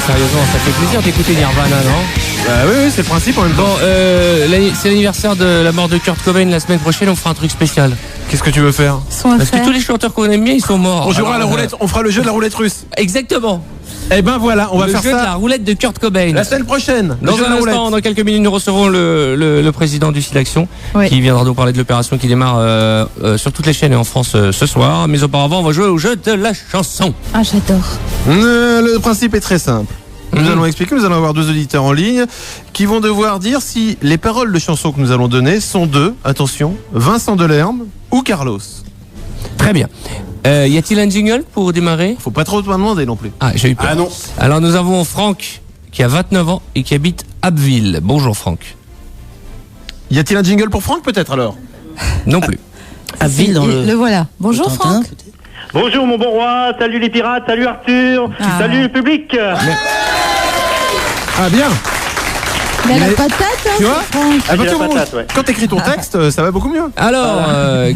Sérieusement, ça fait plaisir d'écouter Nirvana, non? Bah oui, c'est le principe en même temps. Bon, c'est l'anniversaire de la mort de Kurt Cobain la semaine prochaine, on fera un truc spécial. Qu'est-ce que tu veux faire? Parce que tous les chanteurs qu'on aime bien, ils sont morts. On jouera à la roulette, on fera le jeu de la roulette russe. Exactement. Eh ben voilà, on va le faire jeu ça. de la roulette de Kurt Cobain. La semaine prochaine. Dans un instant, dans quelques minutes, nous recevrons le président du SIDAction qui viendra nous parler de l'opération qui démarre sur toutes les chaînes et en France ce soir. Mais auparavant, on va jouer au jeu de la chanson. Ah, j'adore. Le principe est très simple. Nous allons expliquer, nous allons avoir deux auditeurs en ligne qui vont devoir dire si les paroles de chansons que nous allons donner sont de, attention, Vincent Delerme ou Carlos. Très bien. Y a-t-il un jingle pour démarrer? Faut pas trop te demander non plus. Ah, j'ai eu peur. Ah non. Alors nous avons Franck qui a 29 ans et qui habite Abbeville. Bonjour Franck. Y a-t-il un jingle pour Franck peut-être alors? Non plus. Abbeville dans Le voilà. Bonjour Franck. Bonjour mon bon roi, salut les pirates, salut Arthur, salut le public. Ah bien. Mais la patate, hein, tu vois Franck. à partir J'ai la du moment patate, où- ouais. Quand t'écris ton texte, ça va beaucoup mieux. Alors,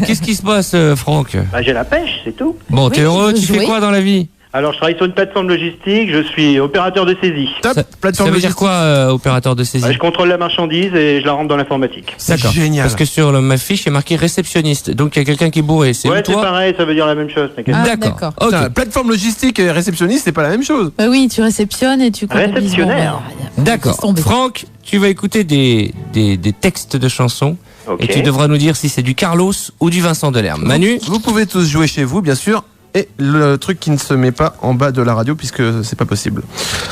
qu'est-ce qui se passe Franck? Bah, j'ai la pêche, c'est tout. Bon, t'es Oui, heureux, tu tu veux fais jouer quoi dans la vie? Alors, je travaille sur une plateforme logistique, je suis opérateur de saisie. Top, Ça veut dire quoi, opérateur de saisie? Je contrôle la marchandise et je la rentre dans l'informatique. D'accord. Génial. Parce que sur ma fiche, il y a marqué réceptionniste. Donc il y a quelqu'un qui est bourré. C'est Ouais, où, c'est toi? pareil, ça veut dire la même chose. t'inquiète. D'accord. Ok. Putain, plateforme logistique et réceptionniste, c'est pas la même chose. Bah oui, tu réceptionnes et tu comptabilises. Réceptionnaire. D'accord. Franck, tu vas écouter des textes de chansons. Ok. Et tu devras nous dire si c'est du Carlos ou du Vincent Delerme. Manu? Vous pouvez tous jouer chez vous, bien sûr. Et le truc qui ne se met pas en bas de la radio, puisque c'est pas possible.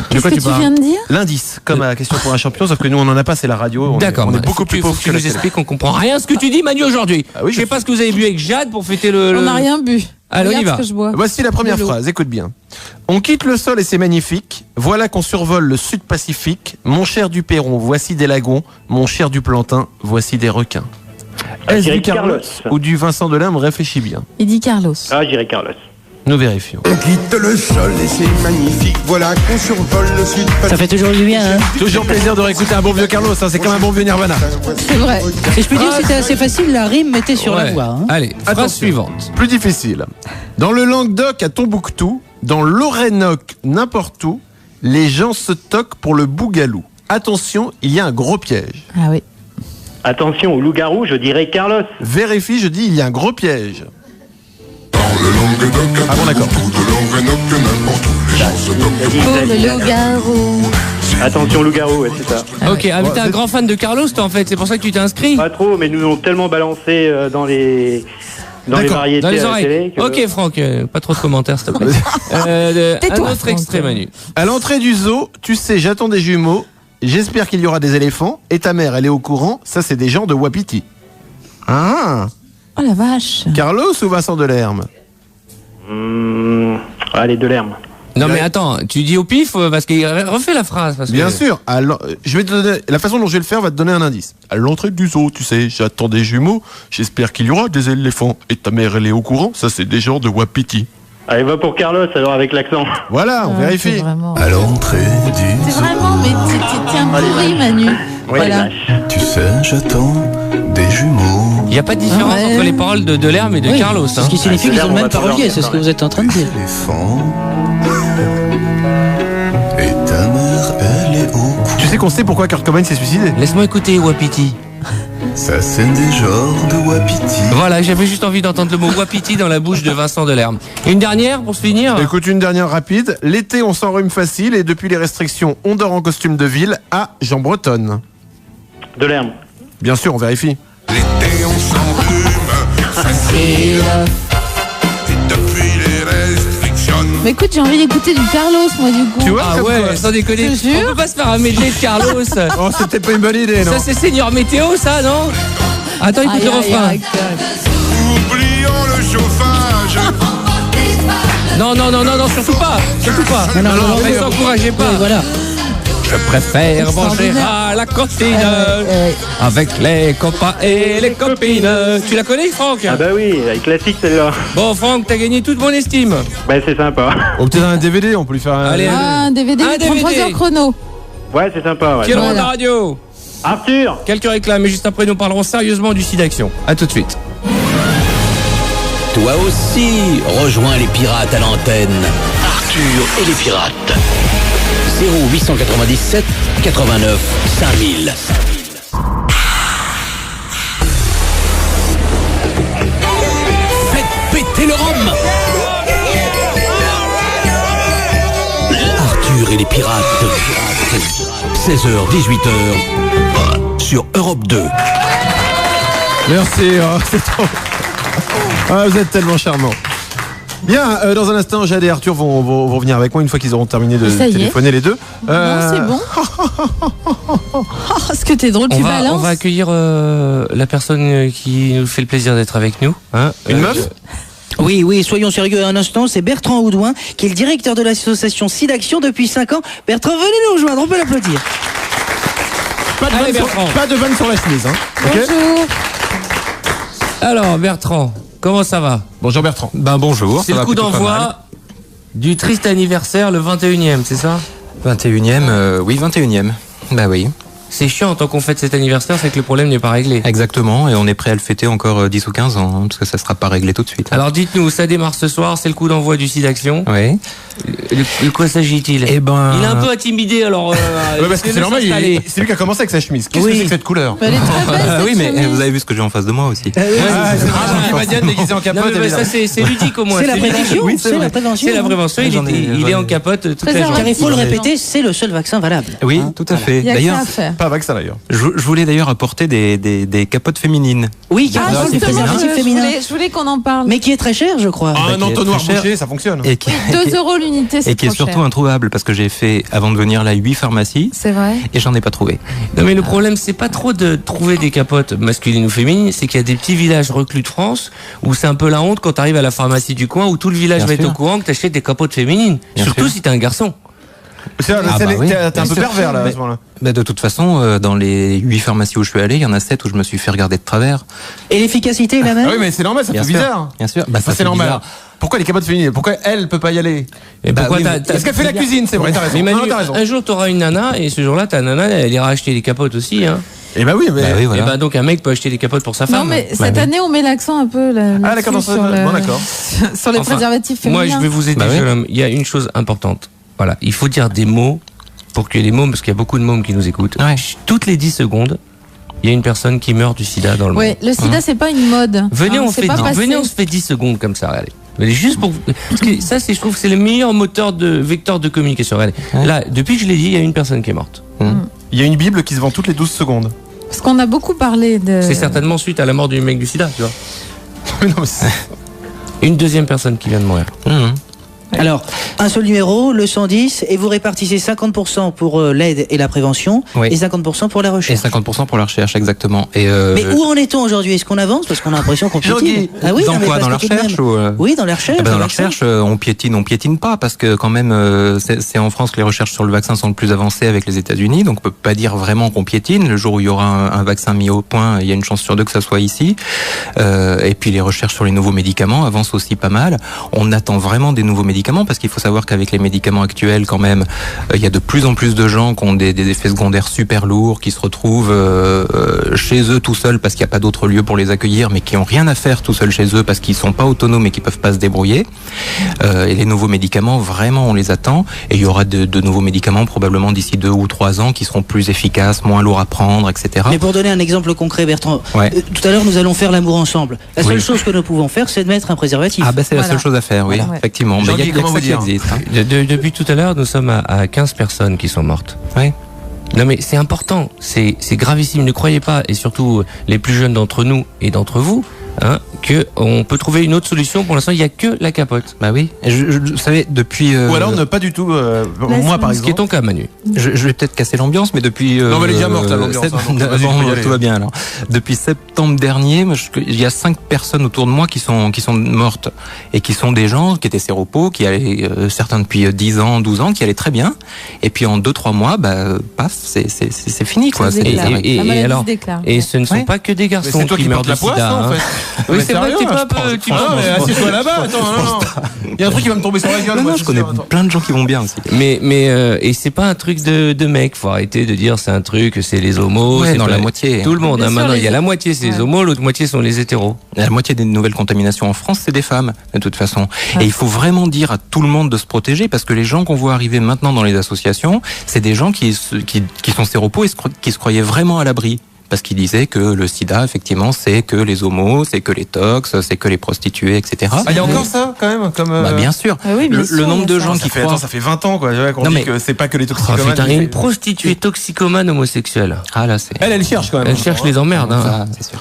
Qu'est-ce que tu viens de dire? L'indice, comme à la question pour un champion, sauf que nous on en a pas, c'est la radio. D'accord. On est beaucoup plus pauvres que nous la télé. expliques, on comprend rien ce que tu dis, Manu, aujourd'hui. Ah oui, je sais pas ce que vous avez bu avec Jade pour fêter le. On n'a rien bu. Allez, on y Regarde va. ce que je bois. Voici la première De l'eau. phrase, écoute bien. On quitte le sol et c'est magnifique. Voilà qu'on survole le sud Pacifique. Mon cher du Perron, voici des lagons. Mon cher du Plantin, voici des requins. Est-ce j'irai du Carlos Carlos. ou du Vincent Delerme? Réfléchis bien. Il dit Carlos. Ah, j'irai Carlos. Nous vérifions. On quitte le sol et c'est magnifique. Voilà qu'on survole le sud. Ça fait toujours du bien, hein. Toujours plaisir de réécouter un bon vieux Carlos, hein, c'est comme un bon vieux Nirvana. C'est vrai. Et je peux dire que c'était assez facile, la rime mettait sur la Ouais. voix. Hein. Allez, phrase Attention. suivante. Plus difficile. Dans le Languedoc à Tombouctou, dans l'Orénoque n'importe où, les gens se toquent pour le bougalou. Attention, il y a un gros piège. Ah oui. Attention au loup-garou, je dirais Carlos. Vérifie, je dis, il y a un gros piège. Ah bon, d'accord. Oh, le loup-garou. Attention loup-garou, ouais, c'est ça. Ok, ah, mais t'es un grand fan de Carlos, toi, en fait. C'est pour ça que tu t'es inscrit. Pas trop, mais nous l'ont tellement balancé dans les D'accord, variétés dans les à la oreilles. télé. Ok, Franck, pas trop de commentaires, s'il te plaît. Un Tais-toi, autre Franck. extrait, Manu. À l'entrée du zoo, tu sais, j'attends des jumeaux. J'espère qu'il y aura des éléphants. Et ta mère, elle est au courant. Ça, c'est des gens de Wapiti. Ah, Oh la vache. Carlos ou Vincent Delerme? Allez, Delerme. Non, mais attends, tu dis au pif, parce qu'il refait la phrase. Parce Bien que... sûr. Alors, je vais te donner, la façon dont je vais le faire va te donner un indice. À l'entrée du zoo, tu sais, j'attends des jumeaux. J'espère qu'il y aura des éléphants. Et ta mère, elle est au courant. Ça, c'est des gens de Wapiti. Allez, va pour Carlos, alors avec l'accent. Voilà, on vérifie. Vraiment. À l'entrée du C'est vraiment, mais t'es un pourri, Manu. Voilà. Tu sais, j'attends des jumeaux. Il n'y a pas de différence Ouais. entre les paroles de Delerme et de Oui, Carlos. Ce qui signifie qu'ils ont le même parolier, c'est ce que vous êtes en train de dire. Éléphant. Et ta mère, elle est au courant. Tu sais qu'on sait pourquoi Kurt Cobain s'est suicidé? Laisse-moi écouter, Wapiti. Ça, c'est des genres de Wapiti. Voilà, j'avais juste envie d'entendre le mot Wapiti dans la bouche de Vincent Delerme. Une dernière pour se finir. Écoute, une dernière rapide. L'été, on s'enrhume facile. Et depuis les restrictions, on dort en costume de ville à Jean Bretonne. Delerme. Bien sûr, on vérifie. L'été, on s'enrhume facile. Et depuis les restrictions. Mais écoute, j'ai envie d'écouter du Carlos, moi, du coup. Tu vois, Ah comme ouais, quoi. sans déconner. Je te jure. On peut pas se faire un medley de Carlos. Oh, c'était pas une bonne idée, non? Ça, c'est Seigneur Météo, ça, non? Attends, écoute Aïe, le aïe, refrain. aïe. Oublions le chauffage. Non, non, non, non, non, surtout pas. Surtout pas. Non, non, non, ne non. s'encouragez pas. Oui, voilà. Je préfère manger à la cantine avec les copains et les copines. Tu la connais, Franck? Ah bah oui, elle est classique celle-là. Bon, Franck, t'as gagné toute mon estime. Bah c'est sympa. Oh, peut-être un DVD, on peut lui faire un. Allez, Ah, un DVD, Un 33 DVD. heures chrono. Ouais, c'est sympa, ouais. Qui est le roi de la Voilà. radio? Arthur. Quelques réclames, et juste après, nous parlerons sérieusement du SIDAction. À tout de suite. Toi aussi, rejoins les pirates à l'antenne. Arthur et les pirates. 0897 89 5000. Faites péter le rhum. Arthur et les pirates. 16h, 18h sur Europe 2. Merci, oh, c'est trop. Ah, vous êtes tellement charmant. Bien, dans un instant, Jade et Arthur vont venir avec moi une fois qu'ils auront terminé de Ça y est. téléphoner les deux. Non, c'est bon. Oh, ce que t'es drôle, tu On balances. va accueillir la personne qui nous fait le plaisir d'être avec nous. Hein. Une meuf Oui, oui, soyons sérieux un instant, c'est Bertrand Houdouin, qui est le directeur de l'association SIDAction depuis 5 ans. Bertrand, venez nous rejoindre, on peut l'applaudir. Pas de, Allez, vanne Bertrand. pas de vanne sur la chemise, hein. Ok. Bonjour. Alors, Bertrand, comment ça va? Bonjour Bertrand. Ben bonjour. C'est ça le va coup plutôt pas mal. d'envoi du triste anniversaire, le 21e, c'est ça? 21e, oui, 21e. Bah oui. c'est chiant tant qu'on fête cet anniversaire, c'est que le problème n'est pas réglé. Exactement, et on est prêt à le fêter encore 10 ou 15 ans, hein, parce que ça sera pas réglé tout de suite. Alors dites-nous, ça démarre ce soir, c'est le coup d'envoi du SIDAction. Oui. De quoi s'agit-il? Eh ben... Il est un peu intimidé, alors... Ouais, parce que c'est normal, c'est lui qui a commencé avec sa chemise. Qu'est-ce que c'est que cette couleur? Elle est très belle, cette Oui, mais chemise. vous avez vu ce que j'ai en face de moi aussi. C'est Jean-Guy Madiane déguisé en Non, capote. mais ça c'est ludique au moins. C'est la ludique. prévention, Oui, c'est vrai. la prévention. C'est la prévention, il est en capote toute la Car journée. il faut le répéter, c'est le seul vaccin valable. Oui, tout à fait. Il y a que D'ailleurs, ça à faire. Pas vaccin d'ailleurs. je voulais d'ailleurs apporter des capotes féminines. Oui, car Ah, c'est justement, préservatif féminin. je voulais qu'on en parle. Mais qui est très cher, je crois. Un qui est entonnoir très cher. bouché, ça fonctionne. Et qui, 2 € l'unité, c'est et qui est trop surtout cher. introuvable, parce que j'ai fait, avant de venir là, 8 pharmacies, C'est vrai. et j'en ai pas trouvé. Non mais le problème c'est pas trop de trouver des capotes masculines ou féminines, c'est qu'il y a des petits villages reclus de France où c'est un peu la honte quand t'arrives à la pharmacie du coin où tout le village Bien va être sûr. au courant que t'achètes des capotes féminines. Bien Surtout sûr. si t'es un garçon. T'es un peu pervers là à ce moment-là. Mais de toute façon, dans les 8 pharmacies où je suis allé, il y en a 7 où je me suis fait regarder de travers. Et l'efficacité est la même? Ah oui, mais c'est normal, ça fait Bien sûr. bizarre. Bien sûr. Bah, ça c'est fait normal. bizarre. Pourquoi les capotes féminines? Pourquoi elle peut pas y aller? Et pourquoi oui, t'as- Est-ce qu'elle fait la cuisine? C'est vrai, t'as raison. Mais Manu, Non, t'as raison. un jour t'auras une nana et ce jour-là ta nana elle ira acheter des capotes aussi. Hein. Et bah oui, mais. Bah oui, Et voilà. bah donc un mec peut acheter des capotes pour sa femme. Non, mais Bah cette oui. année, on met l'accent un peu là, Ah, d'accord, là-dessus, bon, d'accord. sur les Enfin, préservatifs féminins. Moi je vais vous aider Bah oui. jeune homme. Il y a une chose importante. Voilà, il faut dire des mots pour que les mômes, parce qu'il y a beaucoup de mômes qui nous écoutent. Ouais. Toutes les 10 secondes, il y a une personne qui meurt du sida dans le monde. Oui, le sida, c'est pas une mode. Venez, Hein, on c'est fait pas 10, passé. venez, on se fait 10 secondes comme ça, allez. Mais juste pour parce que ça, c'est, je trouve que c'est le meilleur vecteur de communication. Allez. Ouais. Là, depuis que je l'ai dit, il y a une personne qui est morte. Il y a une Bible qui se vend toutes les 12 secondes. Parce qu'on a beaucoup parlé de. C'est certainement suite à la mort du mec du sida, tu vois. Non, mais c'est- Une deuxième personne qui vient de mourir. Alors, un seul numéro, le 110, et vous répartissez 50% pour l'aide et la prévention, Oui. et 50% pour la Et recherche. 50% pour la recherche, exactement. Et Mais où en est-on aujourd'hui? Est-ce qu'on avance? Parce qu'on a l'impression qu'on piétine. Jean-Guy, Ah oui, dans non, mais quoi? parce Dans la que tout de recherche même- ou Oui, dans la recherche. Eh ben, dans la le vaccin. recherche, on piétine pas, parce que quand même, c'est en France que les recherches sur le vaccin sont le plus avancées avec les États-Unis, donc on peut pas dire vraiment qu'on piétine. Le jour où il y aura un vaccin mis au point, il y a une chance sur 2 que ça soit ici. Et puis les recherches sur les nouveaux médicaments avancent aussi pas mal. On attend vraiment des nouveaux médicaments, parce qu'il faut savoir qu'avec les médicaments actuels, quand même, il y a de plus en plus de gens qui ont des effets secondaires super lourds, qui se retrouvent chez eux tout seuls parce qu'il n'y a pas d'autre lieu pour les accueillir, mais qui ont rien à faire tout seuls chez eux parce qu'ils sont pas autonomes et qui peuvent pas se débrouiller. Et les nouveaux médicaments, vraiment, on les attend. Et il y aura de nouveaux médicaments probablement d'ici 2 ou 3 ans qui seront plus efficaces, moins lourds à prendre, etc. Mais pour donner un exemple concret, Bertrand, Ouais. tout à l'heure nous allons faire l'amour ensemble. La seule Oui. chose que nous pouvons faire, c'est de mettre un préservatif. Ah bah c'est la Voilà. seule chose à faire, oui, Voilà, ouais. effectivement. Mais il y a Jean-Guy, que comment ça vous qui dire existe. Hein. Depuis tout à l'heure, nous sommes à 15 personnes qui sont mortes. Ouais. Non mais c'est important, c'est gravissime. Ne croyez pas, et surtout les plus jeunes d'entre nous et d'entre vous, hein, que on peut trouver une autre solution. Pour l'instant, il n'y a que la capote. Bah oui. Et vous savez, depuis. Ou alors ne pas du tout. Moi par Ce qui est exemple. ton cas, Manu. Je vais peut-être casser l'ambiance, mais depuis. Non, mais elle est déjà morte, là, l'ambiance, hein, donc vas-y, tu peux y aller. tout va bien alors. Depuis septembre dernier, moi, il y a 5 personnes autour de moi qui sont mortes et qui sont des gens qui étaient séropos, qui allaient certains depuis 10 ans, 12 ans, qui allaient très bien. Et puis en 2-3 mois, bah paf, c'est fini quoi. Ça se C'est- déclare. Et La maladie alors, se déclare. et ce ne sont Ouais. pas que des Mais garçons c'est toi qui qui meurent portes de la poisse, sida. non, en hein. fait. Oui, Mais c'est vrai que sérieux, tu peux je un peu. Tu Ah non, peux- mais assieds-toi là-bas, attends, non. Il y a un truc qui va me tomber sur la gueule. Non, moi, non, c'est je connais sûr, attends. plein de gens qui vont bien aussi. Mais et c'est pas un truc de mec. Faut arrêter de dire c'est un truc, c'est les homos. Ouais, c'est dans pas- la moitié. Tout le monde. Bien Hein, sûr, maintenant, les- il y a la moitié c'est les Ouais. homos, l'autre moitié sont les hétéros. La moitié des nouvelles contaminations en France, c'est des femmes, de toute façon. Et il faut vraiment dire à tout le monde de se protéger, parce que les gens qu'on voit arriver maintenant dans les associations, c'est des gens qui sont séropos et qui se croyaient vraiment à l'abri. Parce qu'ils disaient que le sida, effectivement, c'est que les homos, c'est que les tox, c'est que les prostituées, etc. Ah, il y a encore ça quand même comme. Bah, bien sûr. Ah oui, bien Le sûr, nombre de il y a gens ça. qui Ça fait, croient. attends, ça fait 20 ans quoi, qu'on Non, dit mais- que c'est pas que les Oh, toxicomanes. putain, qui une fait- prostituée toxicomane homosexuelle. Ah là, c'est. Elle cherche quand même. Elle cherche les emmerdes. Hein. Ça, c'est sûr.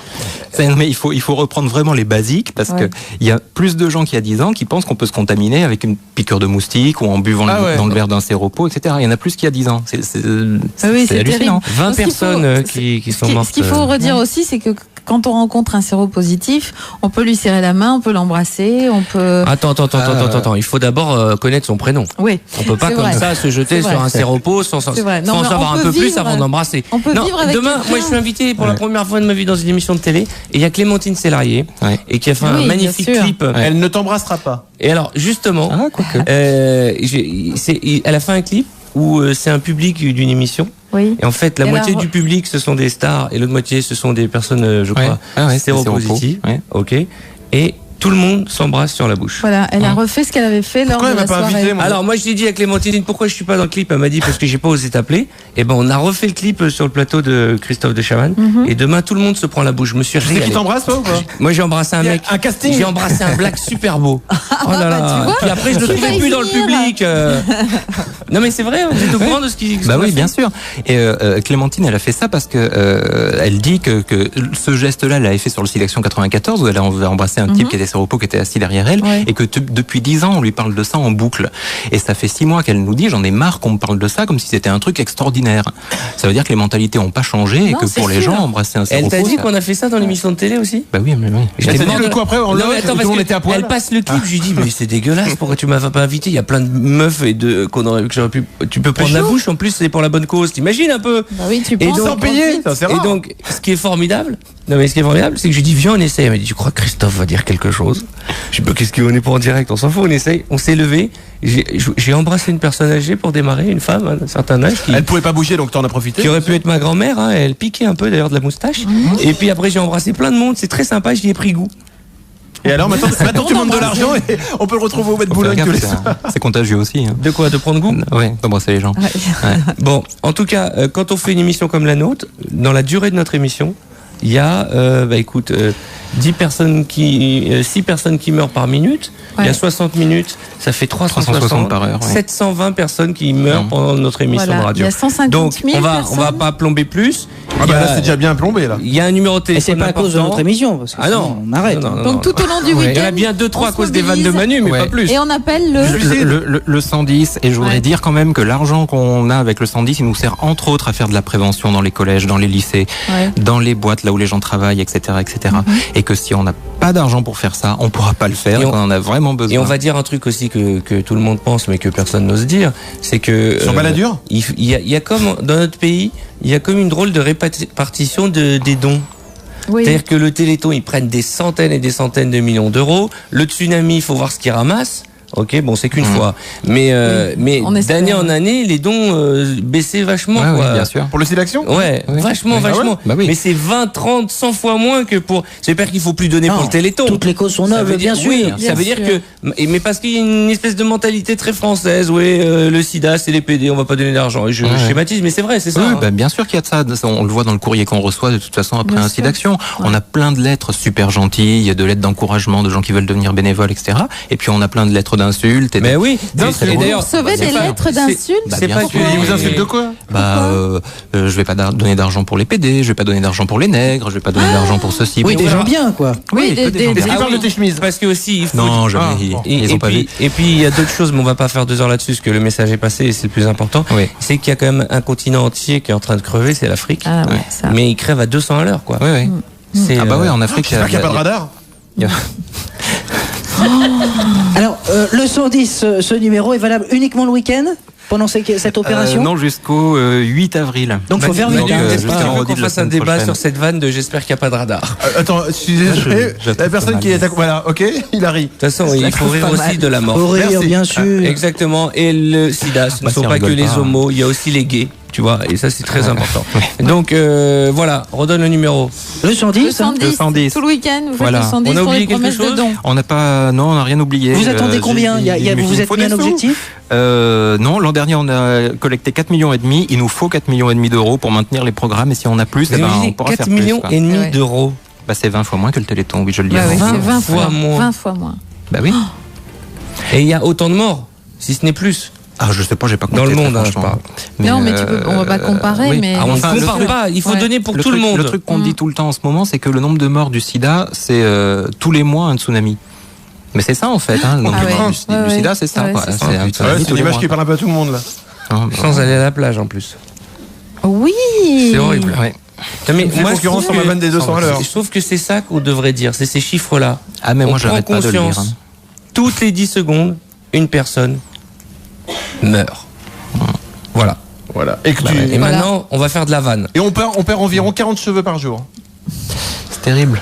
Mais il faut reprendre vraiment les basiques, parce Ouais. que il y a plus de gens qu'il y a 10 ans qui pensent qu'on peut se contaminer avec une piqûre de moustique ou en buvant Ah ouais. dans le verre d'un séropos, etc. Il y en a plus qu'il y a 10 ans. C'est Ah oui, c'est hallucinant. terrible. 20 Donc, ce qu'il personnes faut- qui sont mortes. Ce qu'il faut redire aussi, c'est que quand on rencontre un séropositif, on peut lui serrer la main, on peut l'embrasser, on peut. Attends. Il faut d'abord connaître son prénom. Oui. On peut pas C'est comme vrai. ça se jeter C'est sur vrai. un séropos sans C'est vrai. Non, en mais savoir on un peut peu plus vivre- avant d'embrasser. on peut Non, vivre avec demain, quelqu'un. moi je suis invité pour la première fois de ma vie dans une émission de télé et il y a Clémentine Sélarié et qui a fait Oui, un bien magnifique sûr. clip. Elle ne t'embrassera pas. Et alors justement, Ah, quoique. elle a fait un clip où c'est un public d'une émission Oui. Et en fait, la Et moitié la- du public, ce sont des stars, et l'autre moitié, ce sont des personnes, je crois, séropositives. Ok. Et tout le monde s'embrasse sur la bouche. Voilà, elle a refait ce qu'elle avait fait lors de la soirée. Alors moi je l'ai dit à Clémentine, pourquoi je suis pas dans le clip? Elle m'a dit parce que j'ai pas osé t'appeler. Et ben on a refait le clip sur le plateau de Christophe de Chavannes. Et demain tout le monde se prend la bouche. Je me suis C'est régalé. qui t'embrasse toi ou pas? Moi j'ai embrassé un Il y a mec. un casting. J'ai embrassé un black super beau. Oh là bah, tu là. vois, Puis après je le tu vas trouvais y plus dans le venir. public. Non mais c'est vrai, vous êtes au courant de ce qui. Bah oui, bien sûr. Et Clémentine, elle a fait ça parce que elle dit que ce geste-là, elle l'avait fait sur le Sélection 94 où elle a embrassé un type qui était séropo, qui était assis derrière elle, et que depuis 10 ans, on lui parle de ça en boucle. Et ça fait 6 mois qu'elle nous dit, j'en ai marre qu'on me parle de ça comme si c'était un truc extraordinaire. Ça veut dire que les mentalités ont pas changé et Non, que c'est pour les sûr. gens, embrasser un séropo. Elle t'a dit ça- qu'on a fait ça dans l'émission de télé aussi? Bah oui, mais oui. J'étais Elle t'a dit mort le coup après, on Non, l'a mais attends, tout le parce monde que était à poil. elle passe le clip, je lui dis mais c'est dégueulasse, pourquoi tu m'as pas invité? Il y a plein de meufs et que j'aurais pu. Tu peux prendre la bouche, en plus c'est pour la bonne cause. T'imagines un peu? Bah oui, tu Et penses. donc- Sans payer, ça c'est Et rare. donc, ce qui est formidable, c'est que je lui dis viens on essaye. Elle m'a dit tu crois que Christophe va dire quelque chose? Je sais pas qu'est-ce qu'on est pas en direct, on s'en fout, on essaye. On s'est levé. J'ai embrassé une personne âgée pour démarrer, une femme d'un certain âge Elle pouvait pas bouger, donc t'en as profité. qui aurait pu être ma grand-mère, hein, elle piquait un peu d'ailleurs de la moustache. Et puis après j'ai embrassé plein de monde, c'est très sympa, j'y ai pris goût. Et alors maintenant tu montes de l'argent et on peut le retrouver au Bête Faut faire Boulogne gaffe, tous les c'est- soirs. c'est contagieux aussi. Hein. De quoi? De prendre goût? Ouais, d'embrasser les gens. Ouais. Bon, en tout cas, quand on fait une émission comme la nôtre, dans la durée de notre émission, il y a, 6 personnes qui meurent par minute. Il y a 60 minutes, ça fait 360 par heure. Ouais. 720 personnes qui meurent pendant notre émission Voilà, de radio. il y a 150 Donc, 000 on va personnes. pas plomber plus. Ah bah là c'est déjà bien plombé là. Il y a un numéro de Et c'est téléphone pas à cause de important. notre émission, parce que Ah non, sinon, on arrête. Donc tout au long du Ouais, il y en a week-end, bien 2-3 à on cause se des vannes de mobilise. Manu, mais Ouais. pas plus. Et on appelle le. Le 110, et je voudrais dire quand même que l'argent qu'on a avec le 110, il nous sert entre autres à faire de la prévention dans les collèges, dans les lycées, Ouais. dans les boîtes là où les gens travaillent, etc., etc. Et que si on n'a pas d'argent pour faire ça, on pourra pas le faire, Et et on- on en a vraiment besoin. Et on va dire un truc aussi que tout le monde pense, mais que personne n'ose dire, c'est que Sur Balladur il y a comme dans notre pays, il y a comme une drôle de répartition des dons. Oui. C'est-à-dire que le Téléthon, ils prennent des centaines et des centaines de millions d'euros. Le tsunami, il faut voir ce qu'ils ramassent. Ok, bon, c'est qu'une fois. Mais on espère. d'année en année, les dons baissaient vachement. Ouais, quoi. oui, bien sûr. Pour le sélection? Ouais, vachement, Oui. vachement. Ah ouais bah oui. Mais c'est 20, 30, 100 fois moins que pour. C'est-à-dire qu'il faut plus donner Non, pour le Téléthon. toutes les causes sont Ça nobles, veut dire- bien sûr. Oui, Bien ça veut dire sûr. que. Mais parce qu'il y a une espèce de mentalité très française. Oui, le sida, c'est les PD, on va pas donner d'argent. Et je Ouais. schématise, mais c'est vrai, c'est ça. Oui, hein. bah, bien sûr qu'il y a de ça. On le voit dans le courrier qu'on reçoit de toute façon après Bien un sûr. site d'action. On a plein de lettres super gentilles, de lettres d'encouragement de gens qui veulent devenir bénévoles, etc. Et puis on a plein de lettres d'insultes. Mais oui, c'est et drôle. d'ailleurs, Vous recevez c'est des pas- lettres c'est- d'insultes Bah, C'est bien pas sûr. que. Ils vous insultent de quoi? Bah, je vais pas donner d'argent pour les PD, je vais pas donner d'argent pour les nègres, je vais pas donner d'argent pour ceci. Oui, pour des ça. gens bien, quoi. Oui, que des gens Est-ce bien. qu'ils parlent de tes chemises? Parce que aussi, il faut. Non, jamais. bon. Ils ont pas vu. Et puis, il y a d'autres choses, mais on va pas faire 2 heures là-dessus, parce que le message est passé et c'est le plus important. Oui. C'est qu'il y a quand même un continent entier qui est en train de crever, c'est l'Afrique. Ah ouais, Ouais. ça. Mais il crève à 200 à l'heure, quoi. Oui, oui. C'est, Ah bah oui, en Afrique, J'espère qu'il n'y a pas de radar. il y a- Alors, le 110, ce numéro est valable uniquement le week-end pendant cette opération? non, jusqu'au 8 avril. Donc, faut faire vite. Donc, hein, c'est est-ce que pas- tu veux vendredi qu'on de la fasse un semaine débat prochaine. sur cette vanne de j'espère qu'il n'y a pas de radar? Attends, je suis désolé. je La trouve personne pas qui mal. est à... Voilà, ok, il arrive. De toute façon, il faut rire pas aussi mal. de la mort. Faut rire, Merci. bien sûr. Exactement. Et le sida, ce ne Bah, sont si on pas que rigole les pas. homos, il y a aussi les gays, tu vois, et ça c'est très important. Donc voilà, redonne le numéro. Le 110, Le 110, Le 110. tout le week-end, vous Voilà. faites le 110 On a pour oublié les quelque promesses de chose dons. On n'a pas, non, on n'a rien oublié. vous attendez combien? Vous vous êtes mis un objectif? Non, l'an dernier on a collecté 4,5 millions. Il nous faut 4,5 millions d'euros pour maintenir les programmes. Et si on a plus, Vous eh ben, avez on dit pourra 4 faire plus. millions quoi. et demi Ouais. d'euros. Bah, c'est 20 fois moins que le Téléthon, oui, je le dis. Bah oui, avant. c'est 20 fois fois moins. 20 fois moins. Bah oui. Et il y a autant de morts, si ce n'est plus. Ah, je sais pas, j'ai pas compté. Dans le très monde, hein, je franchement. parle. Non, mais tu peux- on va pas comparer, oui. mais- Ah, on Enfin, ne le compare truc- pas, il faut Ouais. donner pour tout le monde. Le truc qu'on dit tout le temps en ce moment, c'est que le nombre de morts du sida, c'est tous les mois un tsunami. Mais c'est ça en fait, hein, le nombre Ah de ouais. morts du Ouais, sida, ouais. c'est ça. Ouais, quoi. c'est C'est ça. un Ouais, tsunami c'est tous une les image mois. qui parle un peu à tout le monde là. Non, bah, Sans aller à la plage en plus. Oui. C'est horrible. ouais. Non, mais On fait moi, je concurrence trouve sur ma que- vanne des 200 à l'heure. Je trouve que c'est ça qu'on devrait dire, c'est ces chiffres-là. Ah, mais moi, On j'arrête prend pas de le dire. conscience, hein. Toutes les 10 secondes, une personne meurt. Voilà. Voilà. Et, que tu... Et maintenant, on va faire de la vanne. Et on perd environ 40 cheveux par jour. C'est terrible.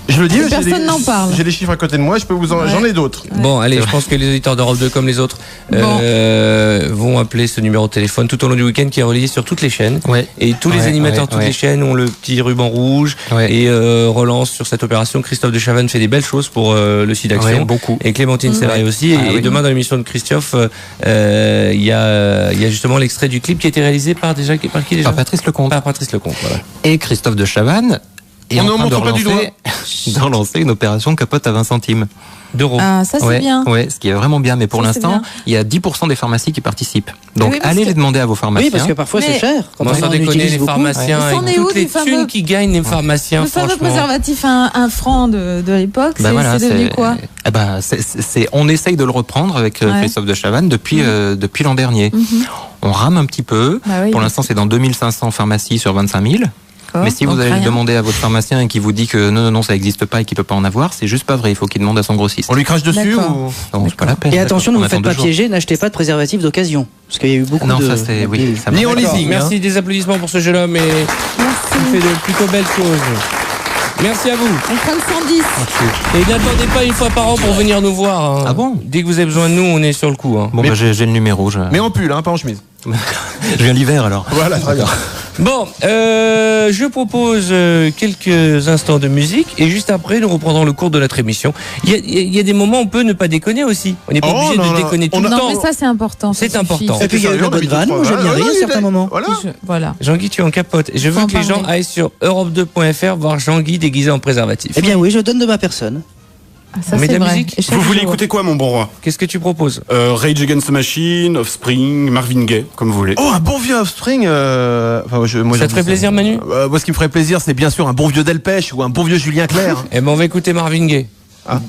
Je le dis, Et personne n'en parle. J'ai les chiffres à côté de moi, j'en ai d'autres. Bon, allez, je pense que les auditeurs d'Europe 2, comme les autres, vont appeler ce numéro de téléphone tout au long du week-end qui est relayé sur toutes les chaînes. Et tous les animateurs de toutes les chaînes ont le petit ruban rouge et relancent sur cette opération. Christophe de Chavannes fait des belles choses pour le site d'action. Beaucoup. Et Clémentine Serret aussi. Et demain, dans l'émission de Christophe, il y a justement l'extrait du clip qui a été réalisé par qui déjà Par Patrice Lecomte. Par Patrice Lecomte, voilà. Et Christophe de Chavannes est en train de relancer une opération capote à 20 centimes d'euros. Ah, ça c'est bien. Ouais, ce qui est vraiment bien. Mais pour Ça, c'est l'instant, bien. il y a 10% des pharmacies qui participent. Donc Oui, parce allez que- les demander à vos pharmaciens. Oui, parce que parfois c'est cher. Quand Sans on en déconner, utilise les beaucoup. pharmaciens Ouais. et C'en est toutes où les du fameux- thunes qui gagnent les pharmaciens, Le fameux franchement. préservatif un franc de l'époque, Bah voilà, c'est devenu quoi? Eh ben, on essaye de le reprendre avec Christophe de Chavannes depuis l'an dernier. On rame un petit peu. Bah oui. Pour l'instant, c'est dans 2500 pharmacies sur 25 000. Mais si vous Donc allez le rien. demander à votre pharmacien et qu'il vous dit que non, ça n'existe pas et qu'il peut pas en avoir, c'est juste pas vrai. Il faut qu'il demande à son grossiste. On lui crache dessus D'accord. ou Non, c'est pas la peine. Et attention, ne On vous attend faites pas 2 jours. piéger, n'achetez pas de préservatif d'occasion. Parce qu'il y a eu beaucoup Non, de. ça c'est oui. Ça Ni en marche. leasing. Merci, des applaudissements pour ce jeune homme et il fait de plutôt belles choses. Merci à vous. On fera le 110. Et n'attendez pas une fois par an pour venir nous voir. Hein. Ah bon? Dès que vous avez besoin de nous, on est sur le coup. Hein. Bon, bah, j'ai le numéro. Mais en pull, hein, pas en chemise. Je viens l'hiver alors. Voilà, très bien. Bon, je propose quelques instants de musique et juste après, nous reprendrons le cours de notre émission. Il y a des moments où on peut ne pas déconner aussi. On n'est pas obligé de déconner tout le Non, temps. mais ça c'est important. C'est ça suffit. important. Et puis il y a eu la bonne vanne, moi j'aime bien rire à certains moments. Voilà. Jean-Guy, tu es en capote. Je veux Faut en que les gens parler. aillent sur europe2.fr voir Jean-Guy déguisé en préservatif. Eh bien oui, je donne de ma personne. Ah, ça Mais c'est de la vrai. musique Et chaque Vous voulez jour. écouter quoi, mon bon roi Qu'est-ce que tu proposes Rage Against the Machine, Offspring, Marvin Gaye, comme vous voulez. Oh, un bon vieux Offspring. Moi, Ça te j'aime ferait plaisir, Manu Moi, ce qui me ferait plaisir, c'est bien sûr un bon vieux Delpech ou un bon vieux Julien Clerc. Eh ben, on va écouter Marvin Gaye. Ah.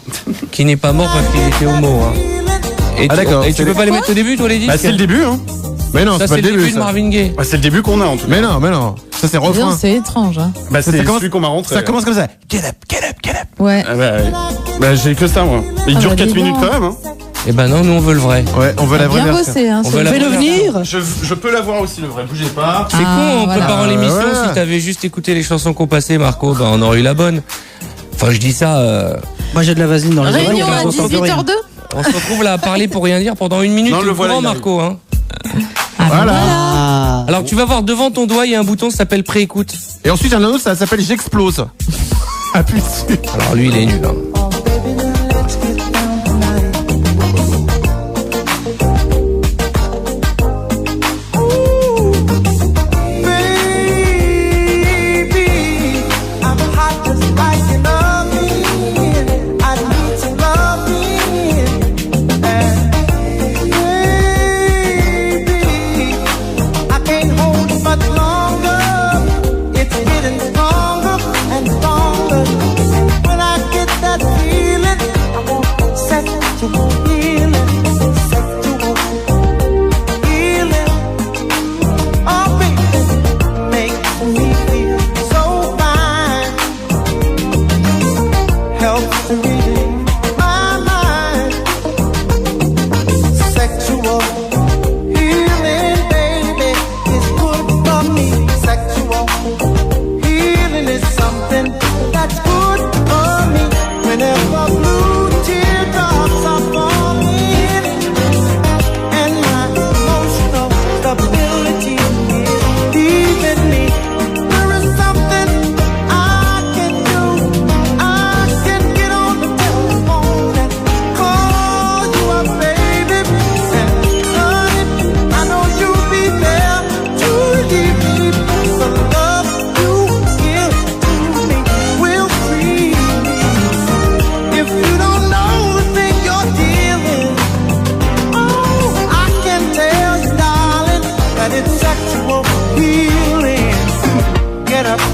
Qui n'est pas mort parce qu'il était homo. Hein. Et Ah, d'accord. Et tu peux pas les mettre au début, toi, les disques Bah, c'est le début, hein. Mais non, Ça, c'est pas c'est le début. de ça. Marvin Gaye. Bah, c'est le début qu'on a, en tout cas. Mais non. Ça, c'est Dis donc, refrain. c'est étrange. Hein. Bah, Ça c'est commence- celui qu'on m'a rentré. Ça commence comme ça. Get up, get up, get up. Ouais. Ah bah, bah, j'ai que ça, moi. Il Ah dure bah, 4 dis minutes donc. quand même, hein. Eh ben non, nous on veut le vrai. Ouais, on veut la vraie Bien version. bossé. Hein, On ce- va la Fais-le voir. venir. Je peux l'avoir aussi, le vrai. Bougez pas. C'est con, en voilà. préparant l'émission, ouais. si t'avais juste écouté les chansons qu'on passait, Marco, ben on aurait eu la bonne. Enfin, je dis ça. Moi j'ai de la vaseline dans les oreilles. Réunion on à entend plus rien. 18h02. On se retrouve là à parler pour rien dire pendant 1 minute. Non, T'es le au voilà, courant, il arrive. Marco. Hein. Voilà. Ah. Alors tu vas voir devant ton doigt, il y a un bouton qui s'appelle préécoute. Et ensuite, il y en a un autre, ça s'appelle J'explose. Appuie dessus. Alors lui, il est nul. Hein.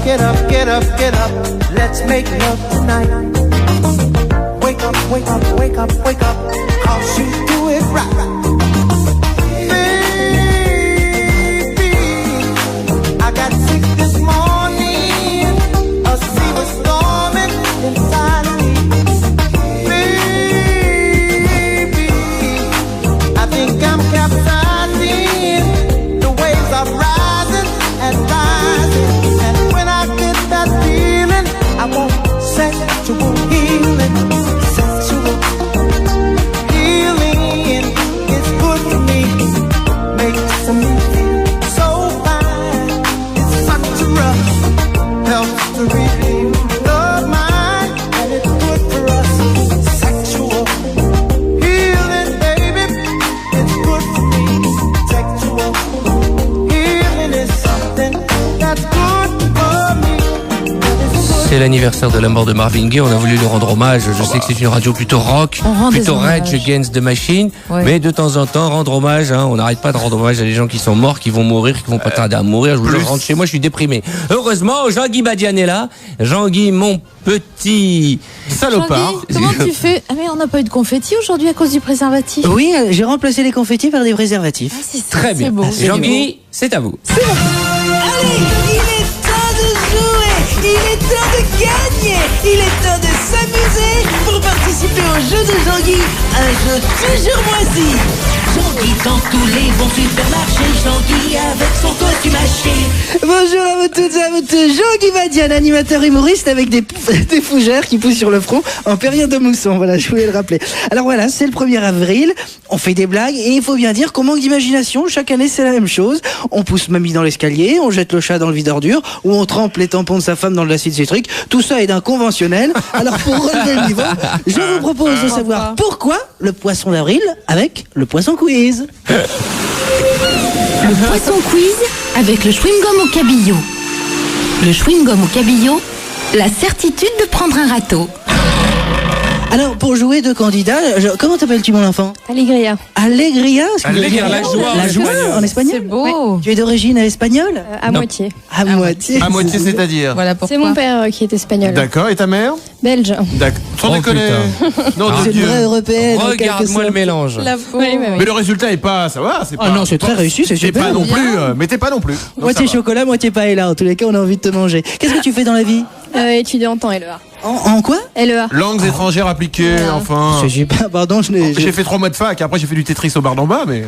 Get up, get up, get up. Let's make love tonight. Wake up, wake up, wake up, wake up. 'Cause you do it right. Baby, I got sick this morning. A sea was storming inside of me. Baby, I think I'm capsizing. The waves are rising and rising. And when I get that feeling, I won't sexual c'est l'anniversaire de la mort de Marvin Gaye. On a voulu lui rendre hommage. Je sais que c'est une radio plutôt rock, plutôt Rage Against the Machine. Ouais. Mais de temps en temps, rendre hommage, hein, on n'arrête pas de rendre hommage à des gens qui sont morts, qui vont mourir, qui vont pas tarder à mourir. Je rentre chez moi, je suis déprimé. Heureusement, Jean-Guy Badian est là. Jean-Guy, mon petit salopard. Comment tu fais? Ah mais on n'a pas eu de confettis aujourd'hui à cause du préservatif. Oui, j'ai remplacé les confettis par des préservatifs. Ah, c'est très bien. Beau. Jean-Guy, c'est à vous. Allez, il est temps de jouer, il est temps de gagner, il est temps de s'amuser pour participer au jeu de Jean-Guy, un jeu toujours moisi. Jean-Guy dans tous les bons supermarchés, Jean-Guy avec son costume haché. Bonjour à vous toutes et à vous tous, Jean-Guy Badian, animateur humoriste avec des fougères qui poussent sur le front en période de mousson, voilà, je voulais le rappeler. Alors voilà, c'est le 1er avril, on fait des blagues et il faut bien dire qu'on manque d'imagination, chaque année c'est la même chose. On pousse mamie dans l'escalier, on jette le chat dans le vide-ordure ou on trempe les tampons de sa femme dans de l'acide citrique, tout ça est d'un conventionnel. Alors pour relever le niveau, je vous propose de savoir pourquoi le poisson d'avril avec le poisson quiz. Le poisson quiz avec le chewing-gum au cabillaud. Le chewing-gum au cabillaud, la certitude de prendre un râteau. Alors, pour jouer deux candidats, comment t'appelles-tu mon enfant? Alegria. Alegria? Alegria, la joie. La joie en espagnol? C'est beau. Ouais. Tu es d'origine espagnole? À moitié. À moitié. À moitié, c'est-à-dire? Voilà pourquoi. C'est mon père qui est espagnol. D'accord, et ta mère? Belge. D'accord. Sans déconner. Non, c'est une vraie européenne. Regarde-moi le mélange. Mais le résultat est pas, ça va, c'est pas. Ah non, c'est très réussi, c'est super. Pas non plus, mais t'es pas non plus. Moitié chocolat, moitié paella. En tous les cas, on a envie de te manger. Qu'est-ce que tu fais dans la vie? Étudiante en LEA. En quoi? LEA. Langues étrangères appliquées, enfin. J'ai pas, pardon, j'ai fait 3 mois de fac, après j'ai fait du Tetris au bar d'en bas, mais.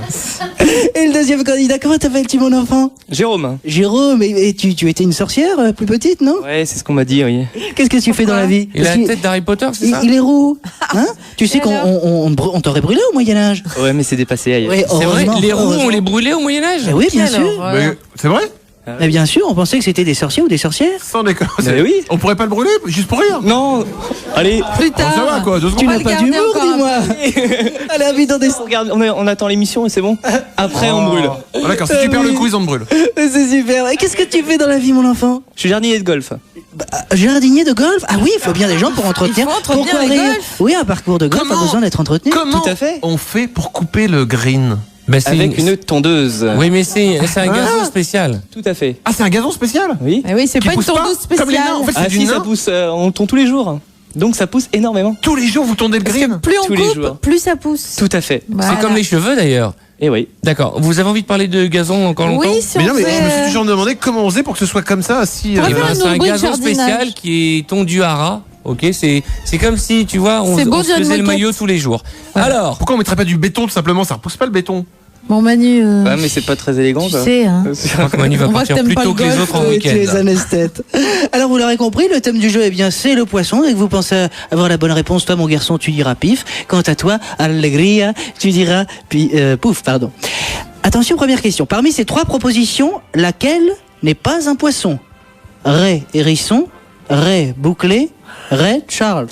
Et le deuxième candidat, comment t'appelles-tu mon enfant? Jérôme. Jérôme, et tu étais une sorcière plus petite, non? Ouais, c'est ce qu'on m'a dit, oui. Qu'est-ce que tu fais dans la vie? Il a la tête d'Harry Potter, c'est ça? Il est roux. Hein? Tu sais qu'on t'aurait brûlé au Moyen-Âge? Ouais, mais c'est dépassé ailleurs. Ouais, c'est vrai, les roux, on les brûlait au Moyen-Âge? Oui, bien sûr. Mais c'est vrai? Mais bien sûr, on pensait que c'était des sorciers ou des sorcières. Sans déconner. Mais oui. On pourrait pas le brûler, juste pour rire. Non. Allez. Plus tard. Ça va quoi, 2 secondes. Tu n'as pas d'humour, dis-moi. Allez, invite dans des. On attend l'émission et c'est bon. Après, on brûle. Ah, d'accord, si tu perds le quiz, on te brûle. C'est super. Et qu'est-ce que tu fais dans la vie, mon enfant? Je suis jardinier de golf. Jardinier de golf? Ah oui, il faut bien des gens pour entretenir. Pourquoi les golf? Oui, un parcours de golf a besoin d'être entretenu. Comment Tout à fait. on fait pour couper le green? Avec une tondeuse. Oui, mais c'est un gazon spécial. Tout à fait. Ah, c'est un gazon spécial? Oui. Mais oui, c'est pas une tondeuse Comme les nains, en spéciale. fait, c'est du ça nain. pousse, on le tond tous les jours. Donc ça pousse énormément. Tous les jours, vous tondez le green? Plus on Tous les coupe, jours. plus ça pousse. Tout à fait. Voilà. C'est comme les cheveux d'ailleurs. Et oui. D'accord. Vous avez envie de parler de gazon encore longtemps? Oui, si Mais on non, mais fait, je me suis toujours demandé comment on faisait pour que ce soit comme ça, si. Pour Eh ben, faire c'est un rubrique gazon jardinage. spécial qui est tondu à ras. Ok, c'est comme si tu vois, on C'est beau, se faisait John le Moquette. maillot tous les jours. Alors, Pourquoi on mettrait pas du béton tout simplement? Ça repousse pas le béton. Bon Manu, Ouais, mais c'est pas très élégant. tu quoi. sais, hein. je crois que Manu va On voit partir que t'aimes plus pas tôt le que les golf, autres en Tu es week-end. anesthète. Alors vous l'aurez compris, le thème du jeu, eh bien, c'est le poisson. Dès que vous pensez avoir la bonne réponse, toi mon garçon, tu diras pif. Quant à toi, Alegria, tu diras pouf, pardon. Attention, première question. Parmi ces 3 propositions, laquelle n'est pas un poisson? Ray hérisson, Ray bouclé, Ray Charles.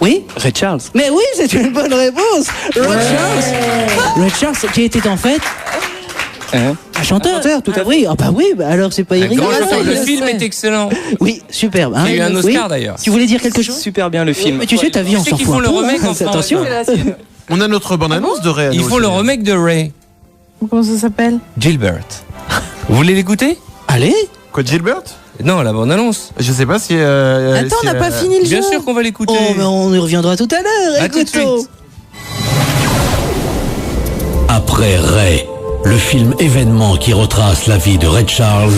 Oui? Ray Charles. Mais oui, c'est une bonne réponse. Ray Charles, qui était en fait un chanteur. Tout à fait. Oui, ah bah oui, bah alors c'est pas Un irrégulier. grand chanteur. Le je film sais. est excellent. Oui, superbe. Hein. Il y a eu un Oui. Oscar d'ailleurs. Tu voulais dire quelque chose? Super bien le film. Mais tu sais, ta vie, on sais s'en qu'ils fout font un le peu, remake hein. en France. Attention. On a notre bande-annonce de Ray. Ils font le remake de Ray. Comment ça s'appelle? Gilbert. Vous voulez l'écouter? Allez. Quoi, Gilbert? Non, la bande-annonce. Je sais pas si. Attends, on n'a pas fini le jeu. Bien sûr qu'on va l'écouter. Oh, mais on y reviendra tout à l'heure. À tout de Écoutons. suite. Après Ray, le film événement qui retrace la vie de Ray Charles,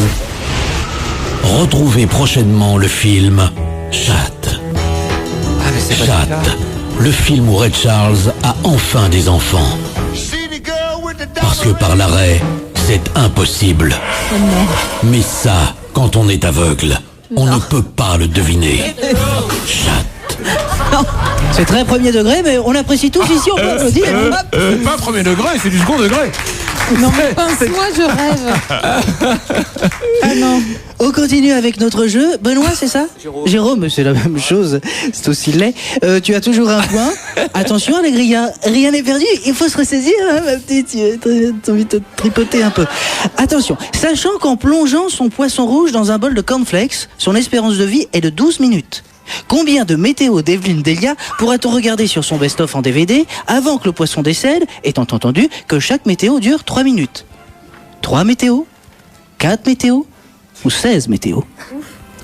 retrouvez prochainement le film Chat. Ah, mais c'est pas Chat, ça. le film où Ray Charles a enfin des enfants. Parce que par l'arrêt, c'est impossible. Mais ça, quand on est aveugle, on ne peut pas le deviner. Chat. C'est très premier degré, mais on apprécie tous ici, on peut applaudir. Pas premier degré, c'est du second degré. Non, mais pince-moi, je rêve. Ah non. On continue avec notre jeu. Benoît, c'est ça? Jérôme, c'est la même chose. C'est aussi laid. Tu as toujours un point. Attention, Allégria, rien n'est perdu. Il faut se ressaisir, hein, ma petite. Tu as envie de te tripoter un peu. Attention, sachant qu'en plongeant son poisson rouge dans un bol de cornflakes, son espérance de vie est de 12 minutes. Combien de météos d'Evelyne Delia pourra-t-on regarder sur son best-of en DVD avant que le poisson décède, étant entendu que chaque météo dure 3 minutes? 3 météos? 4 météos? Ou 16 météos?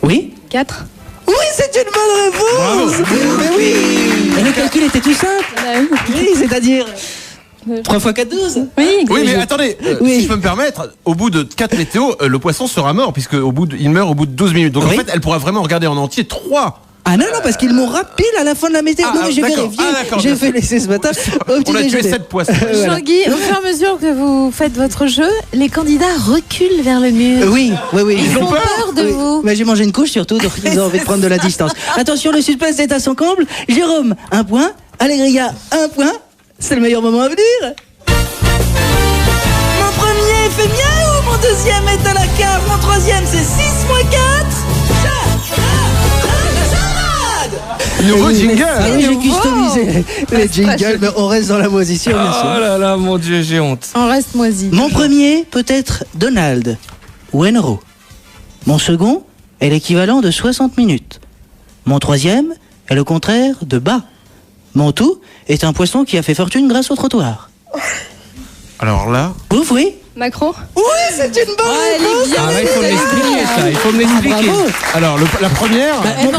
Oui? 4. Oui, c'est une bonne réponse. Mais oui. Et le calcul était tout simple. Oui, c'est-à-dire 3 x 4, 12. Oui, mais attendez, si je peux me permettre, au bout de 4 météos, le poisson sera mort, puisque il meurt au bout de 12 minutes. Donc en fait, elle pourra vraiment regarder en entier 3. Ah non, parce qu'ils m'ont pile à la fin de la météo. Non, mais j'ai vérifié. J'ai fait l'essai ce matin. On a tué 7 poissons. Jean-Guy, au fur et à mesure que vous faites votre jeu, les candidats reculent vers le mur. Oui. Ils ont peur de vous. Mais j'ai mangé une couche surtout, donc ils ont envie de prendre de la distance. Attention, le suspense est à son comble. Jérôme, 1 point. Allégria, 1 point. C'est le meilleur moment à venir. Mon premier fait miaou, mon deuxième est à la cave, mon troisième c'est 6 x 4. Nouveau jingle. J'ai customisé les jingles, mais on reste dans la moisissure, bien sûr. Oh là là, mon Dieu, j'ai honte. On reste moisi. Mon premier peut être Donald ou Enro. Mon second est l'équivalent de 60 minutes. Mon troisième est le contraire de bas. Mon tout est un poisson qui a fait fortune grâce au trottoir. Alors là... Ouf, oui. Macron? Oui, c'est une bonne réponse. Il faut me l'expliquer, ça. Il faut me l'expliquer. Bravo. Alors, la première... Mon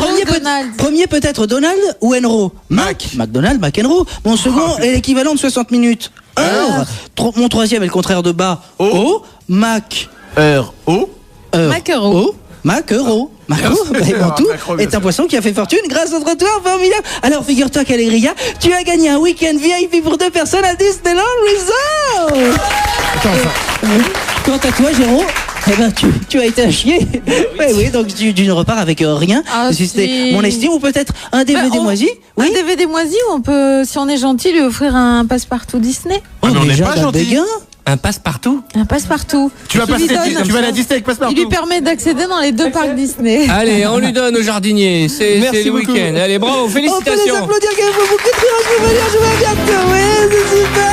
premier peut être Donald ou Enro. McDonald, McEnroe. Mon second est l'équivalent de 60 minutes. Heure. Mon troisième est le contraire de bas. O. Mac. Heure. O. Macquereau. Macquereau. Mon tout est un poisson qui a fait fortune grâce au trottoir formidable. Alors figure-toi qu'Allégria, tu as gagné un week-end VIP pour 2 personnes à Disneyland Resort. Quant à toi, Jérôme, eh ben, tu as été à chier. Oui, donc tu ne repars avec rien. Si c'était mon estime ou peut-être un DVD moisi. Un DVD moisi où on peut, si on est gentil, lui offrir un passe-partout Disney. Mais on n'est pas gentil. Un passe-partout? Un passe-partout. Tu vas à la Disney avec passe-partout. Il lui permet d'accéder dans les 2 parcs Disney. Allez, on lui donne au jardinier. C'est le week-end. Allez, bravo, félicitations. On peut les applaudir quand même beaucoup de tirage. Je vais bientôt. Oui, c'est super.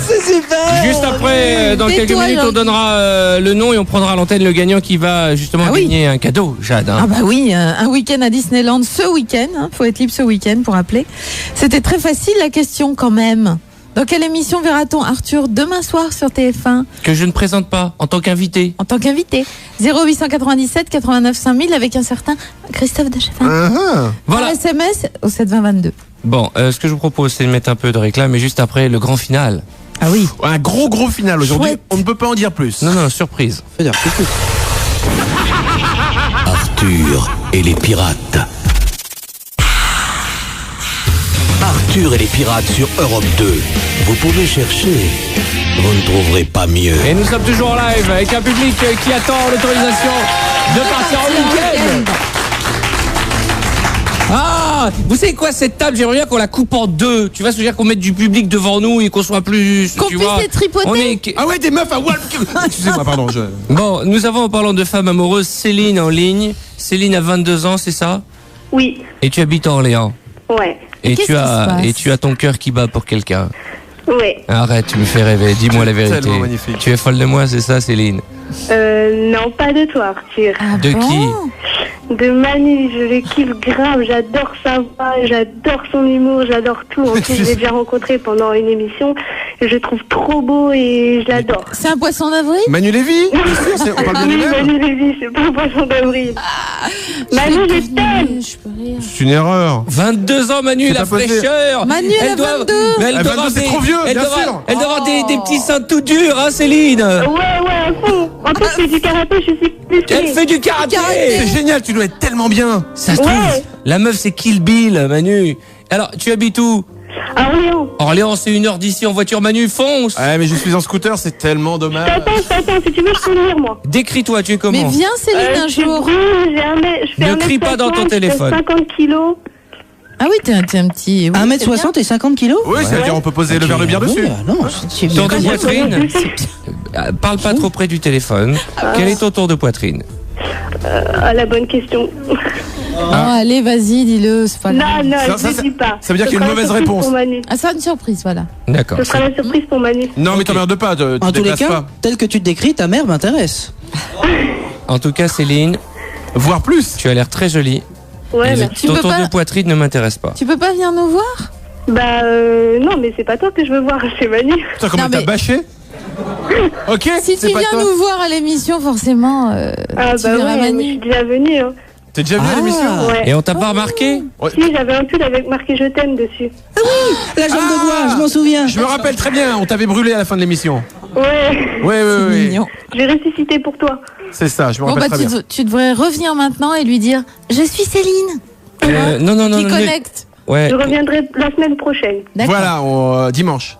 C'est super. Juste après, dans quelques minutes, on donnera le nom et on prendra à l'antenne le gagnant qui va justement gagner un cadeau, Jade. Ah bah oui, un week-end à Disneyland ce week-end. Faut être libre ce week-end pour appeler. C'était très facile la question quand même. Dans quelle émission verra-t-on Arthur demain soir sur TF1? Que je ne présente pas, en tant qu'invité. En tant qu'invité. 0897 89 5000 avec un certain Christophe Dechevin. Voilà. SMS au 72022. Bon, ce que je vous propose, c'est de mettre un peu de réclame, mais juste après, le grand final. Ah oui. Un gros final aujourd'hui. On ne peut pas en dire plus. Non, surprise. Faut dire plus. Arthur et les pirates. Arthur et les pirates sur Europe 2. Vous pouvez chercher, vous ne trouverez pas mieux. Et nous sommes toujours en live avec un public qui attend l'autorisation de partir en week-end. Ah, vous savez quoi, cette table, j'aimerais bien qu'on la coupe en 2. Tu vois, c'est-à-dire qu'on mette du public devant nous et qu'on soit plus... Qu'on puisse les tripoter. Ah ouais, des meufs à Wall. Excusez-moi, pardon. Bon, nous avons, en parlant de femmes amoureuses, Céline en ligne. Céline a 22 ans, c'est ça? Oui. Et tu habites à Orléans? Ouais. Et tu as ton cœur qui bat pour quelqu'un? Ouais. Arrête, tu me fais rêver, dis-moi la vérité. Tellement magnifique. Tu es folle de moi, c'est ça, Céline? Non, pas de toi, Arthur. De qui? De Manu, je le kiffe grave, j'adore sa voix, j'adore son humour, j'adore tout. En plus, je l'ai déjà rencontré pendant une émission, je le trouve trop beau et je l'adore. C'est un poisson d'avril? Manu Lévy? On parle bien du même. Manu Lévy, c'est pas un poisson d'avril. Manu, je t'aime. C'est une erreur. 22 ans, Manu, la fraîcheur. Manu, elle a 22. Elle doit avoir c'est trop vieux, bien sûr. Elle doit avoir des petits seins tout durs, hein, Céline? Ouais, à fond. En plus, je fais du karaté, je suis plus. Elle fait du karaté. C'est génial, tu dois être tellement bien. Ça se trouve, la meuf c'est Kill Bill, Manu. Alors, tu habites où? À Orléans. Orléans, c'est 1 heure d'ici en voiture, Manu, fonce. Ouais, mais je suis en scooter, c'est tellement dommage. Attends, si tu veux, je peux venir, moi. Décris-toi, tu es comment? Mais viens, Céline, un jour. Je fais Ne crie pas dans ton téléphone. 50 kilos. Ah oui, t'es un petit. Oui, 1m60 et 50 kilos. Oui, c'est-à-dire on peut poser le verre de bière dessus. Non, Tour de poitrine. Parle pas trop près du téléphone. Quel est ton tour de poitrine? La bonne question. Allez, vas-y, dis-le. C'est pas grave. Non, je ne dis pas. Ça veut dire qu'il y a une mauvaise réponse. Ah, c'est une surprise, voilà. D'accord. Ce sera la surprise pour Manu. Non, mais t'emmerdes pas, tu En tous les déplaces cas, pas. tel que tu te décris, ta mère m'intéresse. En tout cas, Céline, voire plus. Tu as l'air très jolie. Ouais, Et merci. ton tour de poitrine ne m'intéresse pas. Tu peux pas venir nous voir? Bah, non, mais c'est pas toi que je veux voir, c'est Manu. Putain, comment t'as bâché? Ok. Si tu viens nous voir à l'émission, forcément, tu verras ouais, Manu. je suis déjà venue. Hein. T'es déjà venu à l'émission? Ouais. Et on t'a pas remarqué? Si, j'avais un pull avec marqué je t'aime dessus. Ah oui, la jambe de bois, je m'en souviens. Je me rappelle très bien, on t'avait brûlé à la fin de l'émission. Ouais. Oui. J'ai ressuscité pour toi. C'est ça, je me Bon, rappelle bah, très bien. tu devrais revenir maintenant et lui dire je suis Céline. Non. Qui connecte. Ouais. Je reviendrai la semaine prochaine. Voilà, dimanche.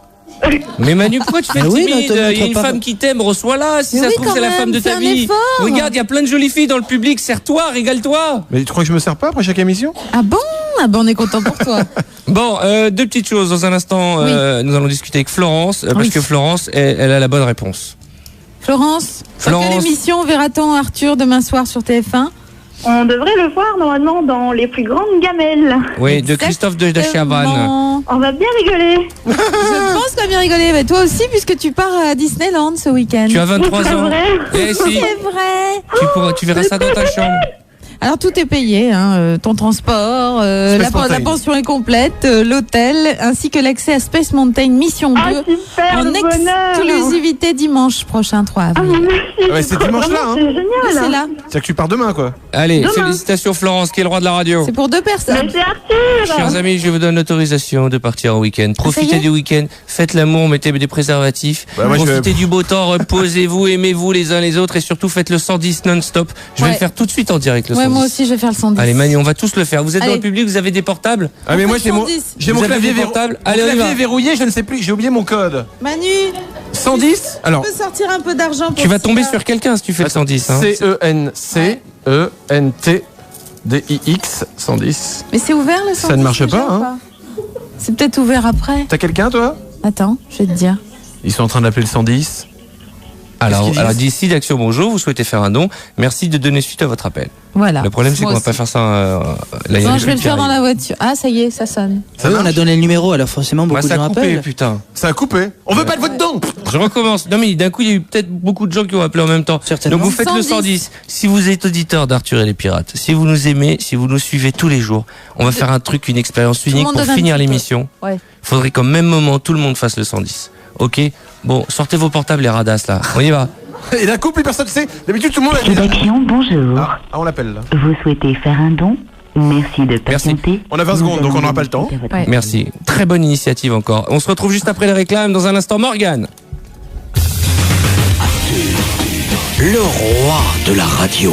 Mais Manu, pourquoi tu fais Ah oui, timide? ne te Il y a une montre pas. femme qui t'aime, reçois-la. Si Mais ça oui, se trouve, quand c'est la même, femme de fais ta un vie. effort. Regarde, il y a plein de jolies filles dans le public. Serre-toi, régale-toi. Mais tu crois que je me sers pas après chaque émission? Ah bon? Ah bon, on est content pour toi. Bon, deux petites choses. Dans un instant, nous allons discuter avec Florence, parce que Florence, elle a la bonne réponse. Florence, dans quelle émission verra-t-on Arthur demain soir sur TF1? On devrait le voir normalement dans Les plus grandes gamelles. Oui, de Christophe de Chavannes. On va bien rigoler. Je pense qu'on va bien rigoler. Mais toi aussi, puisque tu pars à Disneyland ce week-end. Tu as 23 C'est ans. vrai Eh, si. C'est vrai. Tu verras ça dans ta chambre. Alors tout est payé, hein, ton transport, Space Mountain. la pension est complète, l'hôtel, ainsi que l'accès à Space Mountain Mission 2 super, en le bonheur. exclusivité dimanche prochain 3 avril. Ouais, c'est dimanche là, hein. C'est génial. C'est là. C'est que tu pars demain, quoi. Allez, Demain. félicitations Florence, qui est le roi de la radio. C'est pour 2 personnes. Mais c'est Arthur. Chers amis, je vous donne l'autorisation de partir en week-end. Profitez du week-end, faites l'amour, mettez des préservatifs. Bah, moi, Profitez du beau temps, reposez-vous, aimez-vous les uns les autres et surtout faites le 110 non-stop. Je vais Ouais. le faire tout de suite en direct, le Ouais, 110. moi aussi je vais faire le 110. Allez Manu, on va tous le faire. Vous êtes dans Allez. le public, vous avez des portables? Ah, mais moi, j'ai mon 110. Vous avez clavier des portables. Mon Allez, on y clavier va. est verrouillé, je ne sais plus, j'ai oublié mon code. Manu, 110? Alors, tu peux sortir un peu d'argent pour Tu vas tomber ça. sur quelqu'un si tu fais le 110. Hein. CENCENTDIX 110. Mais c'est ouvert le 110? Ça ne marche déjà, pas, ou hein. C'est peut-être ouvert après. T'as quelqu'un, toi? Attends, je vais te dire. Ils sont en train d'appeler le 110. Alors Qu'est-ce qu'ils disent d'ici d'Action Bonjour, vous souhaitez faire un don. Merci de donner suite à votre appel. Voilà. Le problème, c'est Moi qu'on va pas aussi. faire ça. Là, il y a Non, les je vais le qui faire dans arrivent. la voiture. Ah, ça y est, ça sonne. Oui, on a donné le numéro, alors forcément Bah, beaucoup de ça gens a coupé, appellent. putain. Ça a coupé. On veut pas de votre don. Je recommence. Non mais d'un coup, il y a eu peut-être beaucoup de gens qui ont appelé en même temps. Certainement. Donc vous faites le 110. Si vous êtes auditeur d'Arthur et les Pirates, si vous nous aimez, si vous nous suivez tous les jours, on va faire un truc, une expérience le unique monde pour donne un finir petit peu. l'émission. Ouais. Faudrait qu'au même moment, tout le monde fasse le 110. Ok? Bon, sortez vos portables les radasses là. On y va. Et d'un coup, plus personne ne sait. D'habitude, tout le monde a dit. Rédaction, bonjour. Ah, on l'appelle là. Vous souhaitez faire un don? Merci de patienter. On a 20 secondes, donc on n'aura pas le temps. Ouais. Merci. Très bonne initiative encore. On se retrouve juste après les réclames dans un instant. Morgane. Le roi de la radio.